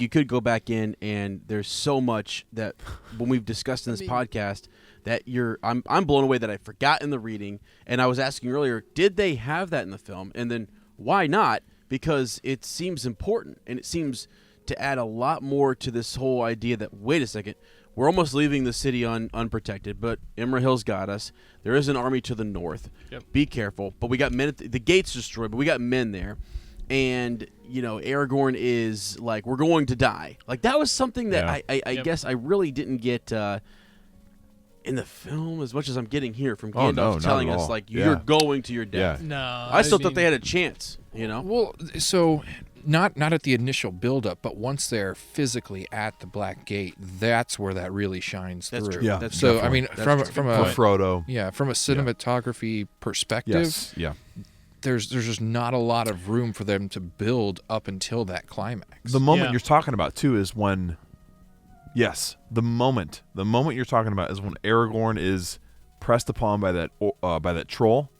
you could go back in, and there's so much that when we've discussed in this podcast that I'm blown away that I forgot in the reading. And I was asking earlier, did they have that in the film? And then why not? Because it seems important, and it seems to add a lot more to this whole idea that, wait a second, we're almost leaving the city unprotected, but Emerald Hill's got us. There is an army to the north. Yep. Be careful. But we got men the gate's destroyed, but we got men there. And, Aragorn is like, we're going to die. Like, that was something that I guess I really didn't get in the film as much as I'm getting here from Gandalf telling us, like, you're going to your death. Yeah. No, I still thought they had a chance, Well, so not at the initial buildup, but once they're physically at the Black Gate, that's where that really shines That's through. true. Yeah. That's So, I definitely- mean, that's from a a For Frodo. from a cinematography perspective, Yes. Yeah. there's just not a lot of room for them to build up until that climax. The moment Yeah. you're talking about too is when, yes, the moment you're talking about is when Aragorn is pressed upon by that troll,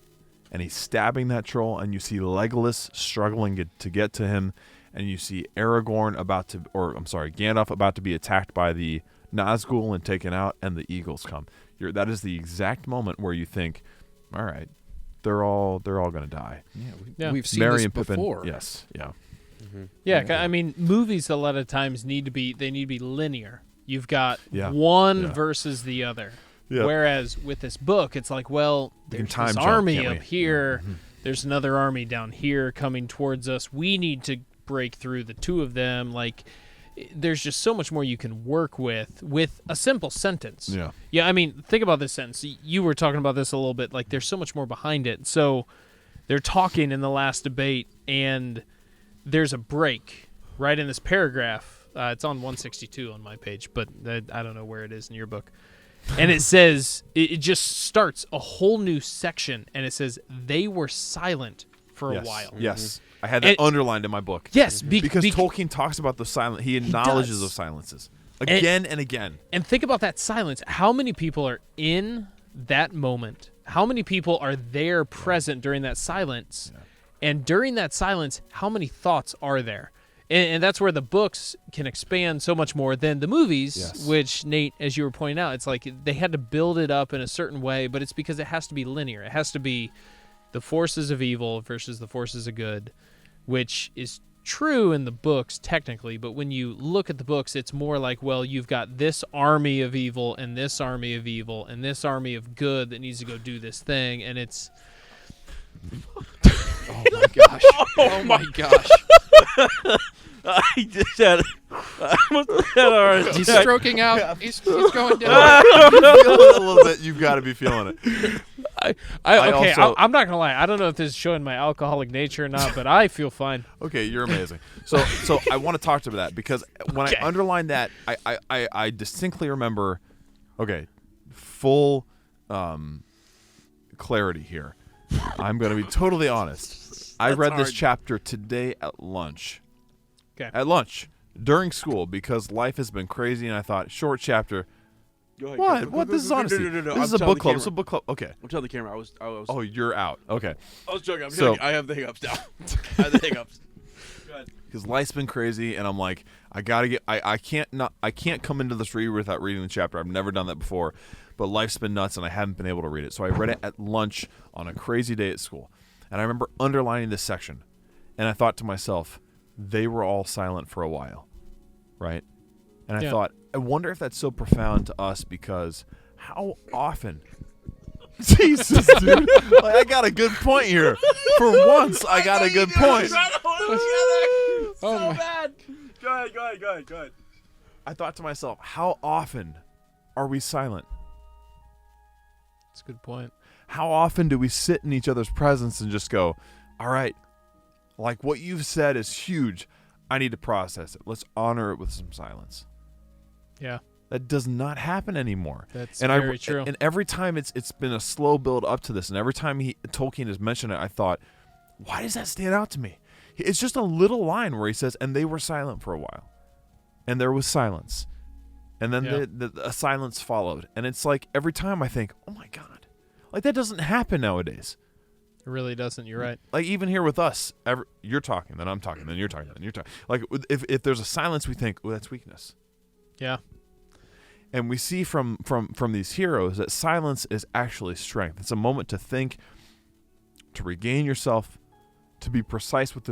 and he's stabbing that troll, and you see Legolas struggling to get to him, and you see Gandalf about to be attacked by the Nazgul and taken out, and the eagles come. That is the exact moment where you think, all right, they're all going to die. Yeah. We've seen Merry this and Pippin, before. yes, yeah. Yeah, I mean, movies a lot of times need to be linear. You've got one Yeah. versus the other. Yeah. Whereas with this book, it's like, well, We can there's time this jump, army can't up we? here. There's another army down here coming towards us. We need to break through the two of them. Like, there's just so much more you can work with a simple sentence. Yeah. Yeah, I mean, think about this sentence. You were talking about this a little bit. Like, there's so much more behind it. So they're talking in the last debate, and there's a break right in this paragraph. It's on 162 on my page, but I don't know where it is in your book. And it says, it just starts a whole new section, and it says, they were silent for a while. Yes. I had that underlined in my book. Yes, because Tolkien talks about the silence. He acknowledges does. those silences again and again. And think about that silence. How many people are in that moment? How many people are there present during that silence? Yeah. And during that silence, how many thoughts are there? And that's where the books can expand so much more than the movies, Yes. which, Nate, as you were pointing out, it's like they had to build it up in a certain way, but it's because it has to be linear. It has to be the forces of evil versus the forces of good, which is true in the books technically, but when you look at the books, it's more like, well, you've got this army of evil and this army of evil and this army of good that needs to go do this thing, and it's... Oh my gosh! Oh my gosh! I just had He's stroking out. He's going down. You feel it a little bit. You've got to be feeling it. I'm not gonna lie. I don't know if this is showing my alcoholic nature or not, but I feel fine. Okay, you're amazing. So I want to talk to that because when I underlined that, I distinctly remember. Okay, full clarity here. I'm going to be totally honest. I read this chapter today at lunch. Okay. At lunch during school because life has been crazy, and I thought short chapter. Go ahead, What? go, What? go, This is go, go, honesty. no, no, no, This I'm is a telling book the club. camera. This is a book club. Okay. I'm telling the camera. I was. Oh, you're out. Okay. I was joking. I'm So- joking. I have the hiccups now. I have the hiccups. Go ahead. Because life's been crazy, and I'm like, I gotta get. I can't come into this read without reading the chapter. I've never done that before, but life's been nuts, and I haven't been able to read it. So I read it at lunch on a crazy day at school, and I remember underlining this section, and I thought to myself, they were all silent for a while, right? And I thought, I wonder if that's so profound to us because how often. Jesus, dude! Like, I got a good point here. For once, I got a good point. So bad. Go ahead. I thought to myself, how often are we silent? That's a good point. How often do we sit in each other's presence and just go, all right, like what you've said is huge. I need to process it. Let's honor it with some silence. Yeah, That does not happen anymore. that's And very true. And every time it's been a slow build up to this, and every time Tolkien has mentioned it, I thought, why does that stand out to me? It's just a little line where he says, and they were silent for a while. And there was silence. And then a silence followed. And it's like every time I think, oh my God, like that doesn't happen nowadays. It really doesn't. You're right. Like even here with us, you're talking, then I'm talking, then you're talking, then you're talking. Like if there's a silence, we think, oh, that's weakness. Yeah. And we see from these heroes that silence is actually strength. It's a moment to think, to regain yourself, to be precise with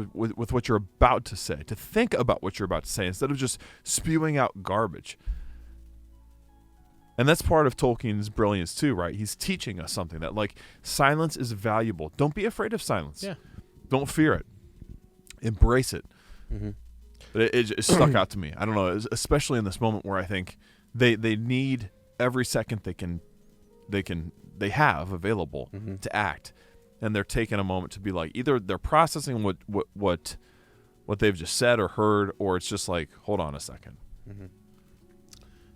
what you're about to say, to think about what you're about to say instead of just spewing out garbage. And that's part of Tolkien's brilliance too, right? He's teaching us something that like silence is valuable. Don't be afraid of silence. Yeah. Don't fear it. Embrace it. Mm-hmm. But it stuck out to me. I don't know, especially in this moment where I think they need every second they have available to act, and they're taking a moment to be like, either they're processing what they've just said or heard, or it's just like, hold on a second. Mm-hmm.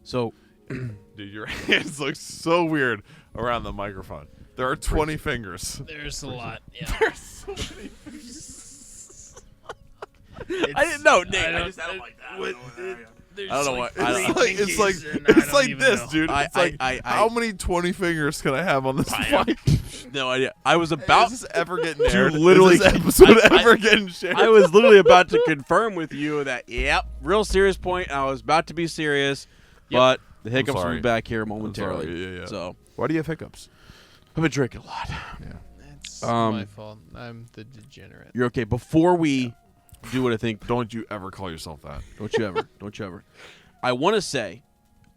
So, dude, your hands look so weird around the microphone. There are 20 fingers. There's a lot. Yeah. There's so many fingers. I didn't know, Nate. I don't like that. I don't know what. It's like this, dude. It's like how many 20 fingers can I have on this mic? No idea. I was about. Is this ever getting aired? Literally, is this episode ever getting shared? I was literally about to confirm with you that, yep, real serious point. I was about to be serious, but the hiccups will be back here momentarily. Yeah. So, why do you have hiccups? I've been drinking a lot. Yeah. It's my fault. I'm the degenerate. You're okay. Before we do what I think, Don't you ever call yourself that. don't you ever. I want to say,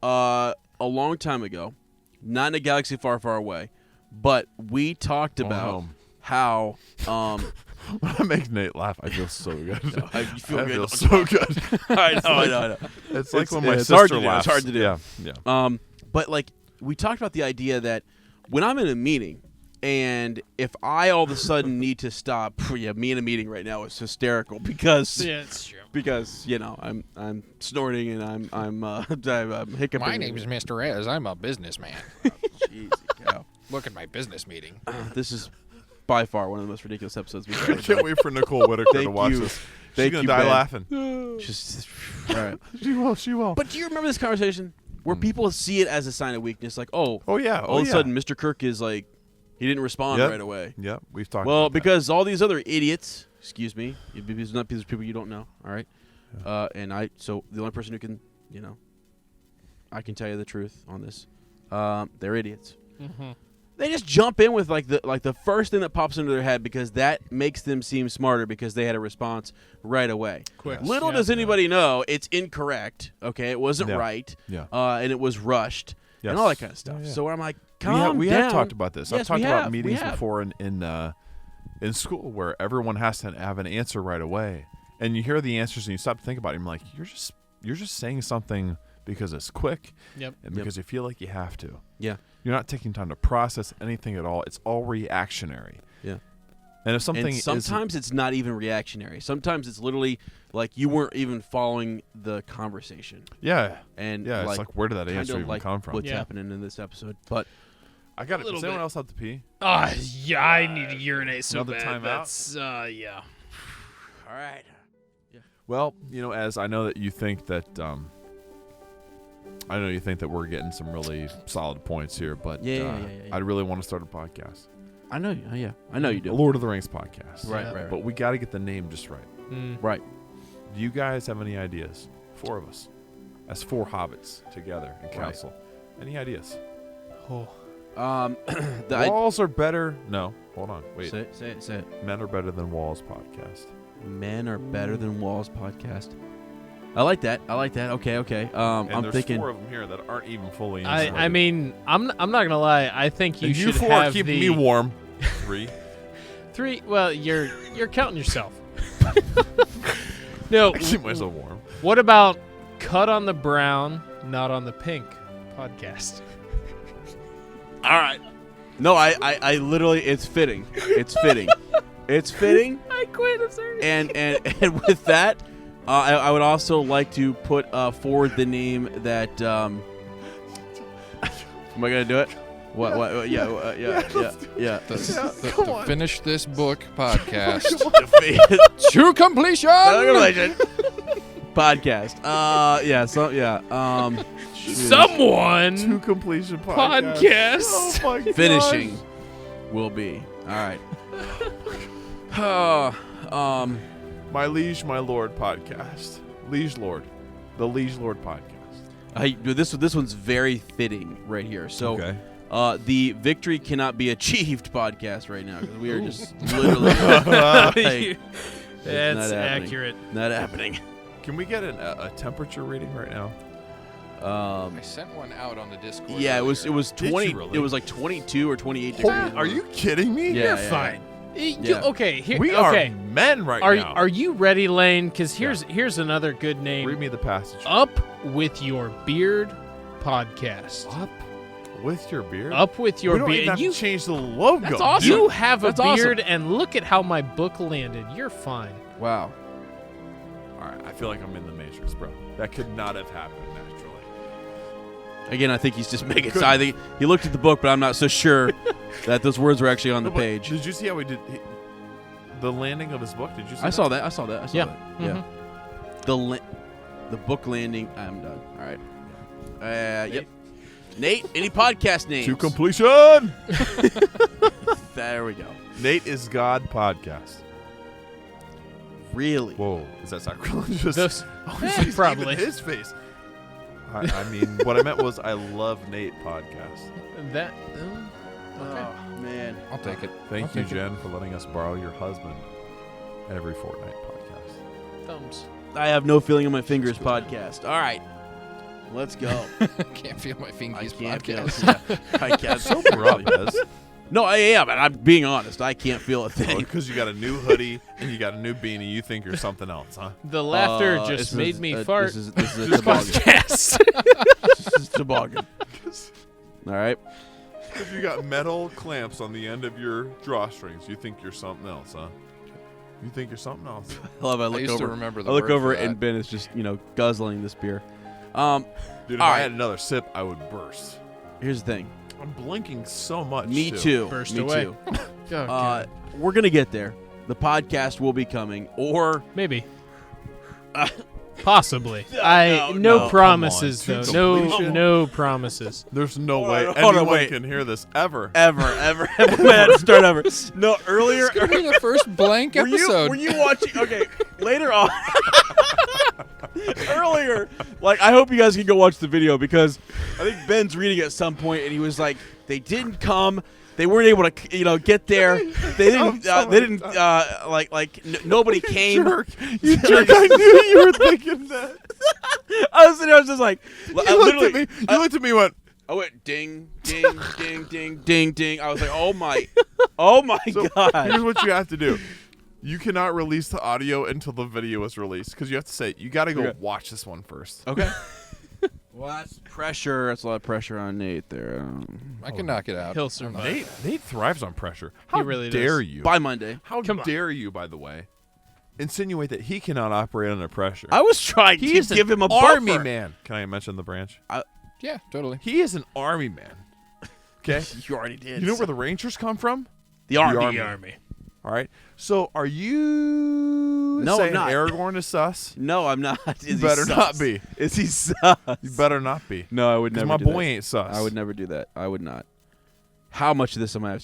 a long time ago, not in a galaxy far, far away, but we talked about how. That makes Nate laugh. I feel so good. No, you feel I good. feel so good. I know. It's like when my it's sister hard to do. laughs. It's hard to do. Yeah. But like we talked about the idea that when I'm in a meeting, and if I all of a sudden need to stop, me in a meeting right now is hysterical because it's true. Because I'm snorting and I'm hiccuping. My name is Mr. Ez. I'm a businessman. Jeez, cow. Look at my business meeting. This is by far one of the most ridiculous episodes we've I ever can't done. wait for Nicole Whitaker to watch this. She's gonna die Ben. laughing. Just all right. She will. But do you remember this conversation where people see it as a sign of weakness? Like, all of a sudden, Mr. Kirk is like, he didn't respond right away. Yeah, we've talked. Well, about because all these other idiots, excuse me, these not these people you don't know, all right? Yeah. So the only person who can, I can tell you the truth on this. They're idiots. Mm-hmm. They just jump in with like the first thing that pops into their head because that makes them seem smarter because they had a response right away. Quick. Little does anybody know it's incorrect. Okay, it wasn't right. Yeah. And it was rushed and all that kind of stuff. Yeah. So I'm like, calm we down. have talked about this. Yes, I've talked we about have. meetings before in school where everyone has to have an answer right away, and you hear the answers and you stop to think about it. And you're like, you're just saying something because it's quick, and because you feel like you have to. Yeah. You're not taking time to process anything at all. It's all reactionary. Yeah. And if something sometimes it's not even reactionary. Sometimes it's literally like you weren't even following the conversation. Yeah. And it's like where did that answer even come from? What's happening in this episode? But I got it. Does anyone else have to pee? Yeah, I need to urinate so Another bad. time That's yeah. All right. Yeah. Well, as I know that you think that we're getting some really solid points here, but I really want to start a podcast. I know. Yeah, I know you do. A Lord of the Rings podcast. Right. But we got to get the name just right. Right. Do you guys have any ideas? 4 of us, as 4 hobbits together in council. Any ideas? Oh. Walls are better. No, hold on. Wait. Say it. Men are better than walls podcast. Men are better than walls podcast. I like that. Okay. And I'm there's thinking 4 of them here that aren't even fully. I mean, I'm not gonna lie. I think you and should you 4 have are keeping me warm. 3. 3. Well, you're counting yourself. No. I keep myself warm. What about Cut on the Brown, Not on the Pink podcast? all right. No, I literally, it's fitting. It's fitting. I quit. I'm sorry. And with that, I would also like to put forward the name that. Am I gonna do it? What? Yeah. The Finish This Book podcast. To to completion. podcast. Someone To completion podcast. Oh my gosh. finishing will be. All right. My Liege, My Lord podcast. Liege Lord. The Liege Lord podcast. This one's very fitting right here. So, Okay. the victory cannot be achieved podcast right now because we are just literally. like, That's not happening. accurate. Not happening. Can we get a temperature reading right now? I sent one out on the Discord. Yeah, it was Did you 20. really? It was like 22 or 28 Holy, degrees. are you kidding me? Yeah, You're yeah, fine. Yeah. Okay, here. We okay. are men right now. Are you ready, Lane? Because here's another good name. Read me the passage. Up with your beard podcast. Up with your beard? Up with your we don't beard. even have You to change the logo. That's awesome. you have a That's awesome. beard, and look at how my book landed. You're fine. Wow. All right, I feel like I'm in the Matrix, bro. That could not have happened naturally. Again, I think he's just making it. So I think he looked at the book, but I'm not so sure that those words were actually on the No, but page. Did you see how the landing of his book? Did you see I saw that. I saw that. Yeah. Yeah. The book landing. I'm done. All right. Yep. Nate, any podcast names? To completion! There we go. Nate is God podcast. Really? Whoa, is that sacrilegious? Those- He's probably. even his face. I mean, what I meant was I love Nate podcast. That. Okay. Oh, man. I'll take it. Thank I'll you, take it. Jen, for letting us borrow your husband every fortnight podcast. Thumbs. I have no feeling in my fingers podcast. All right. Let's go. Can't feel my I fingers. can't feel podcast. it. Yeah. I can't. So rough, Des. No, yeah, but I'm being honest. I can't feel a thing. Because you got a new hoodie and you got a new beanie, you think you're something else, huh? The laughter This just made is me a- fart. This is a This toboggan. podcast. This is a toboggan. All right. If you got metal clamps on the end of your drawstrings, you think you're something else, huh? You think you're something else. I love. I I look used over. to remember the I look word over for that. and Ben is just guzzling this beer. Dude, if All I right. had another sip, I would burst. Here's the thing. I'm blinking so much. Me too. Burst Me away. too. Oh, God. We're gonna get there. The podcast will be coming, or Maybe. Possibly. no, No no. promises Come on. though. To No completion. no promises. There's no Hold way on, hold on, anyone wait. can hear this ever. ever. Man, start over. No, earlier. It's gonna be the first blank Were episode. you watching? Okay, later on. Earlier, I hope you guys can go watch the video because I think Ben's reading at some point and he was like, "They didn't come. They weren't able to, get there. They didn't. Nobody came." Jerk. You jerk. I knew you were thinking that. I was just like, You looked at me. You looked at me and went, I went ding, ding, ding, ding, ding, ding. I was like, oh my god. here's what you have to do. You cannot release the audio until the video is released because you have to say, you got to go Okay. watch this one first. Okay. Well, that's pressure. That's a lot of pressure on Nate there. I can knock it out. He'll survive. Nate thrives on pressure. How really dare does. you? By Monday. How Come on. dare you, by the way, insinuate that he cannot operate under pressure? I was trying to He's give him a army buffer. man. Can I mention the branch? Yeah, totally. He is an army man. Okay? You already did. You know where the Rangers come from? the army. The army. All right. So are you No, I'm saying not. Aragorn is sus? No, I'm not. You better not be. Is he sus? You better not be. No, I would Because never. my do boy that. ain't sus. I would never do that. I would not. How much of this am I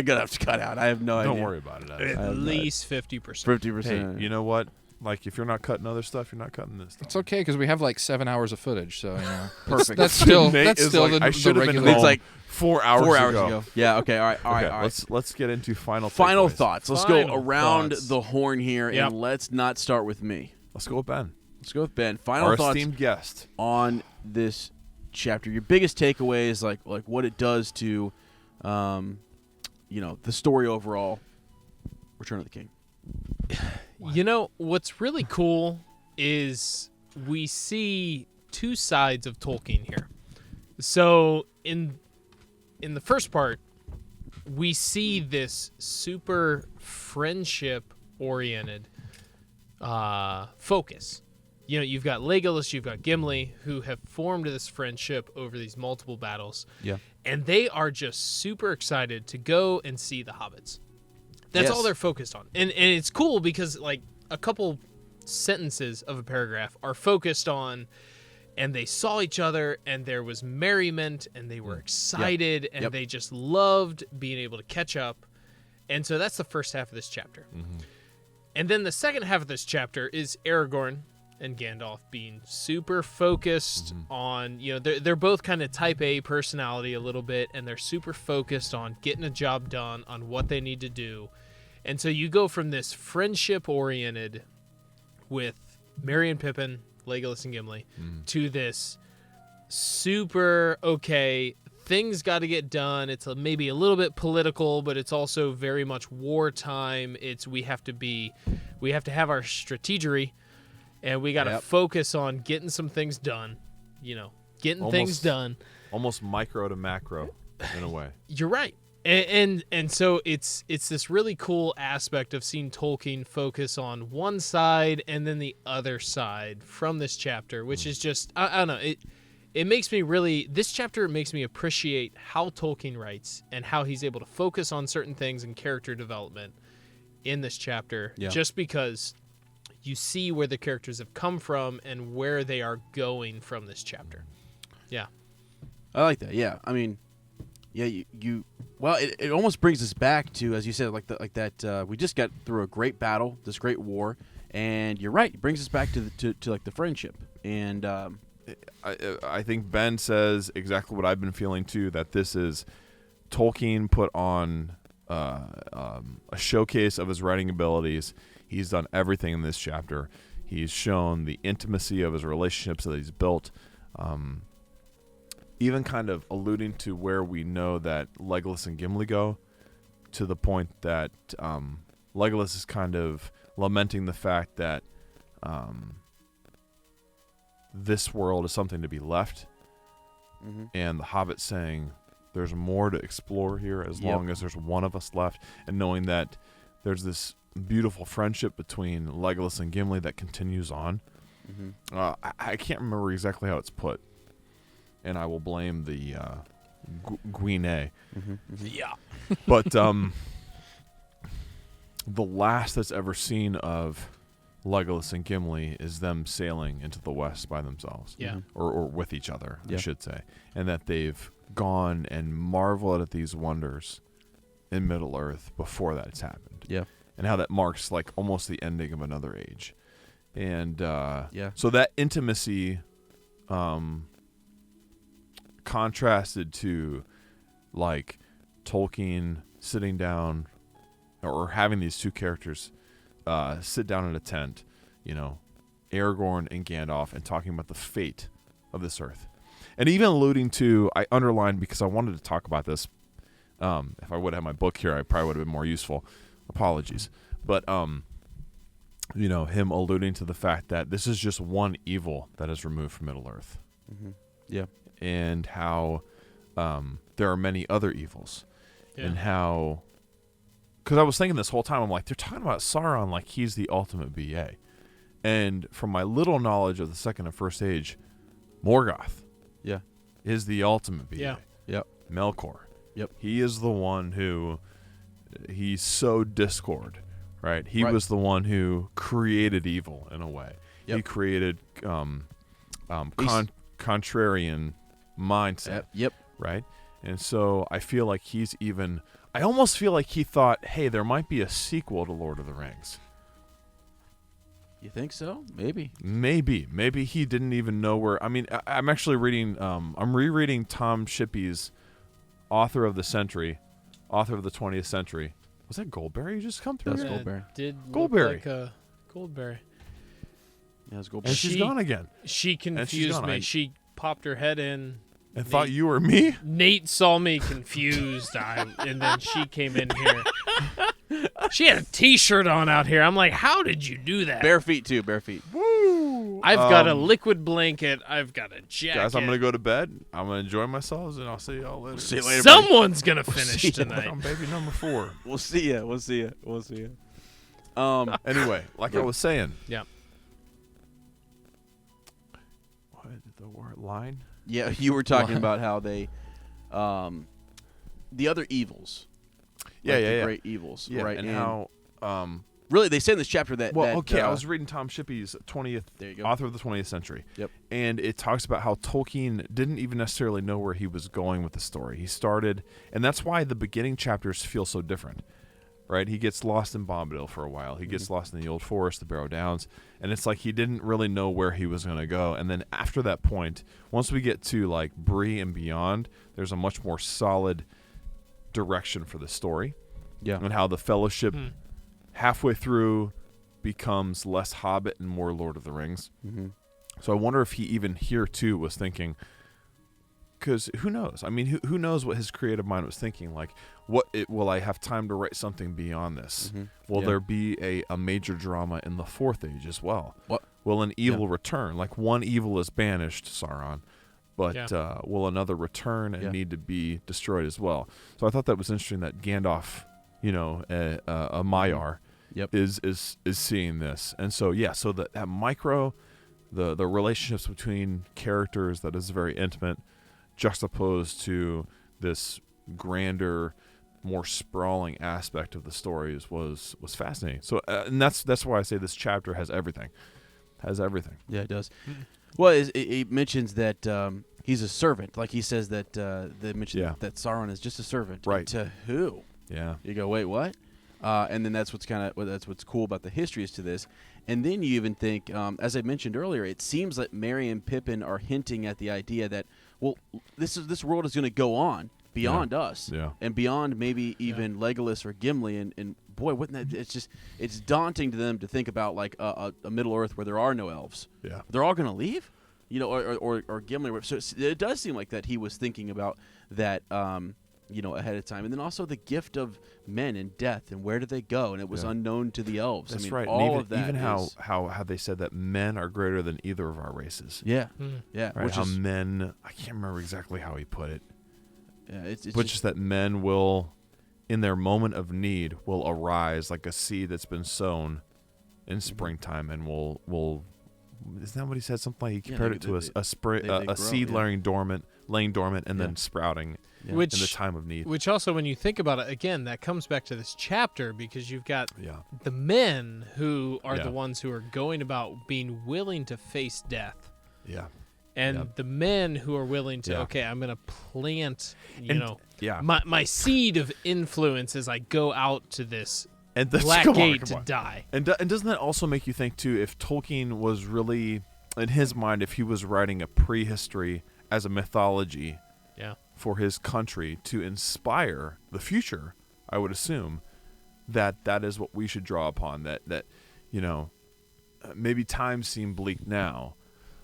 gonna have to cut out? I have no idea. Don't worry about it. At have no least 50%. 50%. Hey, you know what? Like, if you're not cutting other stuff, you're not cutting this stuff. It's okay because we have 7 hours of footage, so Perfect. That's still Nate that's is still like, I the should have been regular. home It's like 4 hours, 4 hours ago. Yeah. Okay. All right. All right. Okay, All right. let's get into final Final takeaways. thoughts. Let's go Final around thoughts. the horn here, Yep. and let's not start with me. Let's go with Ben, Let's go with Ben. Final our thoughts esteemed guest. on this chapter. Your biggest takeaways, like what it does to, the story overall. Return of the King. What's really cool is we see two sides of Tolkien here. So in the first part, we see this super friendship-oriented focus. You've got Legolas, you've got Gimli, who have formed this friendship over these multiple battles. Yeah. And they are just super excited to go and see the hobbits. That's Yes. all they're focused on. And it's cool because, a couple sentences of a paragraph are focused on, and they saw each other, and there was merriment, and they were excited, and they just loved being able to catch up. And so that's the first half of this chapter. And then the second half of this chapter is Aragorn and Gandalf being super focused on, they're both kind of type A personality a little bit, and they're super focused on getting a job done, on what they need to do. And so you go from this friendship-oriented with Merry and Pippin, Legolas and Gimli, to this super, okay, things got to get done. It's maybe a little bit political, but it's also very much wartime. We have to have our strategery, and we got to focus on getting some things done, things done. Almost micro to macro in a way. You're right. And so it's this really cool aspect of seeing Tolkien focus on one side and then the other side from this chapter, which is just, I don't know, it makes me really, this chapter makes me appreciate how Tolkien writes and how he's able to focus on certain things and character development in this chapter, just because you see where the characters have come from and where they are going from this chapter. Yeah. I like that. Yeah. I mean, yeah, well, it almost brings us back to, as you said, like that. We just got through a great battle, this great war, and you're right. It brings us back to like the friendship. And I think Ben says exactly what I've been feeling too. That this is Tolkien put on a showcase of his writing abilities. He's done everything in this chapter. He's shown the intimacy of his relationships that he's built. Even kind of alluding to where we know that Legolas and Gimli go, to the point that Legolas is kind of lamenting the fact that this world is something to be left, and the Hobbit saying there's more to explore here as long as there's one of us left, and knowing that there's this beautiful friendship between Legolas and Gimli that continues on. I can't remember exactly how it's put, and I will blame the Guine. Yeah. But the last that's ever seen of Legolas and Gimli is them sailing into the west by themselves. Yeah. Or with each other, I should say. And that they've gone and marveled at these wonders in Middle-earth before that's happened. Yeah. And how that marks like almost the ending of another age. And so that intimacy contrasted to like Tolkien sitting down or having these two characters sit down in a tent, Aragorn and Gandalf, and talking about the fate of this earth. And even alluding to, I underlined because I wanted to talk about this. If I would have my book here, I probably would have been more useful. Apologies. But, him alluding to the fact that this is just one evil that is removed from Middle-earth. Yeah. And how there are many other evils. Yeah. And how... Because I was thinking this whole time, I'm like, they're talking about Sauron like he's the ultimate BA. And from my little knowledge of the second and first age, Morgoth is the ultimate BA. Yeah. Yep. Melkor. Yep. He is the one who... He sowed discord, right? He was the one who created evil in a way. Yep. He created contrarian mindset. Yep. Right? And so I feel like I almost feel like he thought, hey, there might be a sequel to Lord of the Rings. You think so? Maybe. Maybe he didn't even know where. I mean, I'm actually reading, I'm rereading Tom Shippey's Author of the 20th Century. Was that Goldberry just come through? That's Goldberry. Did Goldberry. look like Goldberry. Yeah, it's Goldberry. And she's gone again. She confused me. She popped her head in. And thought you were me? Nate saw me confused, and then she came in here. She had a T-shirt on out here. I'm like, how did you do that? Bare feet, too. Bare feet. Woo! I've got a liquid blanket. I've got a jacket. Guys, I'm going to go to bed. I'm going to enjoy myself, and I'll see y'all later. See you later, Someone's going to finish tonight. I'm baby number 4. We'll see ya. Anyway, like I was saying. Yeah. What did the word line? Yeah, you were talking about how they, the other evils. Yeah, the great evils. Yeah, right. And how really, they say in this chapter that. Well, that, okay, I was reading Tom Shippey's There you go. author of the 20th century. Yep. And it talks about how Tolkien didn't even necessarily know where he was going with the story. He started, and that's why the beginning chapters feel so different, right? He gets lost in Bombadil for a while. He gets lost in the Old Forest, the Barrow Downs, and it's like he didn't really know where he was going to go. And then after that point, once we get to like Bree and beyond, there's a much more solid direction for the story. Yeah. And how the Fellowship halfway through becomes less Hobbit and more Lord of the Rings. Mm-hmm. So I wonder if he even here too was thinking, because who knows? I mean, who knows what his creative mind was thinking? Like, will I have time to write something beyond this? Will there be a major drama in the Fourth Age as well? What? Will an evil return? Like one evil is banished, Sauron, but will another return and need to be destroyed as well? So I thought that was interesting that Gandalf, a Maiar, is seeing this, and so so that micro, the relationships between characters, that is very intimate, juxtaposed to this grander, more sprawling aspect of the stories was fascinating. So and that's why I say this chapter has everything. Yeah, it does. Well, it mentions that he's a servant. Like he says that they mention that Sauron is just a servant. Right. To who? Yeah. You go, wait, what? And then that's what's cool about the histories to this. And then you even think, as I mentioned earlier, it seems that Merry and Pippin are hinting at the idea that, well, this world is going to go on beyond us, and beyond maybe even Legolas or Gimli. And boy, wouldn't that? It's daunting to them to think about like a Middle Earth where there are no elves. Yeah, they're all going to leave, or Gimli. So it does seem like that he was thinking about that. Ahead of time. And then also the gift of men and death and where do they go? And it was unknown to the elves. That's I mean, right. all and even, of that even how they said that men are greater than either of our races. Yeah. Right? How men, I can't remember exactly how he put it. Yeah, it's just that men will, in their moment of need, will arise like a seed that's been sown in springtime and will isn't that what he said? Something like he compared it to a seed laying dormant and then sprouting in the time of need. Which also, when you think about it, again, that comes back to this chapter because you've got the men who are the ones who are going about being willing to face death. Yeah. And the men who are willing to, I'm going to plant, my seed of influence as I go out to this black gate to die. And doesn't that also make you think, too, if Tolkien was really, in his mind, if he was writing a prehistory as a mythology for his country to inspire the future, I would assume that is what we should draw upon, that maybe times seem bleak now,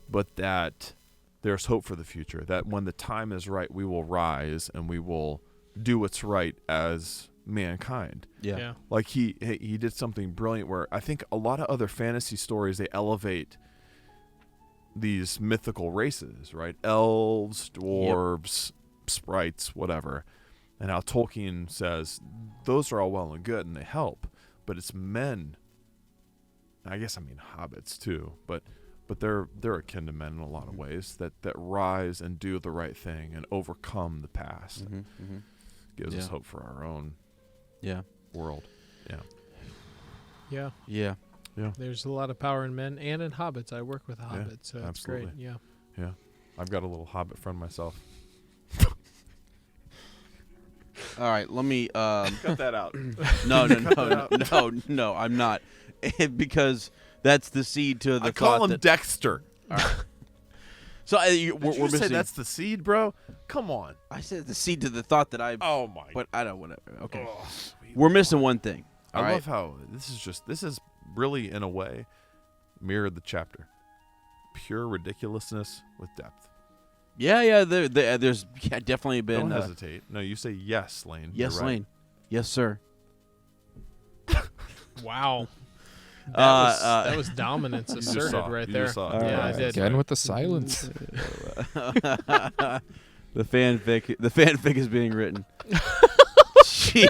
but that there's hope for the future, that when the time is right, we will rise and we will do what's right as mankind. Yeah. Like he did something brilliant where I think a lot of other fantasy stories, they elevate these mythical races, right? Elves, dwarves, sprites, whatever. And how Tolkien says those are all well and good and they help, but it's men. I guess I mean hobbits too, but they're akin to men in a lot of ways that rise and do the right thing and overcome the past. Gives us hope for our own world. Yeah. There's a lot of power in men and in hobbits. I work with hobbits, so that's great. Yeah. I've got a little hobbit friend myself. All right, let me cut that out. No, I'm not. Because that's the seed to the I call him Dexter. All right. So we're missing. Say that's the seed, bro? Come on. I said the seed to the thought that I. Oh my. But I don't. Whatever. Okay. Oh, we're missing one thing. I love how this is really in a way mirrored the chapter. Pure ridiculousness with depth. Yeah. There's definitely been. Don't hesitate. No, you say yes, Lane. Yes, You're right. Lane. Yes, sir. Wow. That was dominance asserted right there. I did. Again with the silence. The fanfic is being written.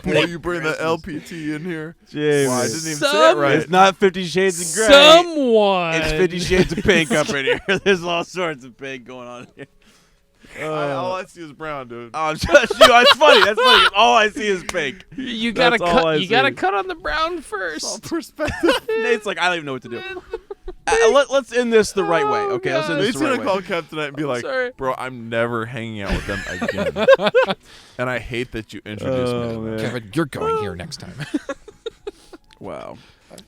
Boy, you bring the LPT in here. James. Well, I didn't even say it right. It's not 50 Shades of Grey. Someone. It's 50 Shades of Pink up in here. There's all sorts of pink going on here. All I see is brown, dude. Oh, that's funny. That's funny. All I see is pink. You gotta That's all I cut. You gotta see. cut on the brown All first. perspective. Nate's like, I don't even know what to do. Let's end this the right way. Okay, let's end this Nate's the right gonna way. call Kev tonight and be like, sorry. "Bro, I'm never hanging out with them again." And I hate that you introduced me to them. Kevin, you're going here next time. Wow.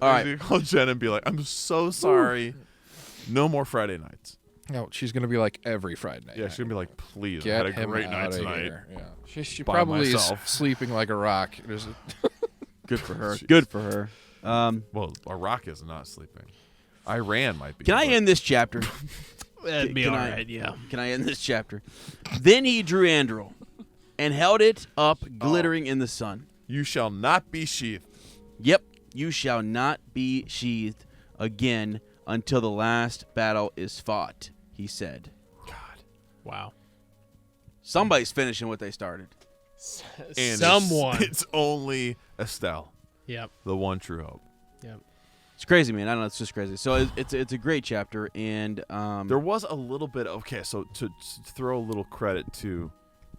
All All right. right. Call Jen and be like, "I'm so sorry. No more Friday nights." No, she's gonna be like every Friday night. Yeah, she's gonna be like, "Please, I Get had a him great out night of tonight." here. Yeah. She By probably is myself. sleeping like a rock. There's Good for her. Jeez. Good for her. Well, a rock is not sleeping. Iran might be. Can I but- end this chapter? That'd be Can all I- right. Yeah. Can I end this chapter? Then he drew Andril and held it up, glittering in the sun. You shall not be sheathed. Yep, you shall not be sheathed again until the last battle is fought, he said. God. Wow. Somebody's finishing what they started. And Someone. It's only Estelle, Yep. the one true hope. Yep. It's crazy, man. I don't know. It's just crazy. So it's a great chapter, and There was a little bit. Okay, so to throw a little credit to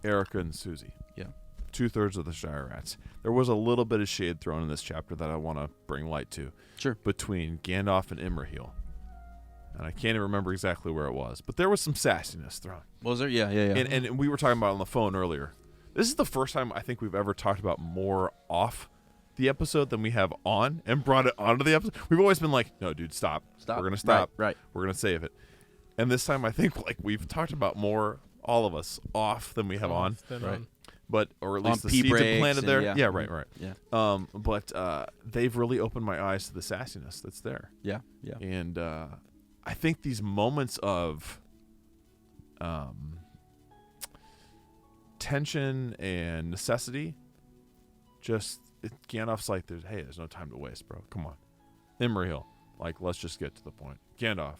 Erica and Susie. Yeah. 2/3 of the Shire Rats. There was a little bit of shade thrown in this chapter that I want to bring light to. Sure. Between Gandalf and Imrahil. And I can't even remember exactly where it was, but there was some sassiness thrown. Was there? Yeah. And we were talking about it on the phone earlier. This is the first time I think we've ever talked about more off the episode than we have on and brought it onto the episode. We've always been like, no, dude, stop. Stop. We're going to stop. Right. We're going to save it. And this time I think like we've talked about more, all of us, off than we have on. Right. But, or at On least the pee seeds are breaks planted and there. yeah. Right. Yeah. But they've really opened my eyes to the sassiness that's there. Yeah. And I think these moments of tension and necessity, Gandalf's like, there's no time to waste, bro. Come on. Imrahil, like, let's just get to the point. Gandalf.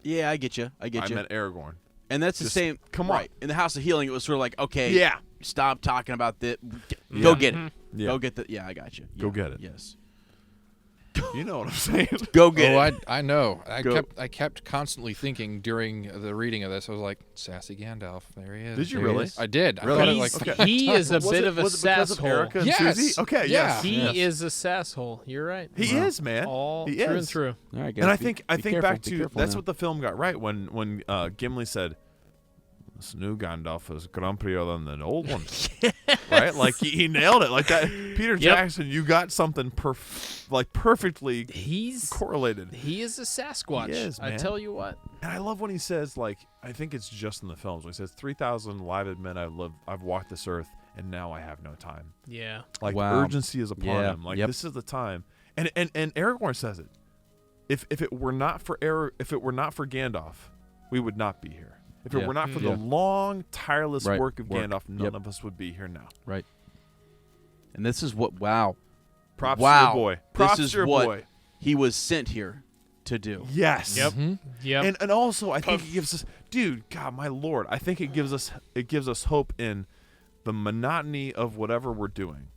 Yeah, I get you. I meant Aragorn. And that's the Just same. come on. Right. In the House of Healing, it was sort of like, okay, Yeah. stop talking about this. Go get it. Yeah. Go get the. Yeah, I got you. Go Yeah. get it. Yes. You know what I'm saying? Go get it. I know. Go. I kept constantly thinking during the reading of this. I was like, sassy Gandalf. There he is. Did you There he really? is. I did. Really? I thought it He's- like Okay. He is a Was bit it- of a was it because of sasshole. Erica and Yes. Susie? Okay, Yeah. yes. He yes. is a sasshole. You're right. He is, man. All he through is. and through. All right, guys, And I be- think be careful, back be to careful that's now. what the film got right when Gimli said, "This new Gandalf is grumpier than the old one." Right? Like he nailed it like that. Peter Jackson, you got something perfectly He's correlated. he is a Sasquatch. He is, I man. tell you what. And I love when he says, like, I think it's just in the films when he says, 3,000 live men I've walked this earth, and now I have no time. Yeah. Like Wow. urgency is upon Yeah. him. Like Yep. this is the time. And Aragorn says it. If it were not for Gandalf, we would not be here. If it Yeah. were not for Yeah. the long, tireless Right. work of Gandalf, none Yep. of us would be here now. Right. And this is what. Wow. Props Wow. to your boy. Props This is to your what boy. he was sent here to do. Yes. Yep. Yep. And also I think it gives us, dude, God, my Lord, I think it gives us hope in the monotony of whatever we're doing.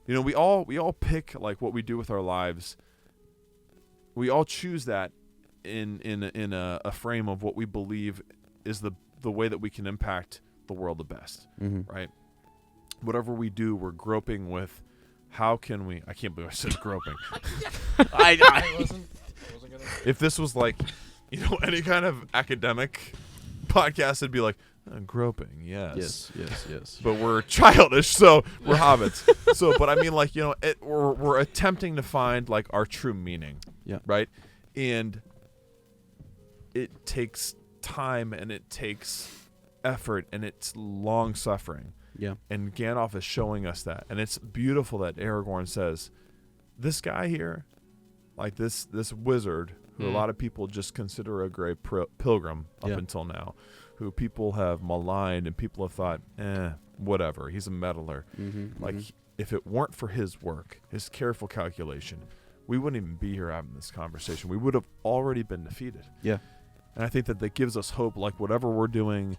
You know, we all pick like what we do with our lives. We all choose that in a frame of what we believe is the way that we can impact the world the best, right? Whatever we do, we're groping with how can we? I can't believe I said groping. I If this was like, any kind of academic podcast, it'd be like groping, yes. Yes. But we're childish, so we're hobbits. But I mean, like, we're attempting to find like our true meaning. Yeah. Right. And it takes time, and it takes effort, and it's long suffering. Yeah. And Gandalf is showing us that, and it's beautiful that Aragorn says, "This guy here, like this wizard, who a lot of people just consider a great pilgrim up until now, who people have maligned and people have thought, whatever, he's a meddler. Like, if it weren't for his work, his careful calculation, we wouldn't even be here having this conversation. We would have already been defeated." Yeah. And I think that gives us hope, like whatever we're doing.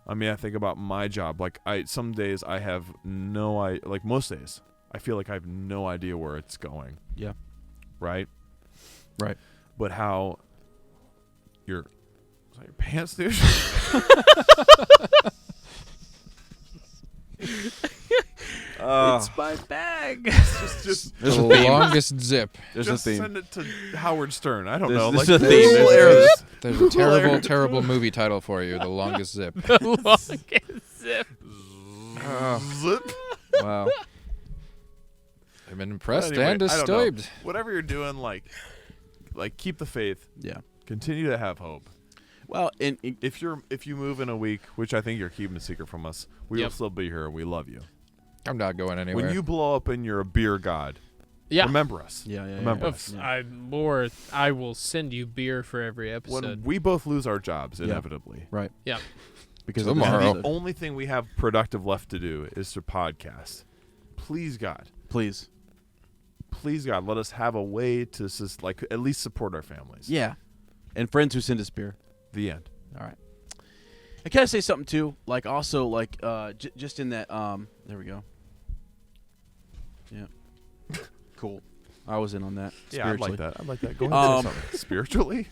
I mean, I think about my job. Like, some days I have like most days, I feel like I have no idea where it's going. Yeah. Right? Right. But how Is that your pants, dude? It's my bag. just The longest zip. There's just a theme. send it to Howard Stern. I don't There's- know. there's Like, a theme. we'll air this. There's a terrible, terrible movie title for you. The longest zip. Longest zip. Zip. Wow. I've been impressed Anyway, and I don't know. disturbed. Whatever you're doing, like keep the faith. Yeah. Continue to have hope. Well, and If you move in a week, which I think you're keeping a secret from us, we will Yep. still be here. We love you. I'm not going anywhere. When you blow up and you're a beer god, Yeah. remember us. yeah. Remember Of- us. I will send you beer for every When episode. we both lose our jobs, inevitably, Right. Yeah. Because Tomorrow. the only thing we have productive left to do is to podcast. Please, God, Please. let us have a way to at least support our families. Yeah. And friends who send us beer. The end. All right. I can I say something too? Like also like just in that there we go. Yeah. Cool. I was in on that. Yeah, I'd like spiritually. that. I'd like that. Go ahead and say something. Spiritually?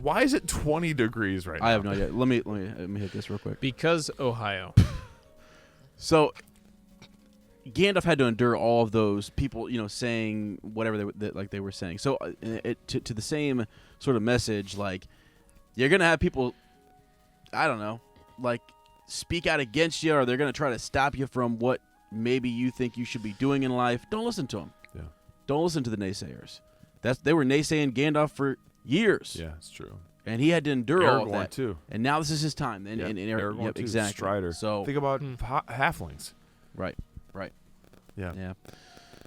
Why is it 20 degrees right now? I have no idea. Let me hit this real quick. Because Ohio. So Gandalf had to endure all of those people, saying whatever they were saying. So to the same sort of message, like you're gonna have people, I don't know, like speak out against you, or they're gonna try to stop you from what maybe you think you should be doing in life. Don't listen to them. Yeah. Don't listen to the naysayers. They were naysaying Gandalf for years. Yeah, it's true. And he had to endure all of Aragorn, that. too. And now this is his time. And Aragorn, yep, too. exactly. Strider. So think about halflings. right. Yeah. Yeah.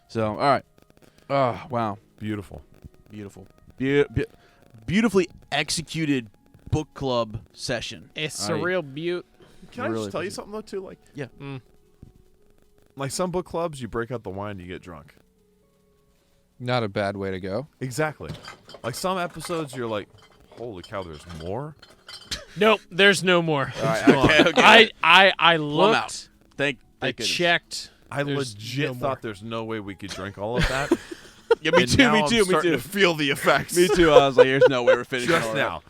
So all right. Oh wow. Beautiful. Beautiful. Beautifully executed book club session. It's All a right. real beaut. Can I Really just tell you appreciate something, though, too? Like, Yeah. like some book clubs, you break out the wine, you get drunk. Not a bad way to go. Exactly. Like some episodes, you're like, holy cow, there's more? Nope, there's no more. All right. Okay. I Plum looked. out. Thank I goodness. checked. I There's legit no thought more. there's no way we could drink all of that. Yeah, me And too. now Me I'm too. Me starting too. to feel the effects. Me too. I was like, "There's no way we're finishing Just all now.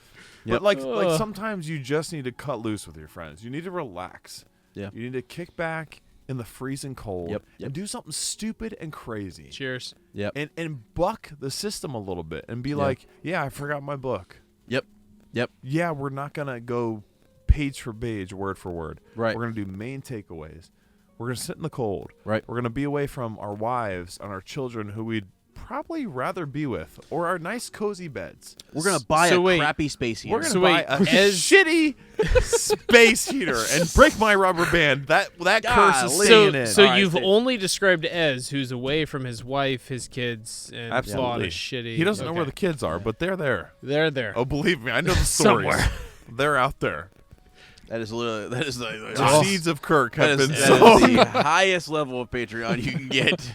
Yep. But like Ugh. sometimes you just need to cut loose with your friends. You need to relax. Yeah. You need to kick back in the freezing cold Yep. and do something stupid and crazy. Cheers. Yep. And buck the system a little bit and be like, yeah, I forgot my book. Yep. Yep. Yeah, we're not going to go page for page, word for word. Right. We're going to do main takeaways. We're going to sit in the cold. Right. We're going to be away from our wives and our children who we'd probably rather be with, or our nice cozy beds. We're gonna buy So a wait. crappy space heater. We're going to So buy wait, a as- shitty space heater and break my rubber band. That curse is Golly. staying in. So All right, you've so- only described Ez, who's away from his wife, his kids, and Absolutely. bought a shitty. He doesn't know where okay. the kids are, but they're there. They're there. Oh, believe me, I know the stories. Somewhere. They're out there. That is literally The that seeds of Kirk is, have been that sown. is the highest level of Patreon you can get.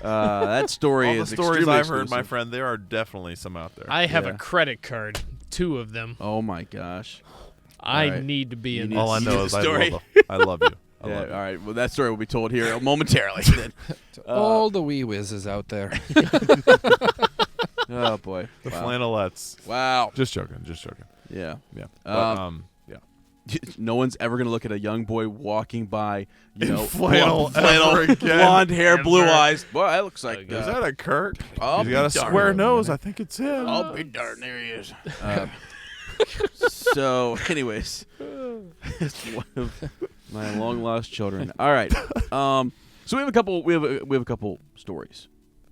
That story All the is stories extremely I've heard, my exclusive. friend, there are definitely some out there. I have Yeah. a credit card, 2 of them. Oh my gosh. I right. need to be You in need this. All I You know the is story? I love you. I Yeah, love you. all right. Well, that story will be told here momentarily. Then. To all the wee whizzes out there. Oh boy. The Wow. flannelettes. Wow. Just joking. Yeah. Yeah. Yeah. No one's ever gonna look at a young boy walking by, In flannel ever again. blonde hair, blue Ever. eyes. Boy, that looks like. Is that a Kirk? I'll He's got a be darned. square nose. I think it's him. I'll be darned. There he is. So, anyways, it's one of my long lost children. All right. So we have a couple. We have a couple stories.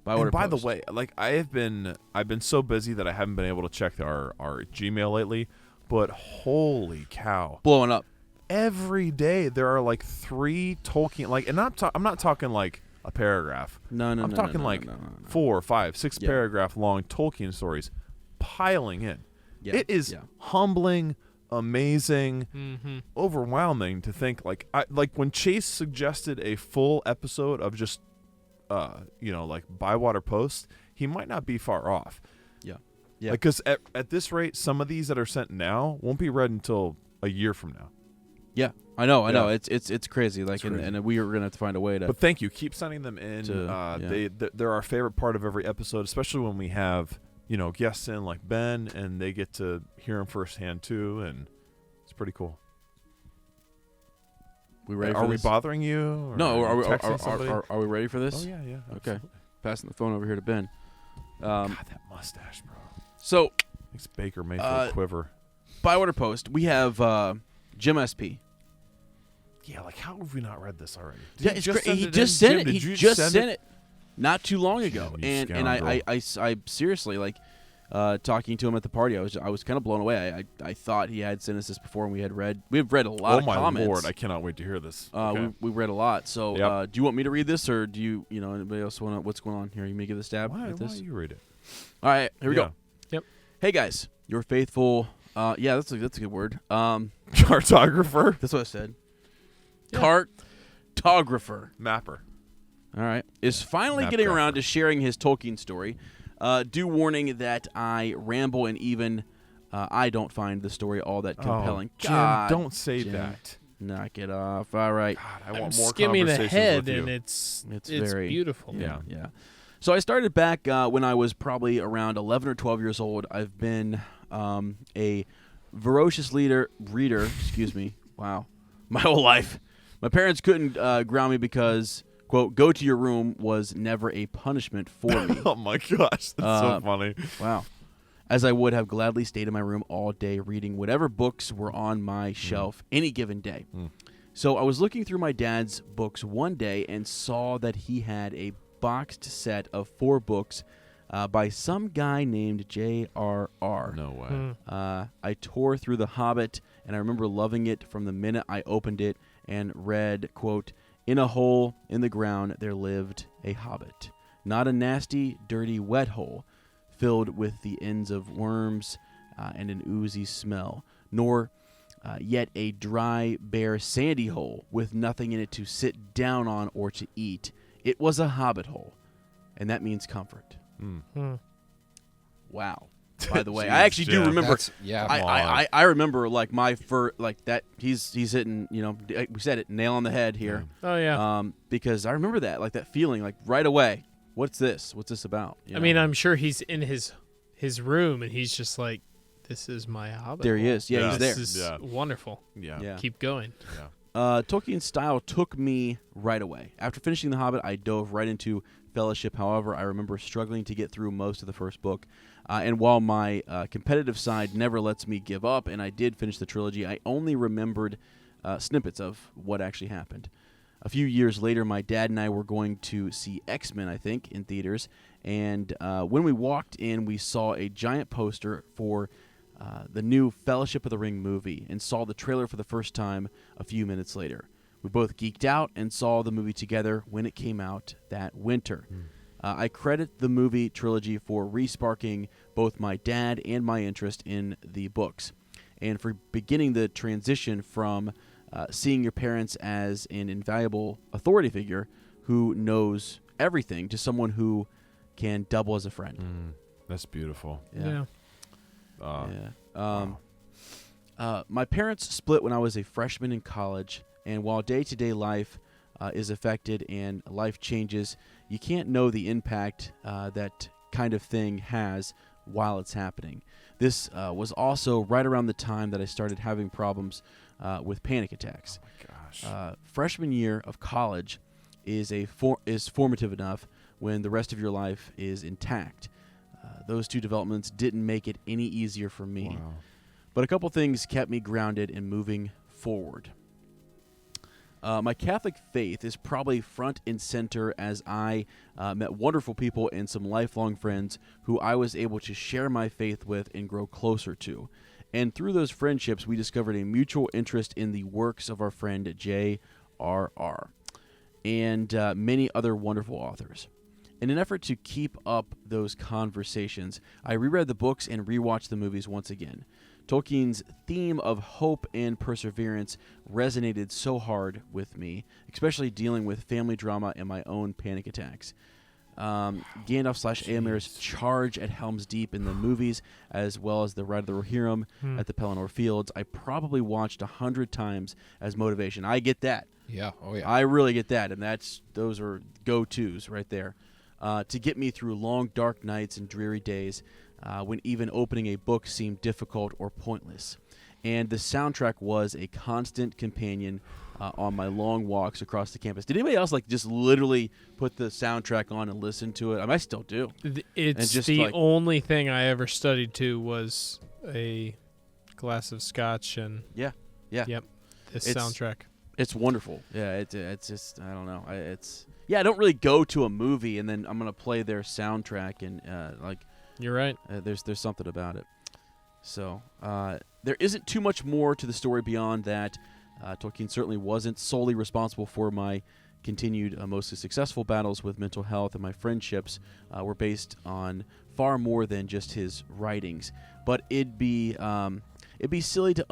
And by the way, like I've been so busy that I haven't been able to check our Gmail lately. But holy cow! blowing up. Every day there are like 3 Tolkien, like, and I'm not talking like a paragraph. No. I'm talking like 4, 5, 6 Yeah. paragraph long Tolkien stories piling in. Yeah. It is Yeah. humbling, amazing, Mm-hmm. overwhelming to think like when Chase suggested a full episode of just like Bywater Post, he might not be far off. Yeah. Because at this rate, some of these that are sent now won't be read until a year from now. Yeah. I know. Yeah. It's crazy. Like, It's crazy. and we are gonna have to find a way to. But thank you. Keep sending them in. Yeah. They're our favorite part of every episode, especially when we have guests in like Ben, and they get to hear him firsthand too, and it's pretty cool. We ready Are for we this? bothering you? Or No, are we ready for this? Oh yeah. Okay. Absolutely. Passing the phone over here to Ben. God, that mustache, bro. So, Makes Baker Mayfield quiver. by order post, we have Jim SP. Yeah, like how have we not read this already? Yeah, it's great. He just sent it. He just sent it not too long ago, Jim, you and I scoundrel. seriously like talking to him at the party. I was kind of blown away. I thought he had sent us this before, and we've read a lot Oh of my comments. lord, I cannot wait to hear this. Okay. We read a lot. So Yep. do you want me to read this, or do you anybody else want to? What's going on here? You may give a stab Why at don't this. you read it? All right, here we Yeah. go. Yep. Hey guys, your faithful. Yeah, that's a good word. Cartographer, That's what I said. Yeah. Cartographer. mapper. All right. Is finally Map getting grapher. around to sharing his Tolkien story. Due warning that I ramble and even I don't find the story all that compelling. Oh, Jim, God, don't say Jim. that. Knock it off. All right. God, I I'm want more skimming conversations ahead, with you. and it's very- beautiful. Yeah. Yeah. So I started back when I was probably around 11 or 12 years old. I've been a voracious reader. Excuse me. Wow. My whole life. My parents couldn't ground me because, quote, go to your room was never a punishment for me. Oh my gosh, that's so funny. Wow. As I would have gladly stayed in my room all day reading whatever books were on my shelf any given day. So I was looking through my dad's books one day and saw that he had a boxed set of 4 books by some guy named J.R.R. No way. I tore through The Hobbit, and I remember loving it from the minute I opened it and read, quote, in a hole in the ground there lived a hobbit. Not a nasty, dirty, wet hole filled with the ends of worms and an oozy smell, nor yet a dry, bare, sandy hole with nothing in it to sit down on or to eat. It was a hobbit hole, and that means comfort. Wow. By the way, Jeez, I actually do Jim. remember. Yeah. I remember like my like that. He's hitting. We said it, nail on the head here. Oh yeah. Because I remember that, like that feeling, like right away. What's this? What's this about? I mean, I'm sure he's in his room, and he's just like, "This is my Hobbit." there he hole. is. Yeah, Yeah. he's there. This is Yeah. wonderful. Yeah. Yeah. Keep going. Tolkien's style took me right away. After finishing The Hobbit, I dove right into Fellowship. However, I remember struggling to get through most of the first book. And while my competitive side never lets me give up, and I did finish the trilogy, I only remembered snippets of what actually happened. A few years later, my dad and I were going to see X-Men, I think, in theaters. And when we walked in, we saw a giant poster for the new Fellowship of the Ring movie and saw the trailer for the first time a few minutes later. We both geeked out and saw the movie together when it came out that winter. I credit the movie trilogy for re-sparking both my dad and my interest in the books, and for beginning the transition from seeing your parents as an invaluable authority figure who knows everything to someone who can double as a friend. That's beautiful. Yeah. My parents split when I was a freshman in college, and while day-to-day life is affected and life changes, you can't know the impact that kind of thing has while it's happening. This was also right around the time that I started having problems with panic attacks. Oh my gosh. Freshman year of college is formative enough when the rest of your life is intact. Those two developments didn't make it any easier for me. Wow. But a couple things kept me grounded and moving forward. My Catholic faith is probably front and center as I met wonderful people and some lifelong friends who I was able to share my faith with and grow closer to. And through those friendships, we discovered a mutual interest in the works of our friend J.R.R. and many other wonderful authors. In an effort to keep up those conversations, I reread the books and rewatched the movies once again. Tolkien's theme of hope and perseverance resonated so hard with me, especially dealing with family drama and my own panic attacks. Gandalf/Eomer's charge at Helm's Deep in the movies, as well as the Ride of the Rohirrim at the Pelennor Fields, I probably watched 100 times as motivation. I get that. Yeah. Oh yeah. I really get that, and those are go-tos right there. To get me through long, dark nights and dreary days, when even opening a book seemed difficult or pointless. And the soundtrack was a constant companion on my long walks across the campus. Did anybody else like just literally put the soundtrack on and listen to it? I mean, I still do. It's just the like- only thing I ever studied to was a glass of scotch and Yeah. Yep, this It's- soundtrack. It's wonderful. Yeah, it's just I don't know. I don't really go to a movie and then I'm gonna play their soundtrack and You're right. there's something about it. So there isn't too much more to the story beyond that. Tolkien certainly wasn't solely responsible for my continued mostly successful battles with mental health, and my friendships were based on far more than just his writings. But it'd be silly to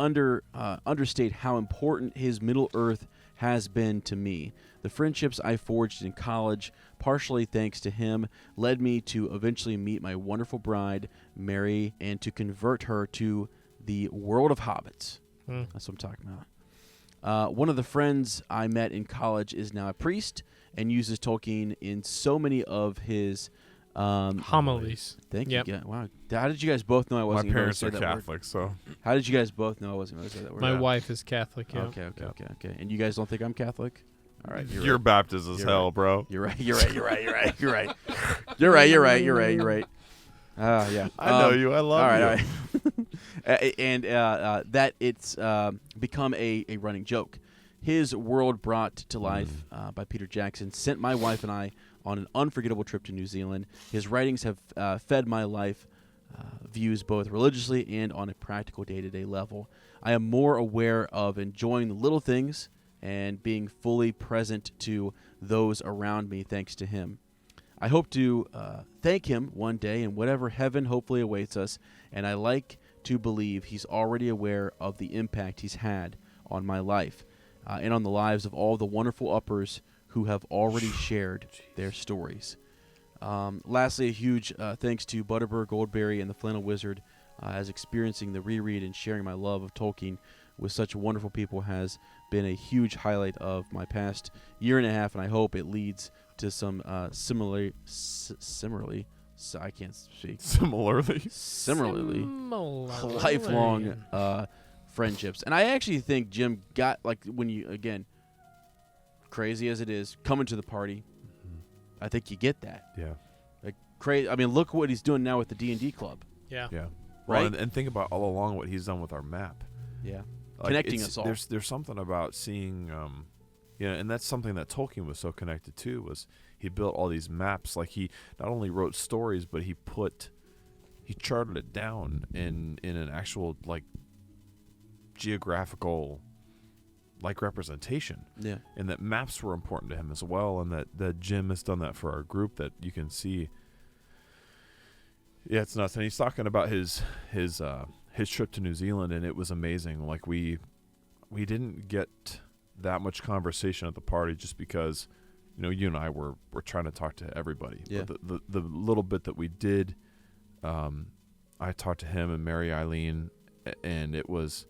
understate how important his Middle-earth has been to me. The friendships I forged in college, partially thanks to him, led me to eventually meet my wonderful bride, Mary, and to convert her to the world of hobbits. That's what I'm talking about. One of the friends I met in college is now a priest and uses Tolkien in so many of his Homilies. Thank Yep. you. Wow. How did you guys both know I My wasn't going to parents say are that word? Catholic, so How did you guys both know I wasn't going to say that word? My wife is Catholic. Yeah. Okay. And you guys don't think I'm Catholic? All right. you're right. Baptist as You're hell, right. bro. You're right. You're right. Yeah. I know you. I love all right, you. all right. and that it's become a running joke. His World Brought to Life by Peter Jackson sent my wife and I on an unforgettable trip to New Zealand. His writings have fed my life views both religiously and on a practical day-to-day level. I am more aware of enjoying the little things and being fully present to those around me thanks to him. I hope to thank him one day in whatever heaven hopefully awaits us, and I like to believe he's already aware of the impact he's had on my life and on the lives of all the wonderful uppers who have already shared their stories. Lastly, a huge thanks to Butterbur Goldberry and the Flannel Wizard, as experiencing the reread and sharing my love of Tolkien with such wonderful people has been a huge highlight of my past year and a half, and I hope it leads to some similarly, lifelong friendships. And I actually think Jim got, like, when you, again, crazy as it is, coming to the party, I think you get that. Yeah. Like, crazy. I mean, look what he's doing now with the D&D club. Yeah. Yeah. Right? Well, and think about all along what he's done with our map. Yeah. Like, Connecting us all. There's something about seeing, and that's something that Tolkien was so connected to, was he built all these maps. Like, he not only wrote stories, but he charted it down in an actual, like, geographical, like, representation. Yeah. And that maps were important to him as well, and that Jim has done that for our group, that you can see. Yeah, it's nuts. And he's talking about his trip to New Zealand, and it was amazing. Like, we didn't get that much conversation at the party just because, you and I were trying to talk to everybody. Yeah. But the little bit that we did, I talked to him and Mary Eileen, and it was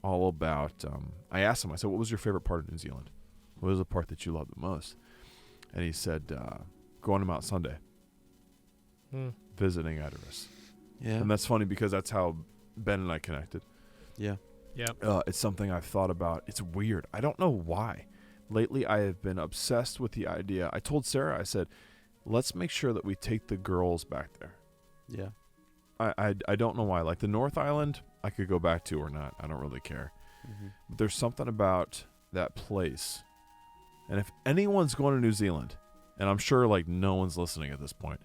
all about, I asked him, I said, what was your favorite part of New Zealand? What was the part that you loved the most? And he said, going to Mount Sunday, visiting Idaris. Yeah. And that's funny because that's how Ben and I connected. Yeah. Yeah. It's something I've thought about. It's weird. I don't know why. Lately, I have been obsessed with the idea. I told Sarah, I said, let's make sure that we take the girls back there. Yeah. I don't know why. Like, the North Island, I could go back to or not. I don't really care. Mm-hmm. But there's something about that place. And if anyone's going to New Zealand, and I'm sure, like, no one's listening at this point,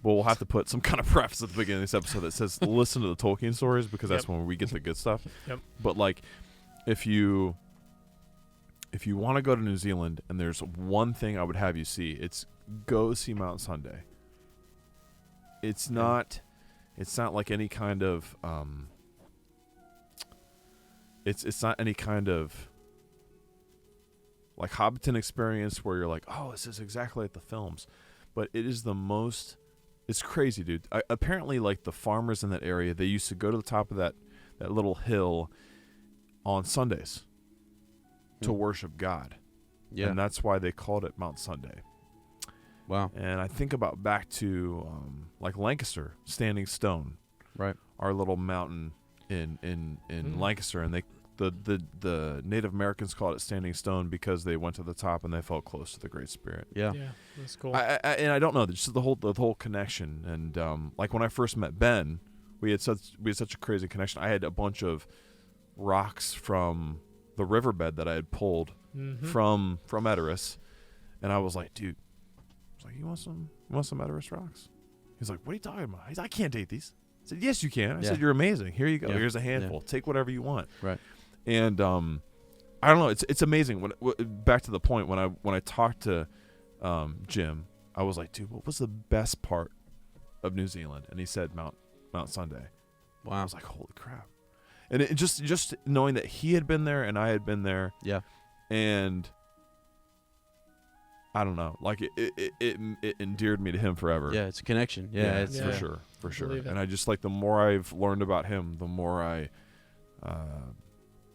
but we'll have to put some kind of preface at the beginning of this episode that says, listen to the Tolkien stories, because that's when we get the good stuff. Yep. But, like, if you want to go to New Zealand, and there's one thing I would have you see, it's go see Mount Sunday. It's not like any kind of it's not any kind of, like, Hobbiton experience where you're like, oh, this is exactly like the films. But it is the most, it's crazy, dude. Apparently, like, the farmers in that area, they used to go to the top of that little hill on Sundays to worship God. Yeah. And that's why they called it Mount Sunday. Wow. And I think about back to like Lancaster, Standing Stone, Right. our little mountain in Lancaster, and the Native Americans called it Standing Stone because they went to the top and they felt close to the Great Spirit. Yeah. Yeah, that's cool. And I don't know, just the whole connection. And like when I first met Ben, we had such a crazy connection. I had a bunch of rocks from the riverbed that I had pulled from Edoras, and I was like, dude, you want some Edoras rocks? He's like, what are you talking about? He's like, I can't date these. I said, yes, you can. I said, you're amazing. Here you go. Yeah. Here's a handful. Yeah. Take whatever you want. Right. And I don't know. It's amazing. Back to the point when I talked to Jim, I was like, dude, what was the best part of New Zealand? And he said Mount Sunday. Wow. I was like, holy crap. And it just knowing that he had been there and I had been there. Yeah. And I don't know, like it endeared me to him forever. Yeah, it's a connection. Yeah, it's for sure. Believe it. And I just like the more I've learned about him, the more I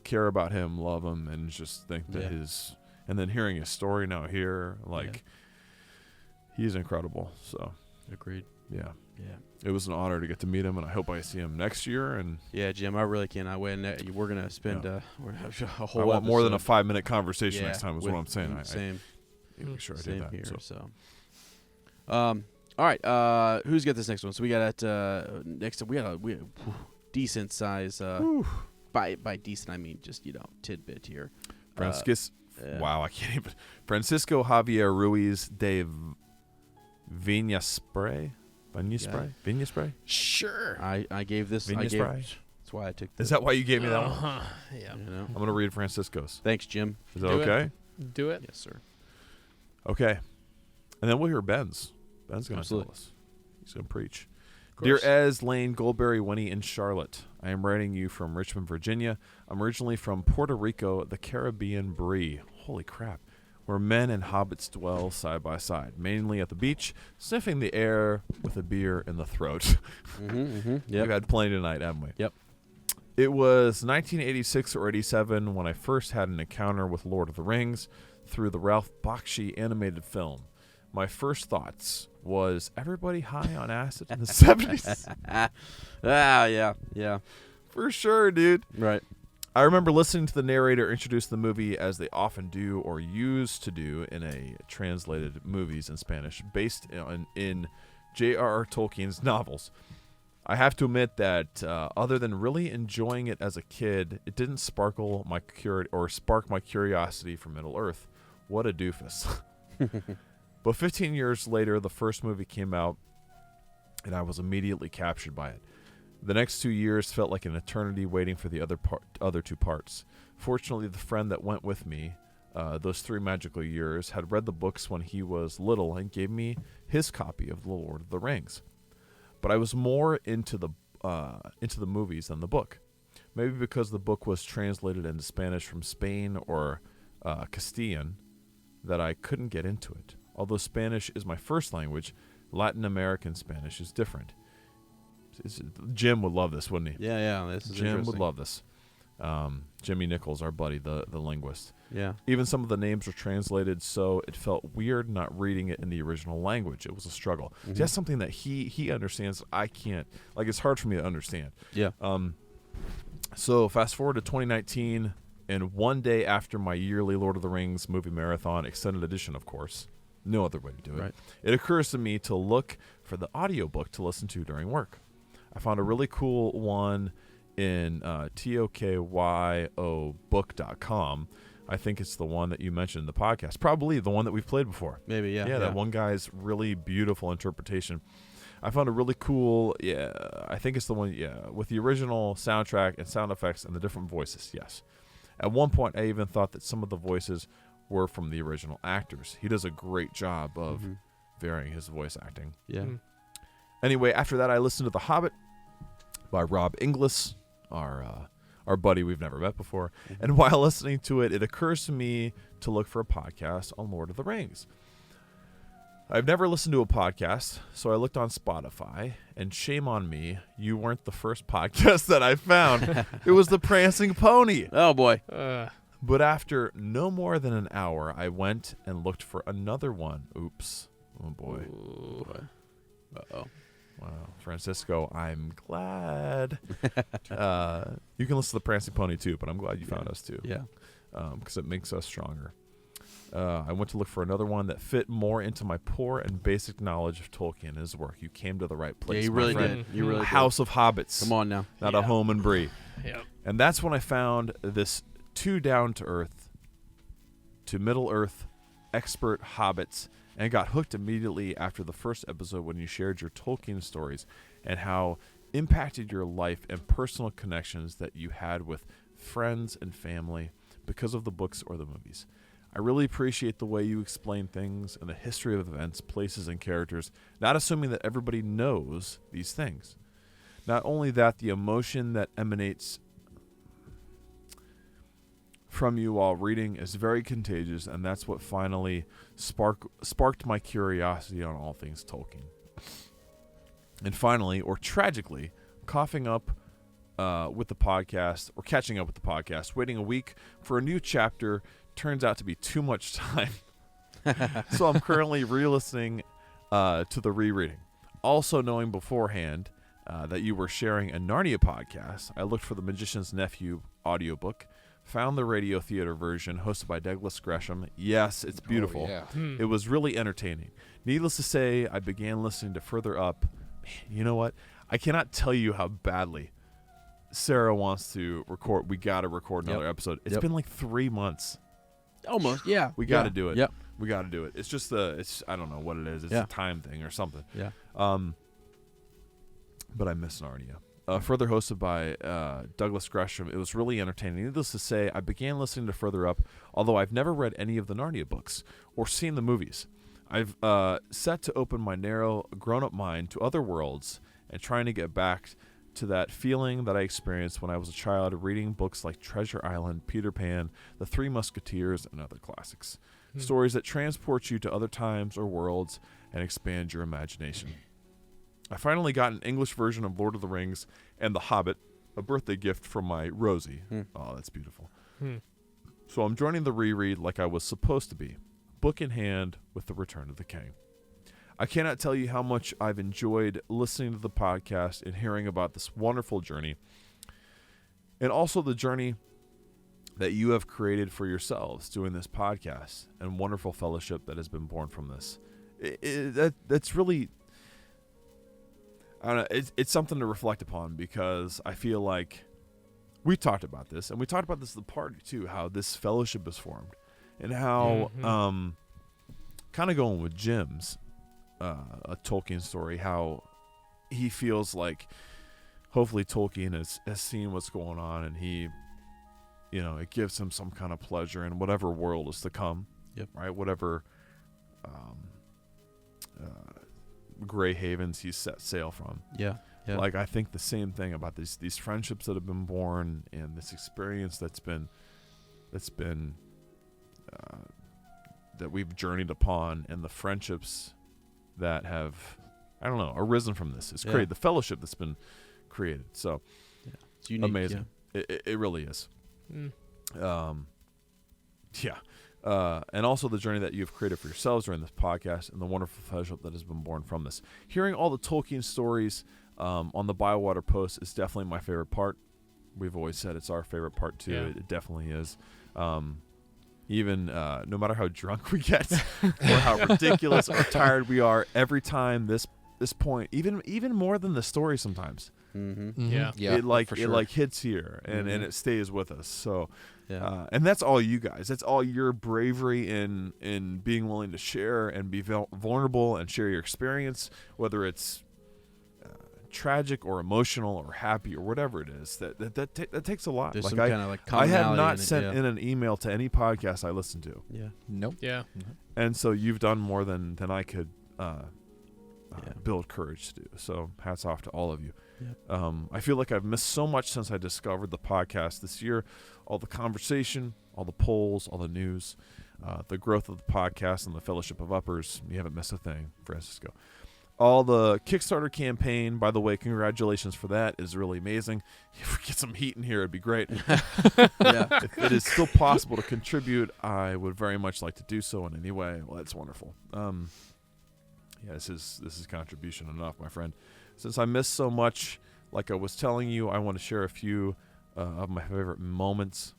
care about him, love him, and just think that and then hearing his story now here, like he's incredible. So agreed. Yeah. Yeah. It was an honor to get to meet him, and I hope I see him next year. And yeah, Jim, I really cannot wait. And we're gonna spend a whole. I want more than a episode. 5-minute conversation next time. Is what I'm saying. Same. Make sure I Same did that. here. So. All right. Who's got this next one? So we got next. We got a decent size. By decent, I mean just tidbit here. Wow, I can't even. Francisco Javier Ruiz de Viñaspray. Viñaspray. Sure. I gave this. Viñaspray. That's why I took this. Is that why you gave me that one? Yeah. I'm going to read Francisco's. Thanks, Jim. Is that Do it. okay? Do it. Yes, sir. Okay. And then we'll hear Ben's. Ben's going to tell Absolutely. us. He's going to preach. Of Dear course. Ez, Lane, Goldberry, Winnie, and Charlotte, I am writing you from Richmond, Virginia. I'm originally from Puerto Rico, the Caribbean Brie. Holy crap. Where men and hobbits dwell side by side, mainly at the beach, sniffing the air with a beer in the throat. Yep. We've had plenty tonight, haven't we? Yep. It was 1986 or 87 when I first had an encounter with Lord of the Rings through the Ralph Bakshi animated film. My first thoughts was, everybody high on acid in the 70s? Yeah. For sure, dude. Right. I remember listening to the narrator introduce the movie, as they often do or used to do in a translated movies in Spanish, based in J.R.R. Tolkien's novels. I have to admit that other than really enjoying it as a kid, it didn't spark my curiosity for Middle-earth. What a doofus. But 15 years later, the first movie came out, and I was immediately captured by it. The next 2 years felt like an eternity waiting for the other two parts. Fortunately, the friend that went with me those 3 magical years had read the books when he was little and gave me his copy of The Lord of the Rings. But I was more into the movies than the book. Maybe because the book was translated into Spanish from Spain or Castilian, that I couldn't get into it. Although Spanish is my first language, Latin American Spanish is different. Jim would love this, wouldn't he? Yeah. This is Jim would interesting. love this. Jimmy Nichols, our buddy, the linguist. Yeah. Even some of the names were translated, so it felt weird not reading it in the original language. It was a struggle. See, that's something that he understands. I can't. Like, it's hard for me to understand. Yeah. So fast forward to 2019, and one day after my yearly Lord of the Rings movie marathon, extended edition, of course. No other way to do it. Right. It occurs to me to look for the audiobook to listen to during work. I found a really cool one in tokyobook.com. I think it's the one that you mentioned in the podcast. Probably the one that we've played before. Maybe, yeah. That one guy's really beautiful interpretation. I found a really cool, I think it's the one, with the original soundtrack and sound effects and the different voices, yes. At one point, I even thought that some of the voices were from the original actors. He does a great job of varying his voice acting. Yeah. Anyway, after that, I listened to The Hobbit by Rob Inglis, our buddy we've never met before. And while listening to it, it occurs to me to look for a podcast on Lord of the Rings. I've never listened to a podcast, so I looked on Spotify, and shame on me, you weren't the first podcast that I found. It was The Prancing Pony. Oh, boy. But after no more than an hour, I went and looked for another one. Oops. Oh boy. Uh-oh. Wow, Francisco, I'm glad. You can listen to the Prancing Pony too, but I'm glad you found us too. Yeah. Because it makes us stronger. I went to look for another one that fit more into my poor and basic knowledge of Tolkien and his work. You came to the right place. Yeah, you my really friend. did. You really A did. House of Hobbits. Come on now. Not a home and Bree. Yep. And that's when I found this two down-to-earth to Middle-earth expert hobbits and got hooked immediately after the first episode when you shared your Tolkien stories and how impacted your life and personal connections that you had with friends and family because of the books or the movies. I really appreciate the way you explain things and the history of events, places, and characters, not assuming that everybody knows these things. Not only that, the emotion that emanates from you while reading is very contagious, and that's what finally sparked my curiosity on all things Tolkien. And finally, or tragically, catching up with the podcast, waiting a week for a new chapter turns out to be too much time. So I'm currently re-listening to the rereading. Also knowing beforehand that you were sharing a Narnia podcast, I looked for The Magician's Nephew audiobook, found the radio theater version hosted by Douglas Gresham. Yes, it's beautiful. Oh, yeah. It was really entertaining. Needless to say, I began listening to Further Up. Man, you know what? I cannot tell you how badly Sarah wants to record. We got to record another episode. It's been like 3 months. Almost. Yeah. We got to do it. Yep. We got to do it. It's just I don't know what it is. It's a time thing or something. Yeah. But I miss Narnia. Further hosted by Douglas Gresham. It was really entertaining. Needless to say, I began listening to Further Up, although I've never read any of the Narnia books or seen the movies. I've set to open my narrow, grown-up mind to other worlds and trying to get back to that feeling that I experienced when I was a child reading books like Treasure Island, Peter Pan, The Three Musketeers, and other classics. Stories that transport you to other times or worlds and expand your imagination. I finally got an English version of Lord of the Rings and The Hobbit, a birthday gift from my Rosie. Oh, that's beautiful. So I'm joining the reread like I was supposed to be, book in hand with The Return of the King. I cannot tell you how much I've enjoyed listening to the podcast and hearing about this wonderful journey, and also the journey that you have created for yourselves doing this podcast and wonderful fellowship that has been born from this. That's really... I don't know, it's something to reflect upon because I feel like we talked about this, and we talked about this at the party too, how this fellowship is formed and how kind of going with Jim's a Tolkien story, how he feels like hopefully Tolkien has seen what's going on, and he, it gives him some kind of pleasure in whatever world is to come. Yep. Right? Whatever Grey Havens he's set sail from. Yeah. Like, I think the same thing about these friendships that have been born and this experience that's been that we've journeyed upon, and the friendships that have, I don't know, arisen from this. It's created the fellowship that's been created. So It's unique. amazing. Yeah. It really is. And also the journey that you've created for yourselves during this podcast and the wonderful fellowship that has been born from this. Hearing all the Tolkien stories on the Bywater post is definitely my favorite part. We've always said it's our favorite part too. Yeah. It definitely is. Even no matter how drunk we get or how ridiculous or tired we are, every time this point, even more than the story sometimes. Yeah. It hits here and it stays with us. So and that's all you guys. That's all your bravery in being willing to share and be vulnerable and share your experience, whether it's tragic or emotional or happy or whatever it is. That takes a lot. There's Like some kind of I have commonality not in it, sent in an email to any podcast I listen to, Yeah. Nope. Yeah. and so you've done more than I could build courage to do. So hats off to all of you. Yep. I feel like I've missed so much since I discovered the podcast this year. All the conversation, all the polls, all the news, the growth of the podcast and the Fellowship of Uppers. You haven't missed a thing, Francisco. All the Kickstarter campaign, by the way, congratulations for that, is really amazing. If we get some heat in here, it'd be great. If it is still possible to contribute, I would very much like to do so in any way. Well, that's wonderful. Yeah, this is contribution enough, my friend. Since I missed so much, like I was telling you, I want to share a few of my favorite moments.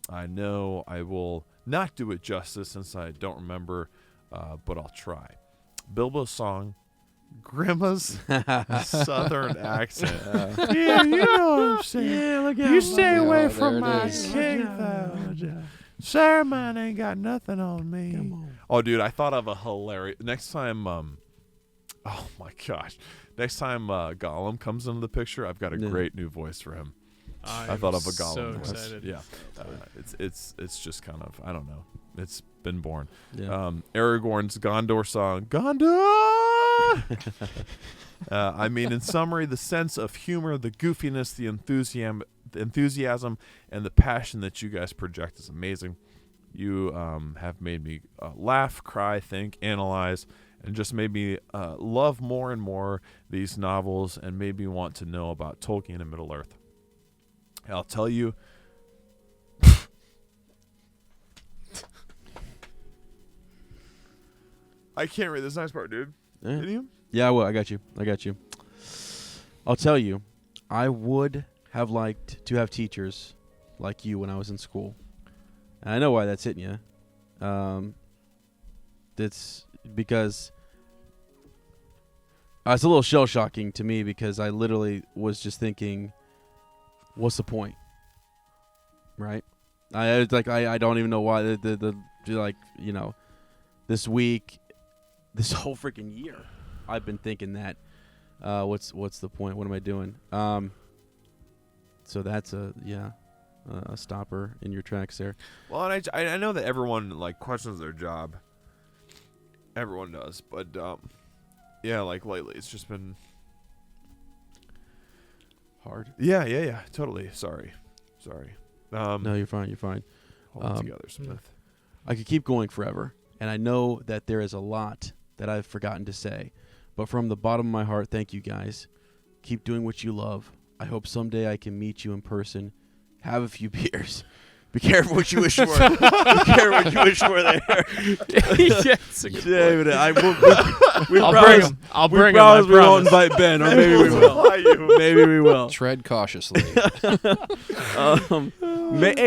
I know I will not do it justice since I don't remember, but I'll try. Bilbo's song, Grandma's southern accent. Yeah, you know what I'm saying. Yeah, look at You stay away there from it my is. king, though. Sir, mine ain't got nothing on me. Oh, dude, I thought of a hilarious. Next time, oh my gosh. Next time Gollum comes into the picture, I've got a great new voice for him. I thought of a Gollum so voice. excited. Yeah. It's just kind of, I don't know. It's been born. Yeah. Aragorn's Gondor song, Gondor! I mean, in summary, the sense of humor, the goofiness, the enthusiasm, and the passion that you guys project is amazing. You have made me laugh, cry, think, analyze, and just made me love more and more these novels and made me want to know about Tolkien and Middle-earth. I'll tell you, I can't read this next part, dude. Yeah. Can you? Yeah, I will. I got you. I'll tell you, I would have liked to have teachers like you when I was in school. And I know why that's hitting you. That's because it's a little shell-shocking to me because I literally was just thinking, what's the point? Right? I don't even know why the like, you know, this week, this whole freaking year, I've been thinking that. What's the point? What am I doing? So that's a stopper in your tracks there. Well, and I know that everyone like questions their job. Everyone does, but yeah, like lately it's just been Hard. Yeah, totally. Sorry. No, you're fine. Hold it together, Smith. I could keep going forever, and I know that there is a lot that I've forgotten to say, but from the bottom of my heart, thank you guys. Keep doing what you love. I hope someday I can meet you in person, have a few beers. Be careful what you wish for. Be careful what you wish for there. Yes, David, I'll bring him. I We won't promise. invite Ben, or maybe we will. Maybe we will. Tread cautiously. Hey,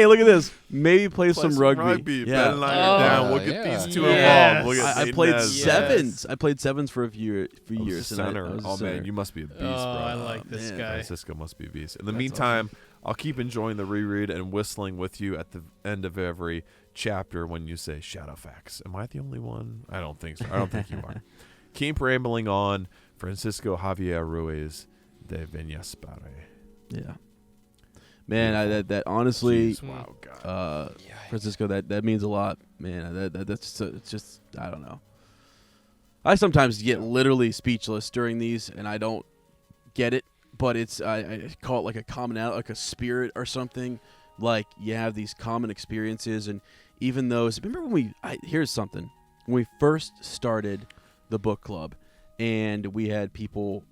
look at this. Maybe play some rugby. Ben Yeah. and I are down. We'll get yeah. these two Yes. involved. We'll get I Nate played Nez. sevens. I played sevens for a few I was years. a center. And I was a Oh center. man, you must be a beast, bro. I like this man. guy. Francisco must be a beast. In the That's meantime, I'll keep enjoying the reread and whistling with you at the end of every chapter when you say Shadowfax. Am I the only one? I don't think so. I don't think you are. Keep rambling on, Francisco Javier Ruiz de Viñaspare. Yeah. Man, that honestly, Jeez, wow, God. Francisco, that means a lot, man. That's it's just, I don't know. I sometimes get literally speechless during these, and I don't get it. But it's I call it like a commonality, like a spirit or something. Like you have these common experiences, and even those. Remember when here's something. When we first started the book club, and we had people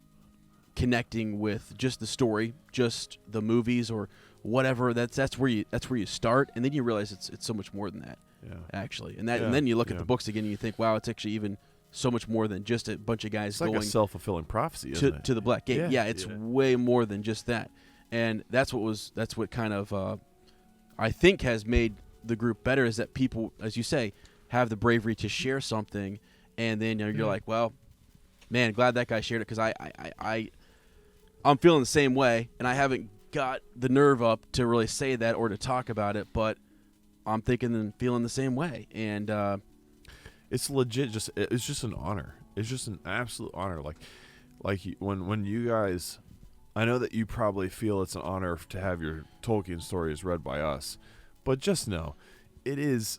connecting with just the story, just the movies or whatever. That's where you start, and then you realize it's so much more than that. Yeah. Actually, and then you look at the books again, and you think, wow, it's actually even so much more than just a bunch of guys It's like going a self-fulfilling prophecy, isn't it? to the Black Gate. Yeah, It's yeah. way more than just that. And that's what kind of I think has made the group better, is that people, as you say, have the bravery to share something, and then you're like, well, man, glad that guy shared it, because I'm feeling the same way, and I haven't got the nerve up to really say that or to talk about it, but I'm thinking and feeling the same way. And it's legit. It's just an honor. It's just an absolute honor. Like when you guys, I know that you probably feel it's an honor to have your Tolkien stories read by us, but just know, it is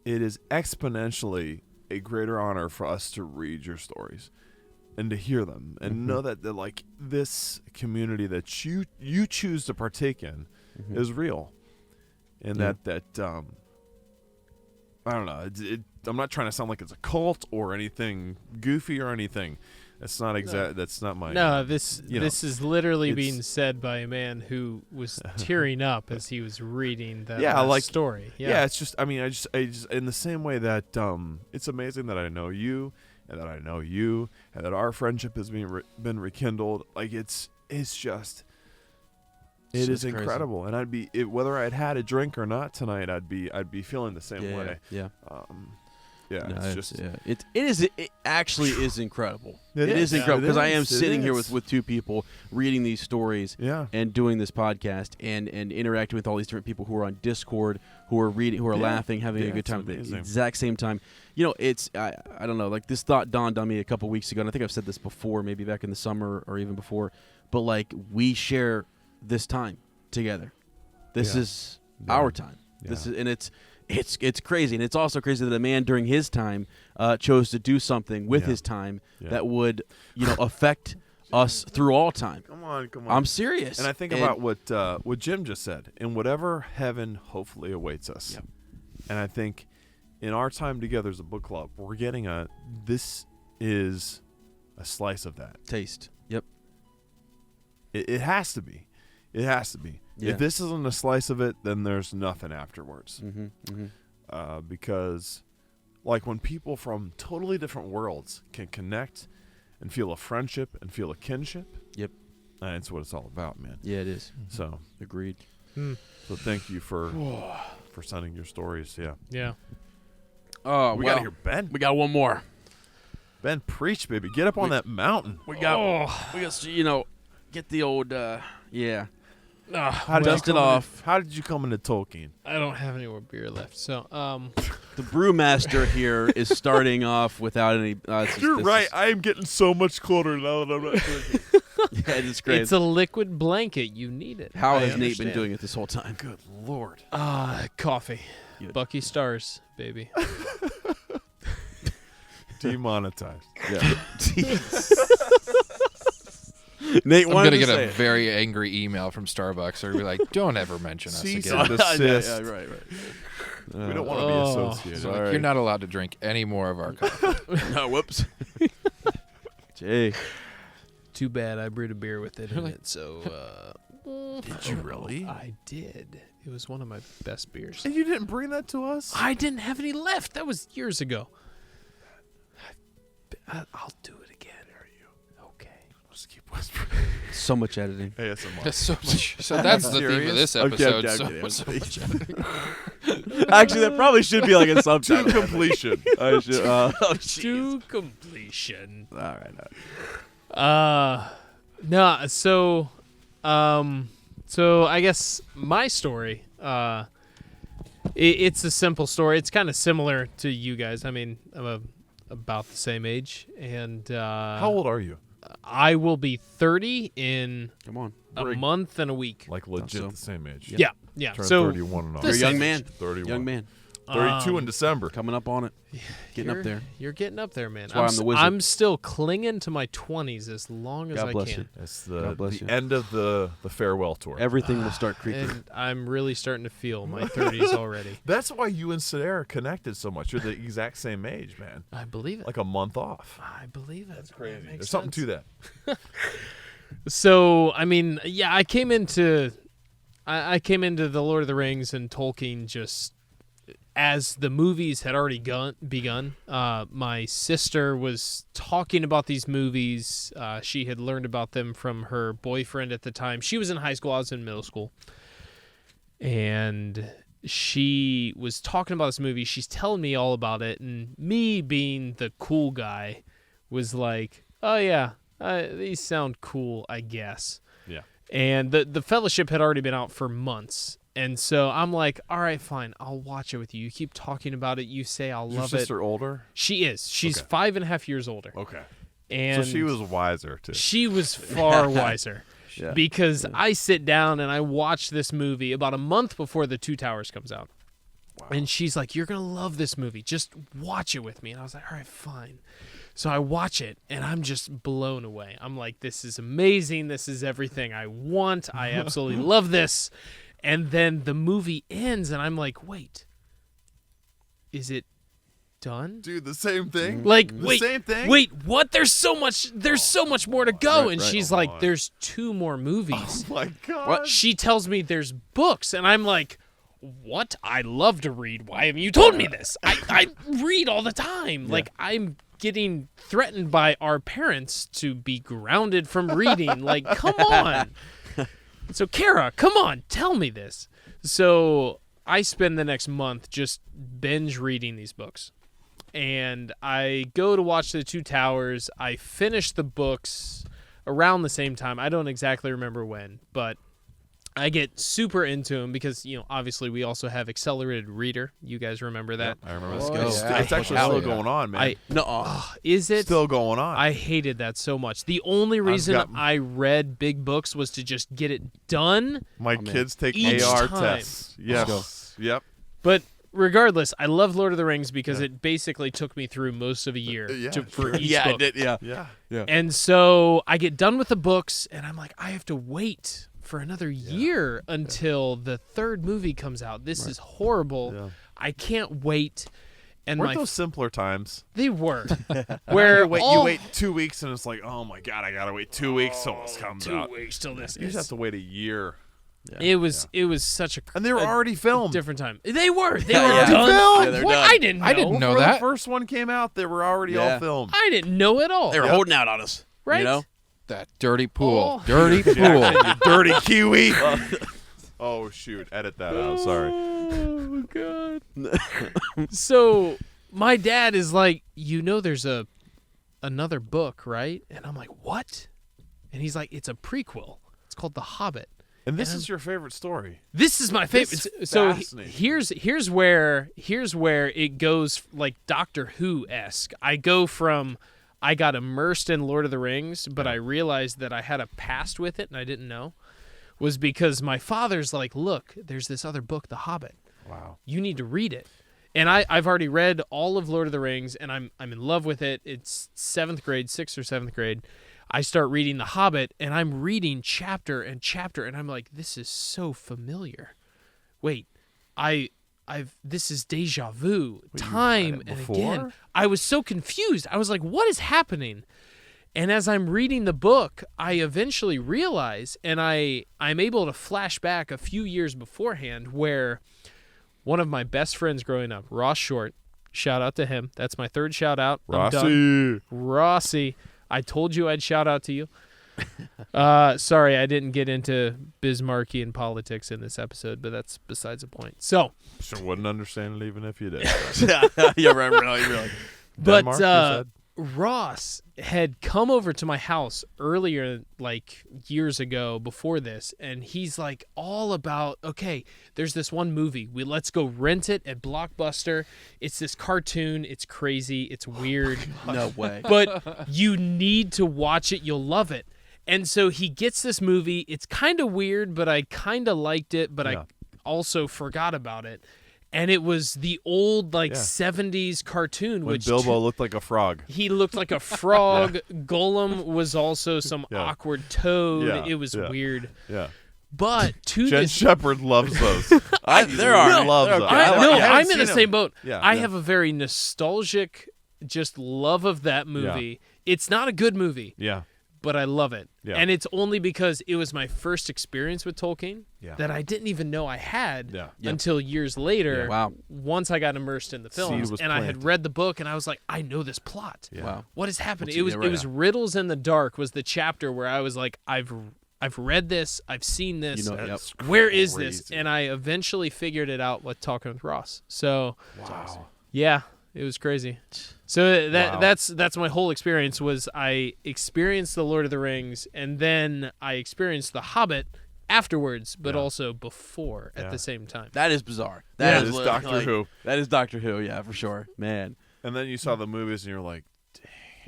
exponentially a greater honor for us to read your stories and to hear them and know that like this community that you choose to partake in is real, and that I don't know. I'm not trying to sound like it's a cult or anything goofy or anything. That's not exact. That's not my. No, this you know, this is literally it's- being said by a man who was tearing up as he was reading that Yeah, last like- story. Yeah. It's just. I mean, I just in the same way that it's amazing that I know you and that I know you and that our friendship has been rekindled. Like it's just. It It's is crazy. incredible, and whether I'd had a drink or not tonight, I'd be feeling the same Yeah, way. yeah. Yeah, No, it's just yeah. It actually is incredible. It It is is. incredible It because I am is. It sitting here is. with two people reading these stories yeah. and doing this podcast and interacting with all these different people who are on Discord, who are reading, who are Yeah. laughing, having Yeah, a good it's time at the amazing. exact same time. You know, it's I don't know, like this thought dawned on me a couple weeks ago, and I think I've said this before, maybe back in the summer or even before, but like we share this time together. This Yeah. is Yeah. our time. This Yeah. is, and it's crazy, and it's also crazy that a man during his time chose to do something with Yeah. his time Yeah. that would, affect us through all time. Come on. I'm serious. And I think about what Jim just said, and whatever heaven hopefully awaits us. Yep. And I think in our time together as a book club, we're getting this is a slice of that. taste. Yep. It has to be. It has to be. Yeah. If this isn't a slice of it, then there's nothing afterwards. Mm-hmm, mm-hmm. Because, like, when people from totally different worlds can connect and feel a friendship and feel a kinship, Yep. that's what it's all about, man. Yeah, it is. So, Agreed. so thank you for sending your stories. Yeah. Yeah. Oh, We gotta hear Ben. we got one more. Ben, preach, baby. Get up on that mountain. We got get the old yeah. How did Dust you it come off. Into, how did you come into Tolkien? I don't have any more beer left. So, The brewmaster here is starting off without any. You're right. I am getting so much colder now that I'm not drinking. Yeah, it's great. it's a liquid blanket. You need it. How I has Nate been understand. doing it this whole time? Good Lord. Coffee. Good. Bucky Stars, baby. Demonetized. Yeah. Nate I'm wanted gonna to get say a it. very angry email from Starbucks. They're gonna be like, "Don't ever mention us Cease again." and desist. Yeah, right. We don't want to be Oh. associated. So, like, Sorry. you're not allowed to drink any more of our coffee. No, whoops. Jay. Too bad I brewed a beer with it in it. So, Did you really? I did. It was one of my best beers. And you didn't bring that to us? I didn't have any left. That was years ago. I'll do it again. Are you okay? Just keep whispering. So much editing. ASMR. That's so much. So that's the theme Serious? of this Okay, episode. okay, so okay. much editing. Actually, that probably should be like a To subtitle. completion. I should, oh, jeez. To completion. All right. No. So I guess my story. It's a simple story. It's kind of similar to you guys. I mean, I'm about the same age, and How old are you? I will be 30 in Come on. a We're month and a week. Like legit so. the same age. Yeah. Turn So 31 and all. You're a This young is- man. 31. Young man. 32 in December. Coming up on it. Getting up there. You're getting up there, man. That's why I'm the wizard. I'm still clinging to my 20s as long as God I bless can. you. It's God bless you. end of the farewell tour. Everything will start creaking. And I'm really starting to feel my 30s already. That's why you and Sierra connected so much. You're the exact same age, man. I believe it. Like a month off. I believe it. That's crazy. There's something to that. So, I mean, yeah, I came into the Lord of the Rings and Tolkien just as the movies had already begun. My sister was talking about these movies. She had learned about them from her boyfriend at the time. She was in high school. I was in middle school. And she was talking about this movie. She's telling me all about it. And me being the cool guy was like, oh, yeah, these sound cool, I guess. Yeah. And the Fellowship had already been out for months. And so I'm like, all right, fine. I'll watch it with you. You keep talking about it. You say I'll Is your love it. sister older? She is. She's Okay. 5.5 years older. Okay. And So she was wiser, too. She was far wiser. Yeah. Because I sit down and I watch this movie about a month before The Two Towers comes out. Wow. And she's like, you're going to love this movie. Just watch it with me. And I was like, all right, fine. So I watch it, and I'm just blown away. I'm like, this is amazing. This is everything I want. I absolutely love this. And then the movie ends, and I'm like, wait, is it done? Dude, the same thing. Like, the same thing. Wait, what? There's so much more to go. Right, and right. she's like, there's 2 more movies. Oh my god. What? She tells me there's books, and I'm like, what? I love to read. Why haven't you told me this? I read all the time. Like, I'm getting threatened by our parents to be grounded from reading. Like, come on. So, Kara, come on, tell me this. So I spend the next month just binge reading these books. And I go to watch The Two Towers. I finish the books around the same time. I don't exactly remember when, but I get super into them because, obviously we also have Accelerated Reader. You guys remember that? I remember Let's that. go. It's actually still going on, man. Is it? Still going on. I hated that so much. The only reason I read big books was to just get it done. My kids take Each AR time. tests. Yes. Yep. But regardless, I love Lord of the Rings because it basically took me through most of a year for each Yeah, book. it did. Yeah. Yeah. And so I get done with the books, and I'm like, I have to wait for another year until the 3rd movie comes out. This is horrible. Yeah. I can't wait. And Weren't those simpler times? they were. Where You wait 2 weeks and it's like, oh my god, I gotta wait 2 weeks till this comes 2 out. weeks till this. You just have to wait a year. It was such a And they were already filmed. different time. They were Yeah, done. filmed. Yeah, they're What? done. I didn't know. I didn't know Before that. the first one came out, they were already all filmed. I didn't know at all. They were holding out on us. Right? You know? That dirty pool. Oh. Dirty pool. You dirty Kiwi. Oh shoot! Edit that out. Sorry. Oh god. So my dad is like, there's another book, right? And I'm like, what? And he's like, it's a prequel. It's called The Hobbit. And this is your favorite story. This is my favorite. This So fascinating. here's where it goes like Doctor Who-esque. I got immersed in Lord of the Rings, but I realized that I had a past with it and I didn't know. Was because my father's like, look, there's this other book, The Hobbit. Wow. You need to read it. And I've already read all of Lord of the Rings, and I'm in love with it. It's 6th or 7th grade. I start reading The Hobbit, and I'm reading chapter and chapter, and I'm like, this is so familiar. Wait, this is deja vu, time and again. I was so confused. I was like, what is happening? And as I'm reading the book, I eventually realize, and I'm able to flash back a few years beforehand, where one of my best friends growing up, Ross Short, shout out to him. That's my 3rd shout out. I'm done. Rossi. I told you I'd shout out to you. Sorry, I didn't get into Bismarckian politics in this episode, but that's besides the point. So, Sure wouldn't understand it even if you did. Yeah, right, really. but Denmark, you said? Ross had come over to my house earlier, like years ago before this, and he's like all about, okay, there's this one movie. Let's go rent it at Blockbuster. It's this cartoon. It's crazy. It's weird. No way. But you need to watch it. You'll love it. And so he gets this movie. It's kind of weird, but I kind of liked it, but I also forgot about it. And it was the old 70s cartoon, When which Bilbo looked like a frog. he looked like a frog. Gollum was also some awkward toad. Yeah, It was weird. Yeah. But to Jen this, Shepard loves those. There are. loves There those. are- I'm in the same boat. Yeah, I yeah. have a very nostalgic, just love of that movie. It's not a good movie, Yeah. but I love it. Yeah. And it's only because it was my first experience with Tolkien Yeah. that I didn't even know I had Yeah. until years later. Yeah. Wow. Once I got immersed in the films, was and I had planted. read the book, and I was like, I know this plot. Yeah. Wow. What is happening? What's It it- was Riddles in the Dark was the chapter where I was like, I've read this, I've seen this. You know, yep. That's Where is this? crazy. And I eventually figured it out with talking with Ross. So Wow. yeah, it was crazy. So Wow. that's my whole experience. Was I experienced the Lord of the Rings, and then I experienced the Hobbit afterwards, but Yeah. also before at Yeah. the same time. That is bizarre. That is is li- Doctor Who. That is Doctor Who, yeah, for sure. Man. And then you saw the movies and you're like,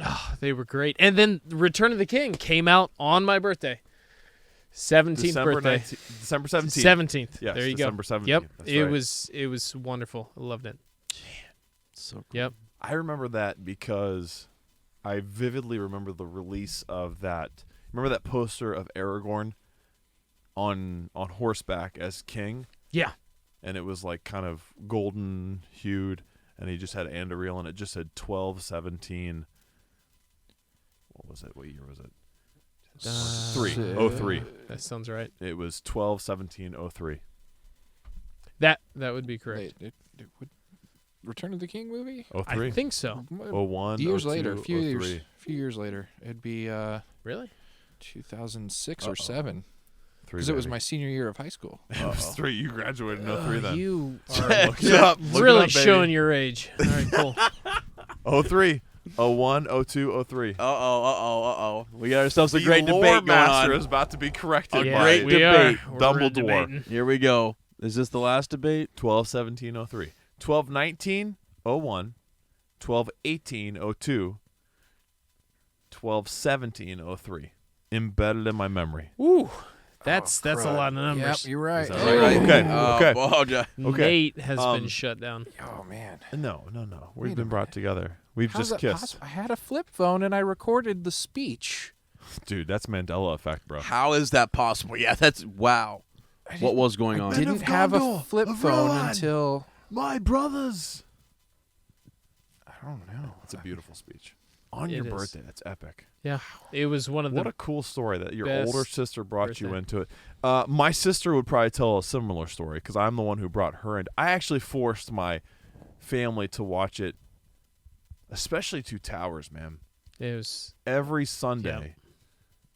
Oh, they were great. And then Return of the King came out on my birthday. 17th December birthday. 19th, December 17th. 17th. Yes, there you December go. 17th. Yep. That's It right. was wonderful. I loved it. So cool. Yep. I remember that because I vividly remember the release of that. Remember that poster of Aragorn on horseback as king? Yeah. And it was like kind of golden hued. and he just had and a reel, and it just said 12/17. What was it? What year was it? 03. That sounds right. It was 12/17/03. That would be correct. Wait, it would Return of the King movie? 03. I think so. 01. Years 02, later, a few 03. years later. It'd be Really? 2006 or 7. 3, Because it was baby. my senior year of high school. It was 3. You graduated in 03 then. You Look it are up. Look it really up, baby. showing your age. All right, cool. 03, 01, 02, 03. Uh-oh. We got ourselves a The great lore debate going master on. is about to be corrected Yeah, by great we debate. are. We're Dumbledore. debating. Here we go. Is this the last debate? 12/17/03. 12/19/01. 12/18/02. 12/17/03. Embedded in my memory. Ooh, that's a lot of numbers. Yep, you're right. Is that right? Okay. Okay. Okay. Nate has Um, been shut down. Oh, man. No. We've Wait been a brought together. We've How's just that kissed. possible? I had a flip phone and I recorded the speech. Dude, that's Mandela effect, bro. How is that possible? Yeah, that's wow. What was going on? Men Didn't of have a Gondor, flip of phone Rohan. until My brothers. I don't know. It's a beautiful speech. On It your is. birthday. That's epic. Yeah, it was one of What the. a cool story that your best older sister brought you birthday. into it. My sister would probably tell a similar story because I'm the one who brought her in. I actually forced my family to watch it, especially Two Towers, man. It was. Every Sunday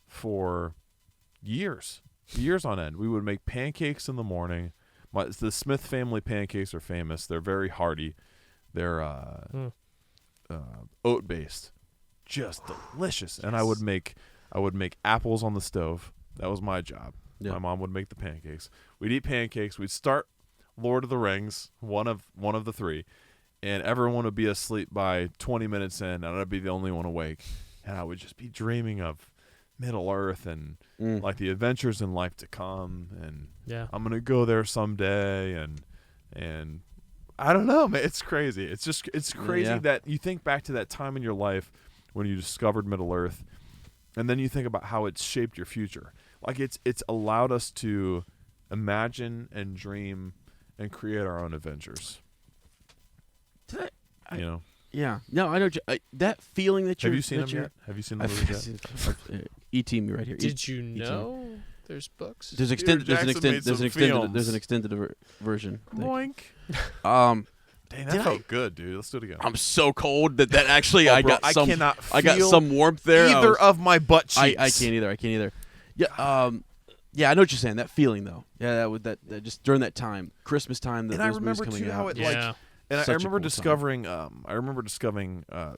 for years on end. We would make pancakes in the morning. The Smith family pancakes are famous. They're very hearty. They're oat based, just delicious. And I would make apples on the stove. That was my job. Yeah. My mom would make the pancakes. We'd eat pancakes. We'd start Lord of the Rings, one of the 3, and everyone would be asleep by 20 minutes in, and I'd be the only one awake, and I would just be dreaming of Middle Earth and like the adventures in life to come, and Yeah. I'm gonna go there someday, and I don't know, man. It's crazy. It's crazy Yeah. that you think back to that time in your life when you discovered Middle Earth, and then you think about how it's shaped your future. Like it's allowed us to imagine and dream and create our own adventures. You know. Yeah. No, I know. That feeling that you're. Have you seen that them you're- yet? Have you seen the I've movies yet? E-team me right here. Did you know there's books? There's an Peter extended. Jackson made some There's an films. extended version. Moink. Dang, that Did felt good, dude. Let's do it again. I'm so cold that actually Oh, I bro, got some. cannot I got feel some warmth there. either of my butt cheeks. I can't either. Yeah. Yeah, I know what you're saying. That feeling though. Yeah, that just during that time, Christmas time. That And I those movies remember coming too out. how it Yeah. like. And I Such a remember cool discovering.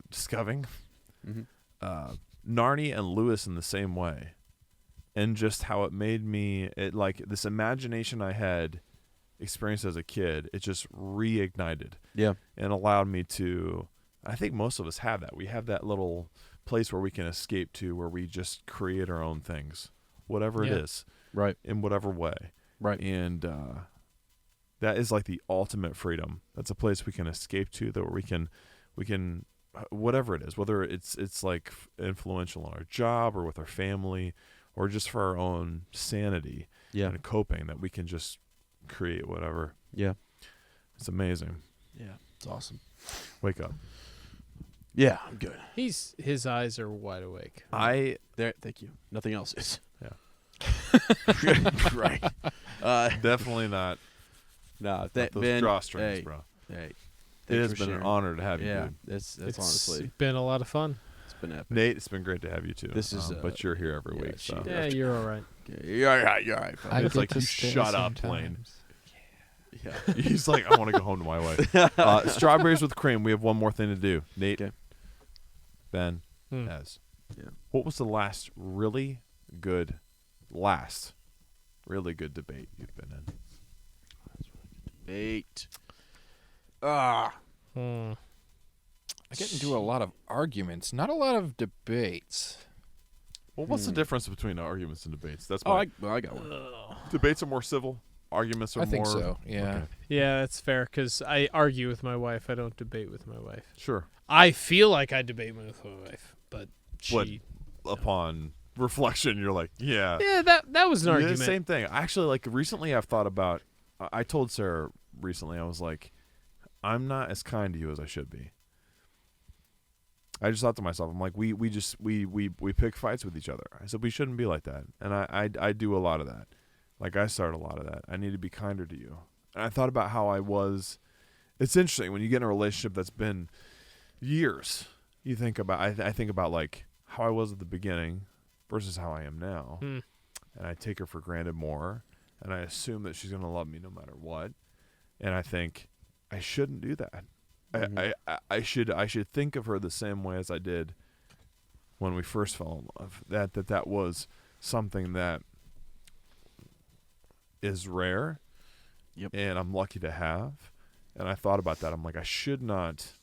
Discovering Narnia and Lewis in the same way, and just how it made me. It like this imagination I had experienced as a kid. It just reignited. Yeah. And allowed me to. I think most of us have that. We have that little place where we can escape to, where we just create our own things, whatever it Yeah. is, Right. in whatever way. Right. And that is like the ultimate freedom. That's a place we can escape to, that we can whatever it is, whether it's like influential in our job or with our family or just for our own sanity Yeah. and coping, that we can just create whatever. Yeah. It's amazing. Yeah. It's awesome. Wake up. Yeah, I'm good. His eyes are wide awake. There. Thank you. Nothing else is. Yeah. Right. Definitely not. No, Those Ben. drawstrings, Hey, bro. hey. It has thanks for been an sharing. honor to have you, Yeah, dude. that's It's honestly, been a lot of fun. it's been epic. Nate, it's been great to have you too. This is, but you're here every yeah, week, so she- Yeah, you're all right. Okay, you're all right. You're all right. I It's get like to you stay shut up, Blaine. sometimes. Yeah. he's like, I want to go home to my wife. Strawberries with cream. We have one more thing to do. Nate, Okay. Ben, Hmm. Ez. Yeah. What was the last really good debate you've been in? Debate. Hmm. I get into a lot of arguments, not a lot of debates. Well, what's the difference between arguments and debates? That's Oh, my I got one. debates are more civil. Arguments are I more. think so, yeah. Okay. Yeah, that's fair because I argue with my wife. I don't debate with my wife. Sure. I feel like I debate with my wife, but What? she. Upon reflection, you're like, yeah. Yeah, that was an Yeah, argument. same thing. Actually, like recently, I've thought about. I told Sarah recently. I was like, I'm not as kind to you as I should be. I just thought to myself, I'm like, we pick fights with each other. I said we shouldn't be like that, and I do a lot of that. Like I start a lot of that. I need to be kinder to you. And I thought about how I was. It's interesting when you get in a relationship that's been years. You think about I think about like how I was at the beginning versus how I am now, and I take her for granted more, and I assume that she's gonna love me no matter what, and I think I shouldn't do that. I should think of her the same way as I did when we first fell in love. That was something that is rare, and I'm lucky to have. And I thought about that. I'm like, I should not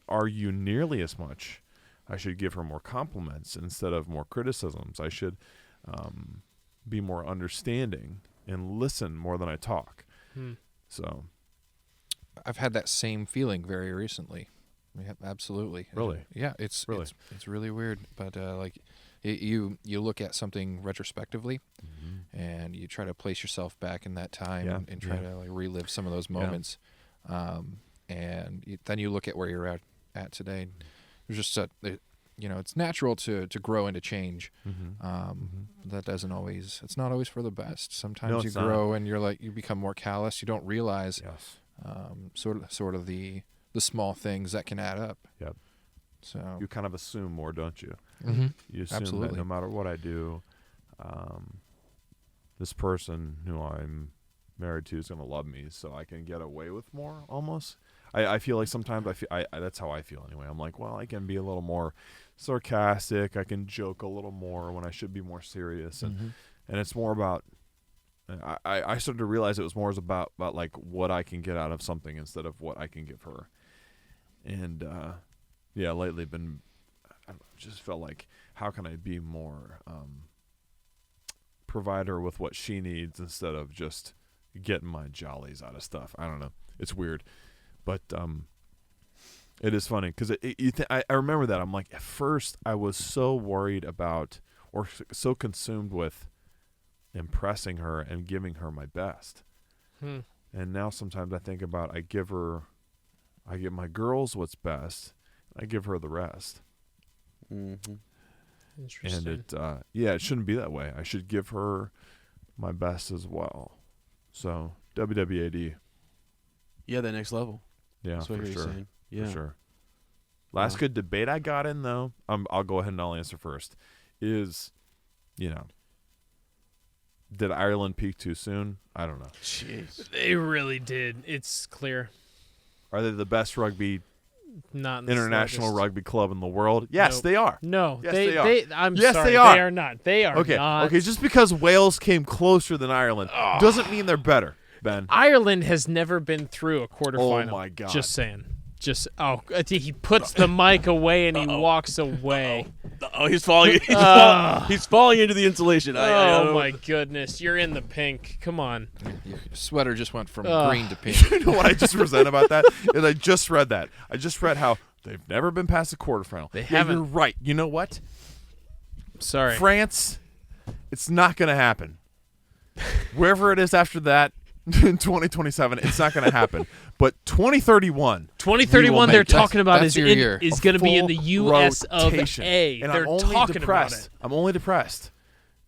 argue nearly as much. I should give her more compliments instead of more criticisms. I should be more understanding and listen more than I talk. So, I've had that same feeling very recently. Yeah, absolutely. Really? Yeah, it's really weird. But like, you look at something retrospectively, and you try to place yourself back in that time and try to like relive some of those moments. And then you look at where you're at today. There's just it's natural to grow and to change. That doesn't always. It's not always for the best. Sometimes you grow and you become more callous. You don't realize sort of the small things that can add up. Yep. So you kind of assume more, don't you? You assume Absolutely. that no matter what I do, this person who I'm married to is going to love me, so I can get away with more. Almost, I feel like sometimes that's how I feel anyway. I'm like, well, I can be a little more sarcastic. I can joke a little more when I should be more serious, and it's more about. I started to realize it was more about like what I can get out of something instead of what I can give her, and lately I just felt like how can I be more provide her with what she needs instead of just getting my jollies out of stuff. I don't know. It's weird, but it is funny because I remember that. I'm like, at first I was so worried about or so consumed with impressing her and giving her my best. And now sometimes I think about I give my girls what's best. I give her the rest. Interesting. And it shouldn't be that way. I should give her my best as well. So WWAD. Yeah, that next level. Yeah, that's what for you're sure. saying. Yeah, for sure. Last good debate I got in though. I'll go ahead and I'll answer first. Is, did Ireland peak too soon? I don't know. Jeez, they really did. It's clear. Are they the best rugby? Not international rugby club in the world? Yes, nope. they are. No, yes, they are. I'm yes, sorry, they are. They are not. They are not. Okay, just because Wales came closer than Ireland doesn't mean they're better, Ben. Ireland has never been through a quarterfinal. Oh my God. Just saying. He puts the mic away and he walks away. He's falling. He's falling into the insulation. Oh my goodness! You're in the pink. Come on. Your sweater just went from green to pink. You know what I just resent about that? Is I just read that. I just read how they've never been past the quarterfinal. They haven't. You're right. You know what? Sorry, France. It's not going to happen. Wherever it is after that. In 2027, it's not going to happen. But 2031, they're talking about is going to be in the U.S. rotation. of A. And they're I'm only talking depressed. about it. I'm only depressed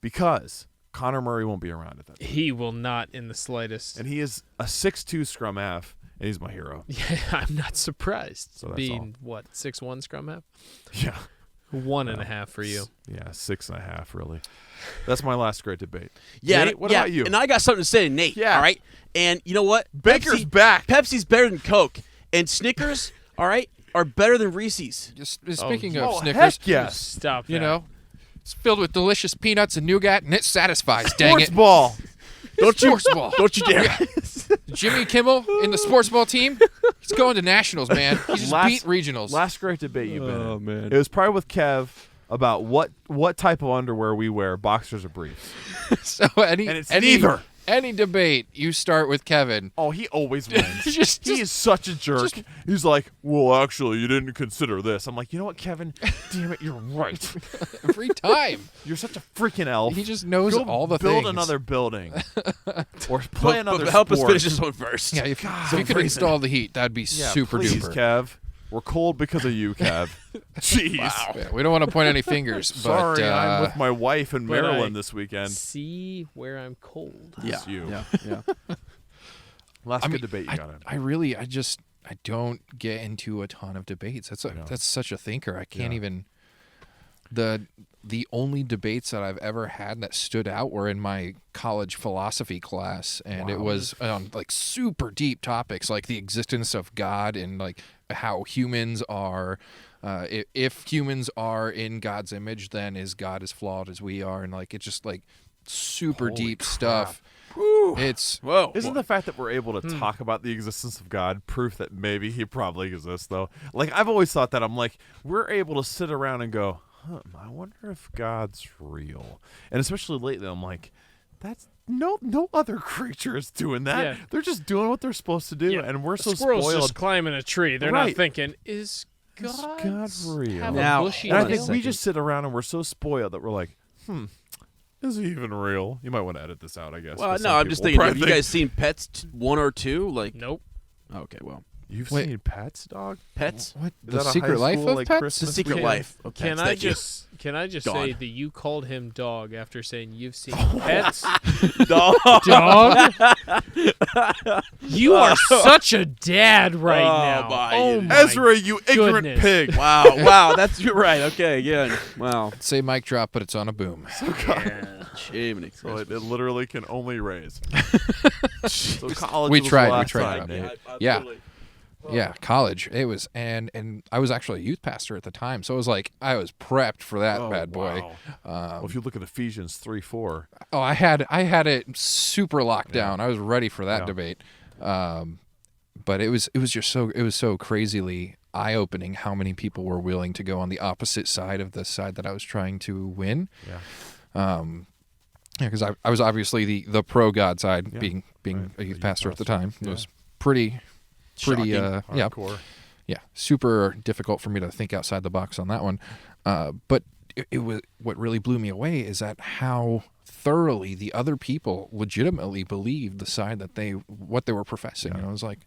because Connor Murray won't be around at that time. He will not in the slightest. And he is a 6'2" scrum half, and he's my hero. Yeah, I'm not surprised. So that's being, what, 6'1" scrum half? Yeah. 1.5 for you. Yeah, 6.5, really. That's my last great debate. Yeah. Nate, what about you? And I got something to say to Nate. Yeah. All right. And you know what? Baker's back. Pepsi's better than Coke. And Snickers, all right, are better than Reese's. Just speaking of Snickers, heck yes. Stop that. You know, it's filled with delicious peanuts and nougat, and it satisfies. Dang Sports it! ball. Sports ball. Don't you dare. Jimmy Kimmel in the sports ball team. He's going to nationals, man. He just beat regionals. Last great debate you've been in. Oh, man. It was probably with Kev about what type of underwear we wear, boxers or briefs. So And it's neither. Any debate, you start with Kevin. Oh, he always wins. Just- he is such a jerk. He's like, well, actually, you didn't consider this. I'm like, you know what, Kevin? Damn it, you're right. Every time. You're such a freaking elf. He just knows Go all the build things. another building. Or play another help us sport. finish this one first. Yeah, if God, you could freezing. install the heat, that'd be Yeah, super please, duper. Kev. We're cold because of you, Kev. Jeez. Yeah, we don't want to point any fingers, but Sorry, I'm with my wife in But Maryland I this weekend. See where I'm cold. Yeah. It's you. Yeah. Last I good mean, debate you got in. I don't get into a ton of debates. That's such a thinker. I can't even. The only debates that I've ever had that stood out were in my college philosophy class, and it was on like super deep topics like the existence of God and like how humans are. If humans are in God's image, then is God as flawed as we are? And like it's just like super Holy deep crap. stuff. Whew. It's Whoa. Isn't the fact that we're able to talk about the existence of God proof that maybe he probably exists, though? Like, I've always thought that. I'm like, we're able to sit around and go, I wonder if God's real. And especially lately, I'm like, that's no other creature is doing that. Yeah. They're just doing what they're supposed to do, Yeah. and we're A so squirrel's spoiled. just climbing a tree. They're Right. not thinking, is Is God God real? have Now, a bushy And I hold on a think we tail? just sit around and we're so spoiled that we're like, is he even real? You might want to edit this out, I guess. Well, 'cause no, some I'm just people thinking. will Have you probably guys seen Pets 1 or 2? Like, Nope. okay, well, You've Wait. seen Pets, dog? Pets. what Is the that a secret high life school, of like, pets. Christmas The Secret Can- Life of Can Pets. I Thank you. can I just Gone. say that you called him dog after saying you've seen pets? Dog. Dog? You are such a dad right Oh, now. my Oh goodness. my Ezra, you ignorant goodness. pig. Wow, that's you're right. Okay, yeah. Wow. Say mic drop, but it's on a boom. Jiminy So it Christmas. literally can only raise. So college We was tried, the we last tried. time, Nate. Yeah. Yeah, college. It was, and I was actually a youth pastor at the time, so it was like I was prepped for that Oh, bad boy. wow. Well, if you look at Ephesians 3:4, Oh, I had it super locked down. I was ready for that Yeah. debate. But it was just so crazily eye-opening how many people were willing to go on the opposite side of the side that I was trying to win. yeah, Because I was obviously the pro God side, Yeah, being right. a youth A pastor at the time. It Yeah. was pretty Shocking. hardcore. yeah, super difficult for me to think outside the box on that one. But it was what really blew me away is that how thoroughly the other people legitimately believed the side that what they were professing. And I was like,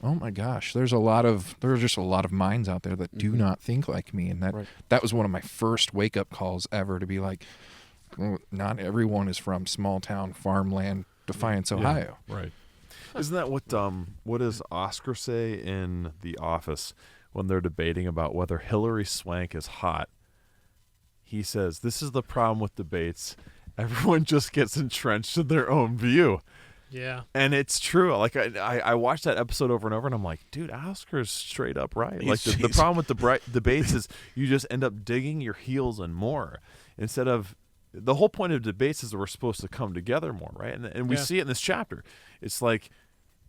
oh my gosh, there are just a lot of minds out there that do not think like me, and that was one of my first wake up calls ever to be like, well, not everyone is from small town farmland Defiance, Ohio. Yeah, right. Isn't that what does Oscar say in The Office when they're debating about whether Hilary Swank is hot? He says, "This is the problem with debates. Everyone just gets entrenched in their own view." Yeah. And it's true. Like I watched that episode over and over, and I'm like, dude, Oscar's straight up right. Like the problem with the debates is you just end up digging your heels in more instead of. The whole point of debates is that we're supposed to come together more, right? And we see it in this chapter. It's like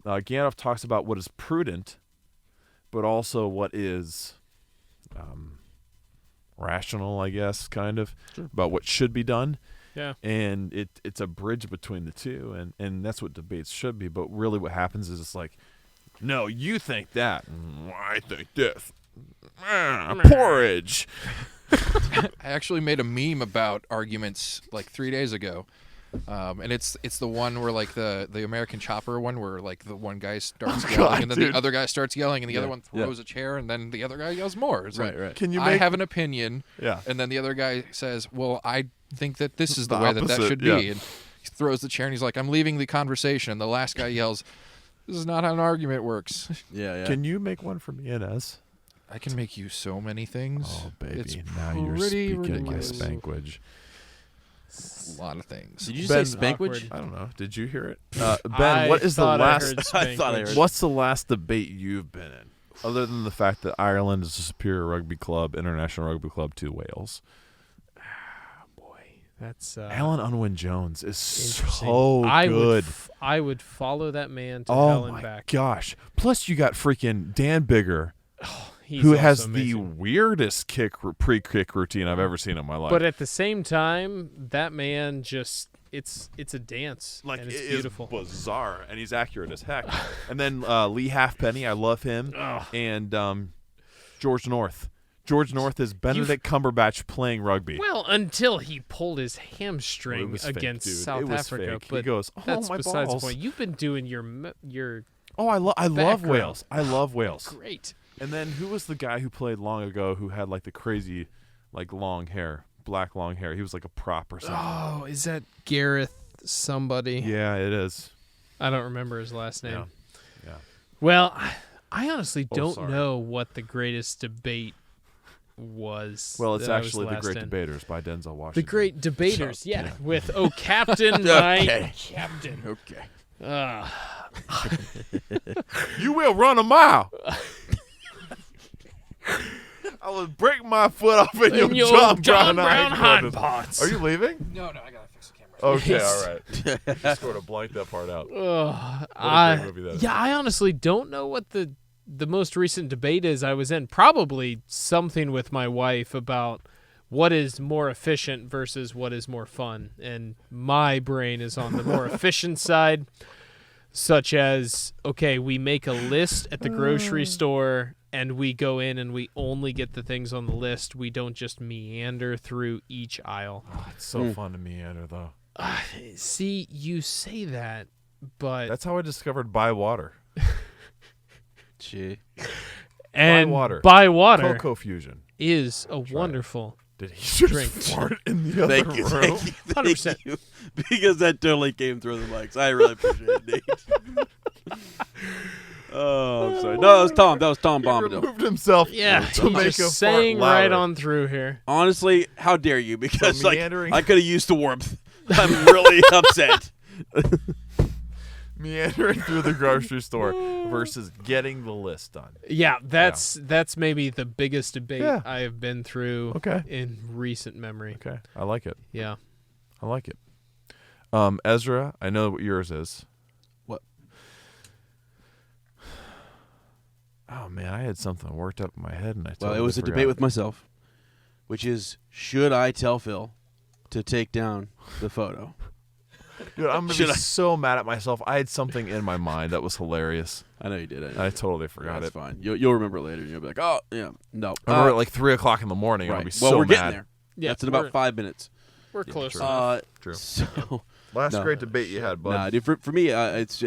Gandalf talks about what is prudent, but also what is rational, I guess, kind of, about what should be done. Yeah. And it's a bridge between the two, and that's what debates should be. But really what happens is it's like, no, you think that. I think this. Porridge. I actually made a meme about arguments like 3 days ago, and it's the one where like the American Chopper one where like the one guy starts yelling God, and then dude. the other guy starts yelling and the other one yeah. throws a chair and then the other guy yells more. It's like, Right. Can you I make have an opinion, Yeah. and then the other guy says, "Well, I think that this is the The way that opposite, should yeah. be," and he throws the chair and he's like, "I'm leaving the conversation." And the last guy yells, "This is not how an argument works." Yeah. Can you make one for me, Inez? I can make you so many things. Oh, baby. It's Now you're pretty speaking my ridiculous. spankwage. A lot of things. Did you Ben- say Spankwich? I don't know. Did you hear it? I Ben, what is the thought I last heard I thought I Spankwich. heard- what's the last debate you've been in? Other than the fact that Ireland is a superior rugby club, international rugby club to Wales. That's Alan Unwin Jones is interesting. so good. I would follow that man to Oh hell and my back. gosh. Plus you got freaking Dan Bigger, He's who also has amazing. the weirdest pre-kick routine I've ever seen in my life. But at the same time, that man just it's a dance. Like, and it it's is beautiful. bizarre, and he's accurate as heck. And then Lee Halfpenny, I love him, and George North. George North is Benedict Cumberbatch playing rugby. Well, until he pulled his Well, hamstring it was fake, against dude. South It was Africa. fake. But He goes, that's my besides balls. the point. You've been doing your Oh, I love background. Wales. I love Wales. great. And then who was the guy who played long ago who had like the crazy, like long hair, black long hair? He was like a prop or something. Oh, is that Gareth somebody? Yeah, it is. I don't remember his last name. Yeah. Well, I honestly don't sorry. know what the greatest debate was. Well, it's that I was actually The last Great in. Debaters by Denzel Washington. The Great Debaters, So, yeah, yeah. with "Oh Captain, my Captain." Okay. You will run a mile. I will break my foot off in In your your John Brown hot pots. Are you leaving? No, I gotta fix the camera. Okay, all right. Just sort of blanked that part out. Ugh, a great movie that is. yeah, I honestly don't know what the most recent debate is I was in. Probably something with my wife about what is more efficient versus what is more fun. And my brain is on the more efficient side, such as, okay, we make a list at the grocery store and we go in and we only get the things on the list. We don't just meander through each aisle. Oh, it's so fun to meander, though. See, you say that, but That's how I discovered Buy Water. Gee. and water. Buy water Cocoa Fusion. is a wonderful Did he just Drink. fart in the other Thank you, room? thank you, 100%. thank you. Because that totally came through the mics. I really appreciate it, Nate. Oh, I'm sorry. No, that was Tom. That was Tom He Bombadil. removed himself Yeah, to make a just saying fart right louder. on through here. Honestly, how dare you? Because So like meandering- I could have used the warmth. I'm really upset. Meandering through the grocery store versus getting the list done. Yeah, that's maybe the biggest debate Yeah. I have been through Okay. in recent memory. Okay, I like it. Yeah. I like it. Ezra, I know what yours is. What? Oh man, I had something worked up in my head, and I Well, totally it was a forgot. debate with myself, which is, should I tell Phil to take down the photo? Dude, I'm gonna Should be I- so mad at myself. I had something in my mind that was hilarious. I know you did. And I totally forgot That's it. fine. You'll remember it later. And you'll be like, oh, yeah, no. I remember at like 3:00 in the morning. right. I'll be Well, so we're mad. getting there. Yeah, That's in about we're- 5 minutes. We're close true. enough. True. So, Last No. great debate you had, bud. nah, dude, for me, it's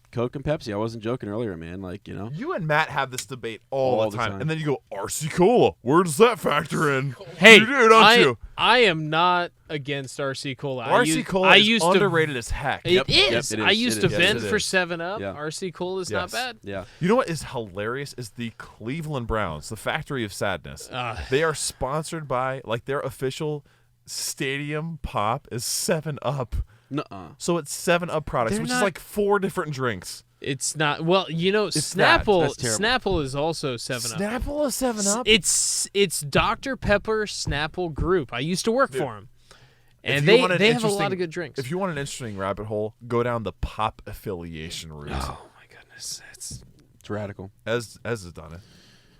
Coke and Pepsi. I wasn't joking earlier, man. Like, you know. You and Matt have this debate all, All the the time. time. And then you go, RC Cola. Where does that factor in? Hey, you do, don't you? I am not against RC Cola. RC Cola I is used underrated as heck. To, Yep, it yep, is. it I is, used it to is. vend Yes, it for is. 7-Up. Yeah. RC Cola is not Yes. bad. Yeah. You know what is hilarious is the Cleveland Browns, the Factory of Sadness. They are sponsored by, like, their official stadium pop is 7-Up. Nuh-uh. So it's 7-Up products, They're which not- is like 4 different drinks. It's not. Well, you know, It's that. Snapple. That's terrible. Snapple is also 7-Up. Snapple is 7-Up? It's Dr. Pepper Snapple Group. I used to work for them, If and you they want an have a lot interesting- of good drinks. If you want an interesting rabbit hole, go down the pop affiliation route. Oh my goodness, that's It's radical. Ez has done it.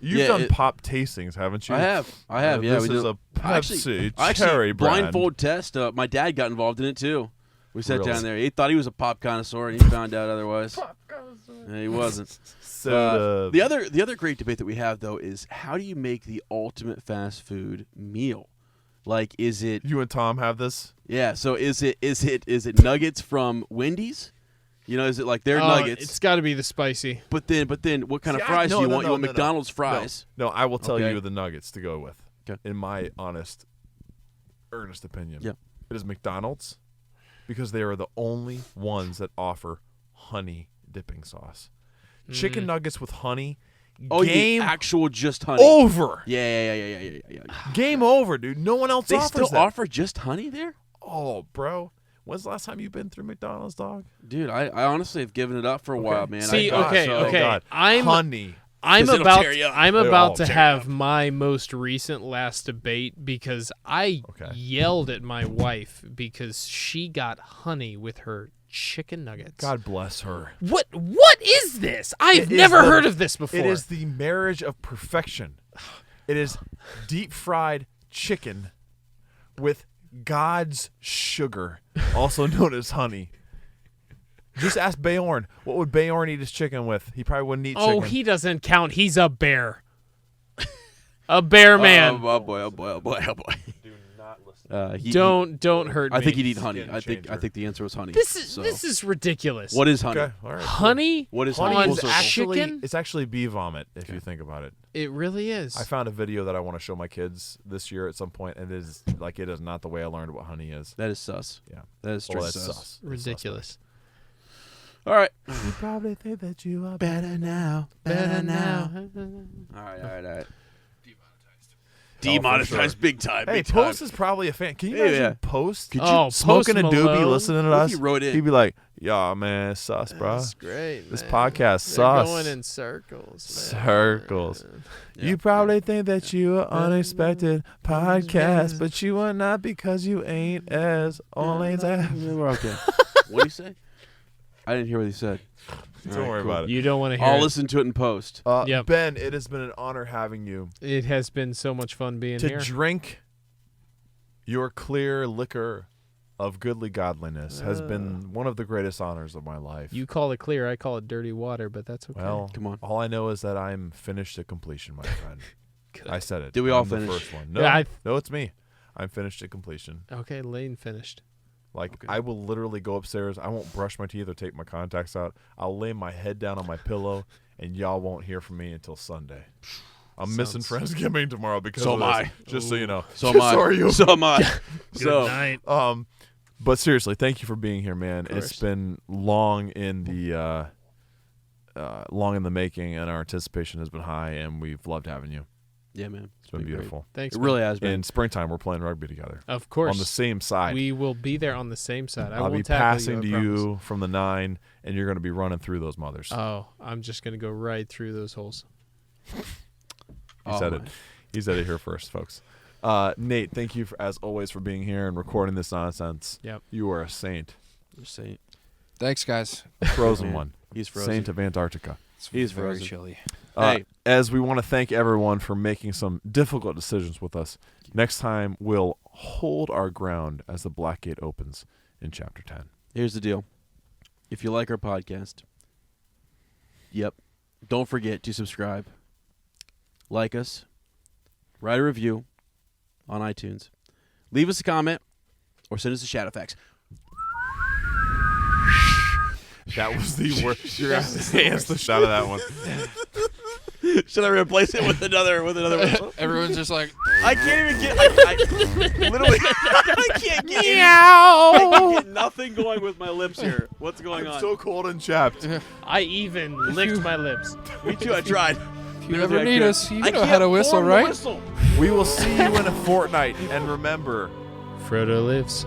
You've Yeah, done it- pop tastings, haven't you? I have. Yeah, This we is did. a I Pepsi actually cherry brand. blindfold test. My dad got involved in it too. We sat Really? down there. He thought he was a pop connoisseur, and he found out otherwise. Yeah, he wasn't. Soda. The other great debate that we have though is how do you make the ultimate fast food meal? Like, is it You and Tom have this? So is it nuggets from Wendy's? You know, is it like their nuggets? It's got to be the spicy. But then, what kind of See, fries do you want? You want no. McDonald's fries. No, I will tell Okay. you the nuggets to go with. Okay. In my honest, earnest opinion. Yeah. It is McDonald's because they are the only ones that offer honey dipping sauce. Chicken nuggets with honey. Oh, you game mean actual just honey? over. Yeah. Game over, dude. No one else They offers still that. offer just honey there? Oh, bro. When's the last time you've been through McDonald's, dog? Dude, I honestly have given it up for a while, man. See, I thought okay, so. okay. God. I'm honey. I'm 'Cause it'll about tear you up. I'm It'll about to tear you have up. my most recent last debate because I Okay. yelled at my wife because she got honey with her chicken nuggets. God bless her. What is this? I've It is never the- heard of this before. It is the marriage of perfection. It is deep fried chicken with God's sugar, also known as honey. Just ask Beorn. What would Beorn eat his chicken with? He probably wouldn't eat chicken. Oh, he doesn't count. He's a bear. A bear man. Oh boy! Oh boy! Oh boy! Oh boy! Do not listen. Don't hurt me. I think he'd eat honey. Skin I think changer. the answer was honey. This So. is ridiculous. What is honey? Okay, all right. Honey? What is Honey honey? on Full is circle. actually chicken? it's actually bee vomit if you think about it. It really is. I found a video that I want to show my kids this year at some point, and it is not the way I learned what honey is. That is sus. Yeah, That is straight that's sus. sus. Ridiculous. All right. You probably think that you are Better now. Better now. All right. Demonetized. Demonetized big time. Hey, big time. Post is probably a fan. Can you Yeah, imagine yeah. Post Could Oh, smoking Post a doobie, Malone. listening to What if us? he wrote in? He'd be like, "Yeah, man, it's sus, bro. That's great. This man. podcast They're sus. going in circles. Man. Circles. Yeah. You probably think that you are unexpected podcast, but you are not because you ain't as all lanes as." We're okay. What did he say? I didn't hear what he said. Don't worry about it. You don't want to hear I'll it. listen to it in post. Yep. Ben, it has been an honor having you. It has been so much fun being To here. drink your clear liquor of goodly godliness has been one of the greatest honors of my life. You call it clear. I call it dirty water, but that's okay. Well, Come on. all I know is that I'm finished to completion, my friend. Good. I said it. Did we all I'm the finish? first one. No, Yeah, no, it's me. I'm finished to completion. Okay, Lane finished. Like, Okay. I will literally go upstairs. I won't brush my teeth or take my contacts out. I'll lay my head down on my pillow, and y'all won't hear from me until Sunday. I'm missing Sounds- Friendsgiving tomorrow because So of am this, I. just so you know. So am I. are you. So am I. Good So night. But seriously, thank you for being here, man. Of It's course. been long in the making, and our anticipation has been high, and we've loved having you. yeah, man. It's been beautiful. Thanks. It man. really has been. In springtime, we're playing rugby together Of course. on the same side. We will be there on the same side. I I'll won't be tackle passing to you, I promise. you from the 9, and you're going to be running through those mothers. Oh, I'm just gonna go right through those holes. He said it. He said it here first, folks. Nate, thank you as always for being here and recording this nonsense. Yep. You are a saint. Saint. Thanks, guys. Frozen Man, one. He's frozen. Saint of Antarctica. It's He's very frozen. chilly. Hey. As we want to thank everyone for making some difficult decisions with us, next time we'll hold our ground as the Black Gate opens in Chapter 10. Here's the deal. If you like our podcast, don't forget to subscribe, like us, write a review on iTunes, leave us a comment, or send us a Shadowfax. That was the worst. You're going to have to answer the shot of that one. Should I replace it with another whistle? Everyone's just like, I can't even get. I literally, I can't get. I can get nothing going with my lips here. What's going I'm on? so cold and chapped. I even licked my lips. Me too. I tried. if you ever need us, you I know can't how to whistle, form the right? whistle. We will see you in a fortnight. And remember, Frodo lives.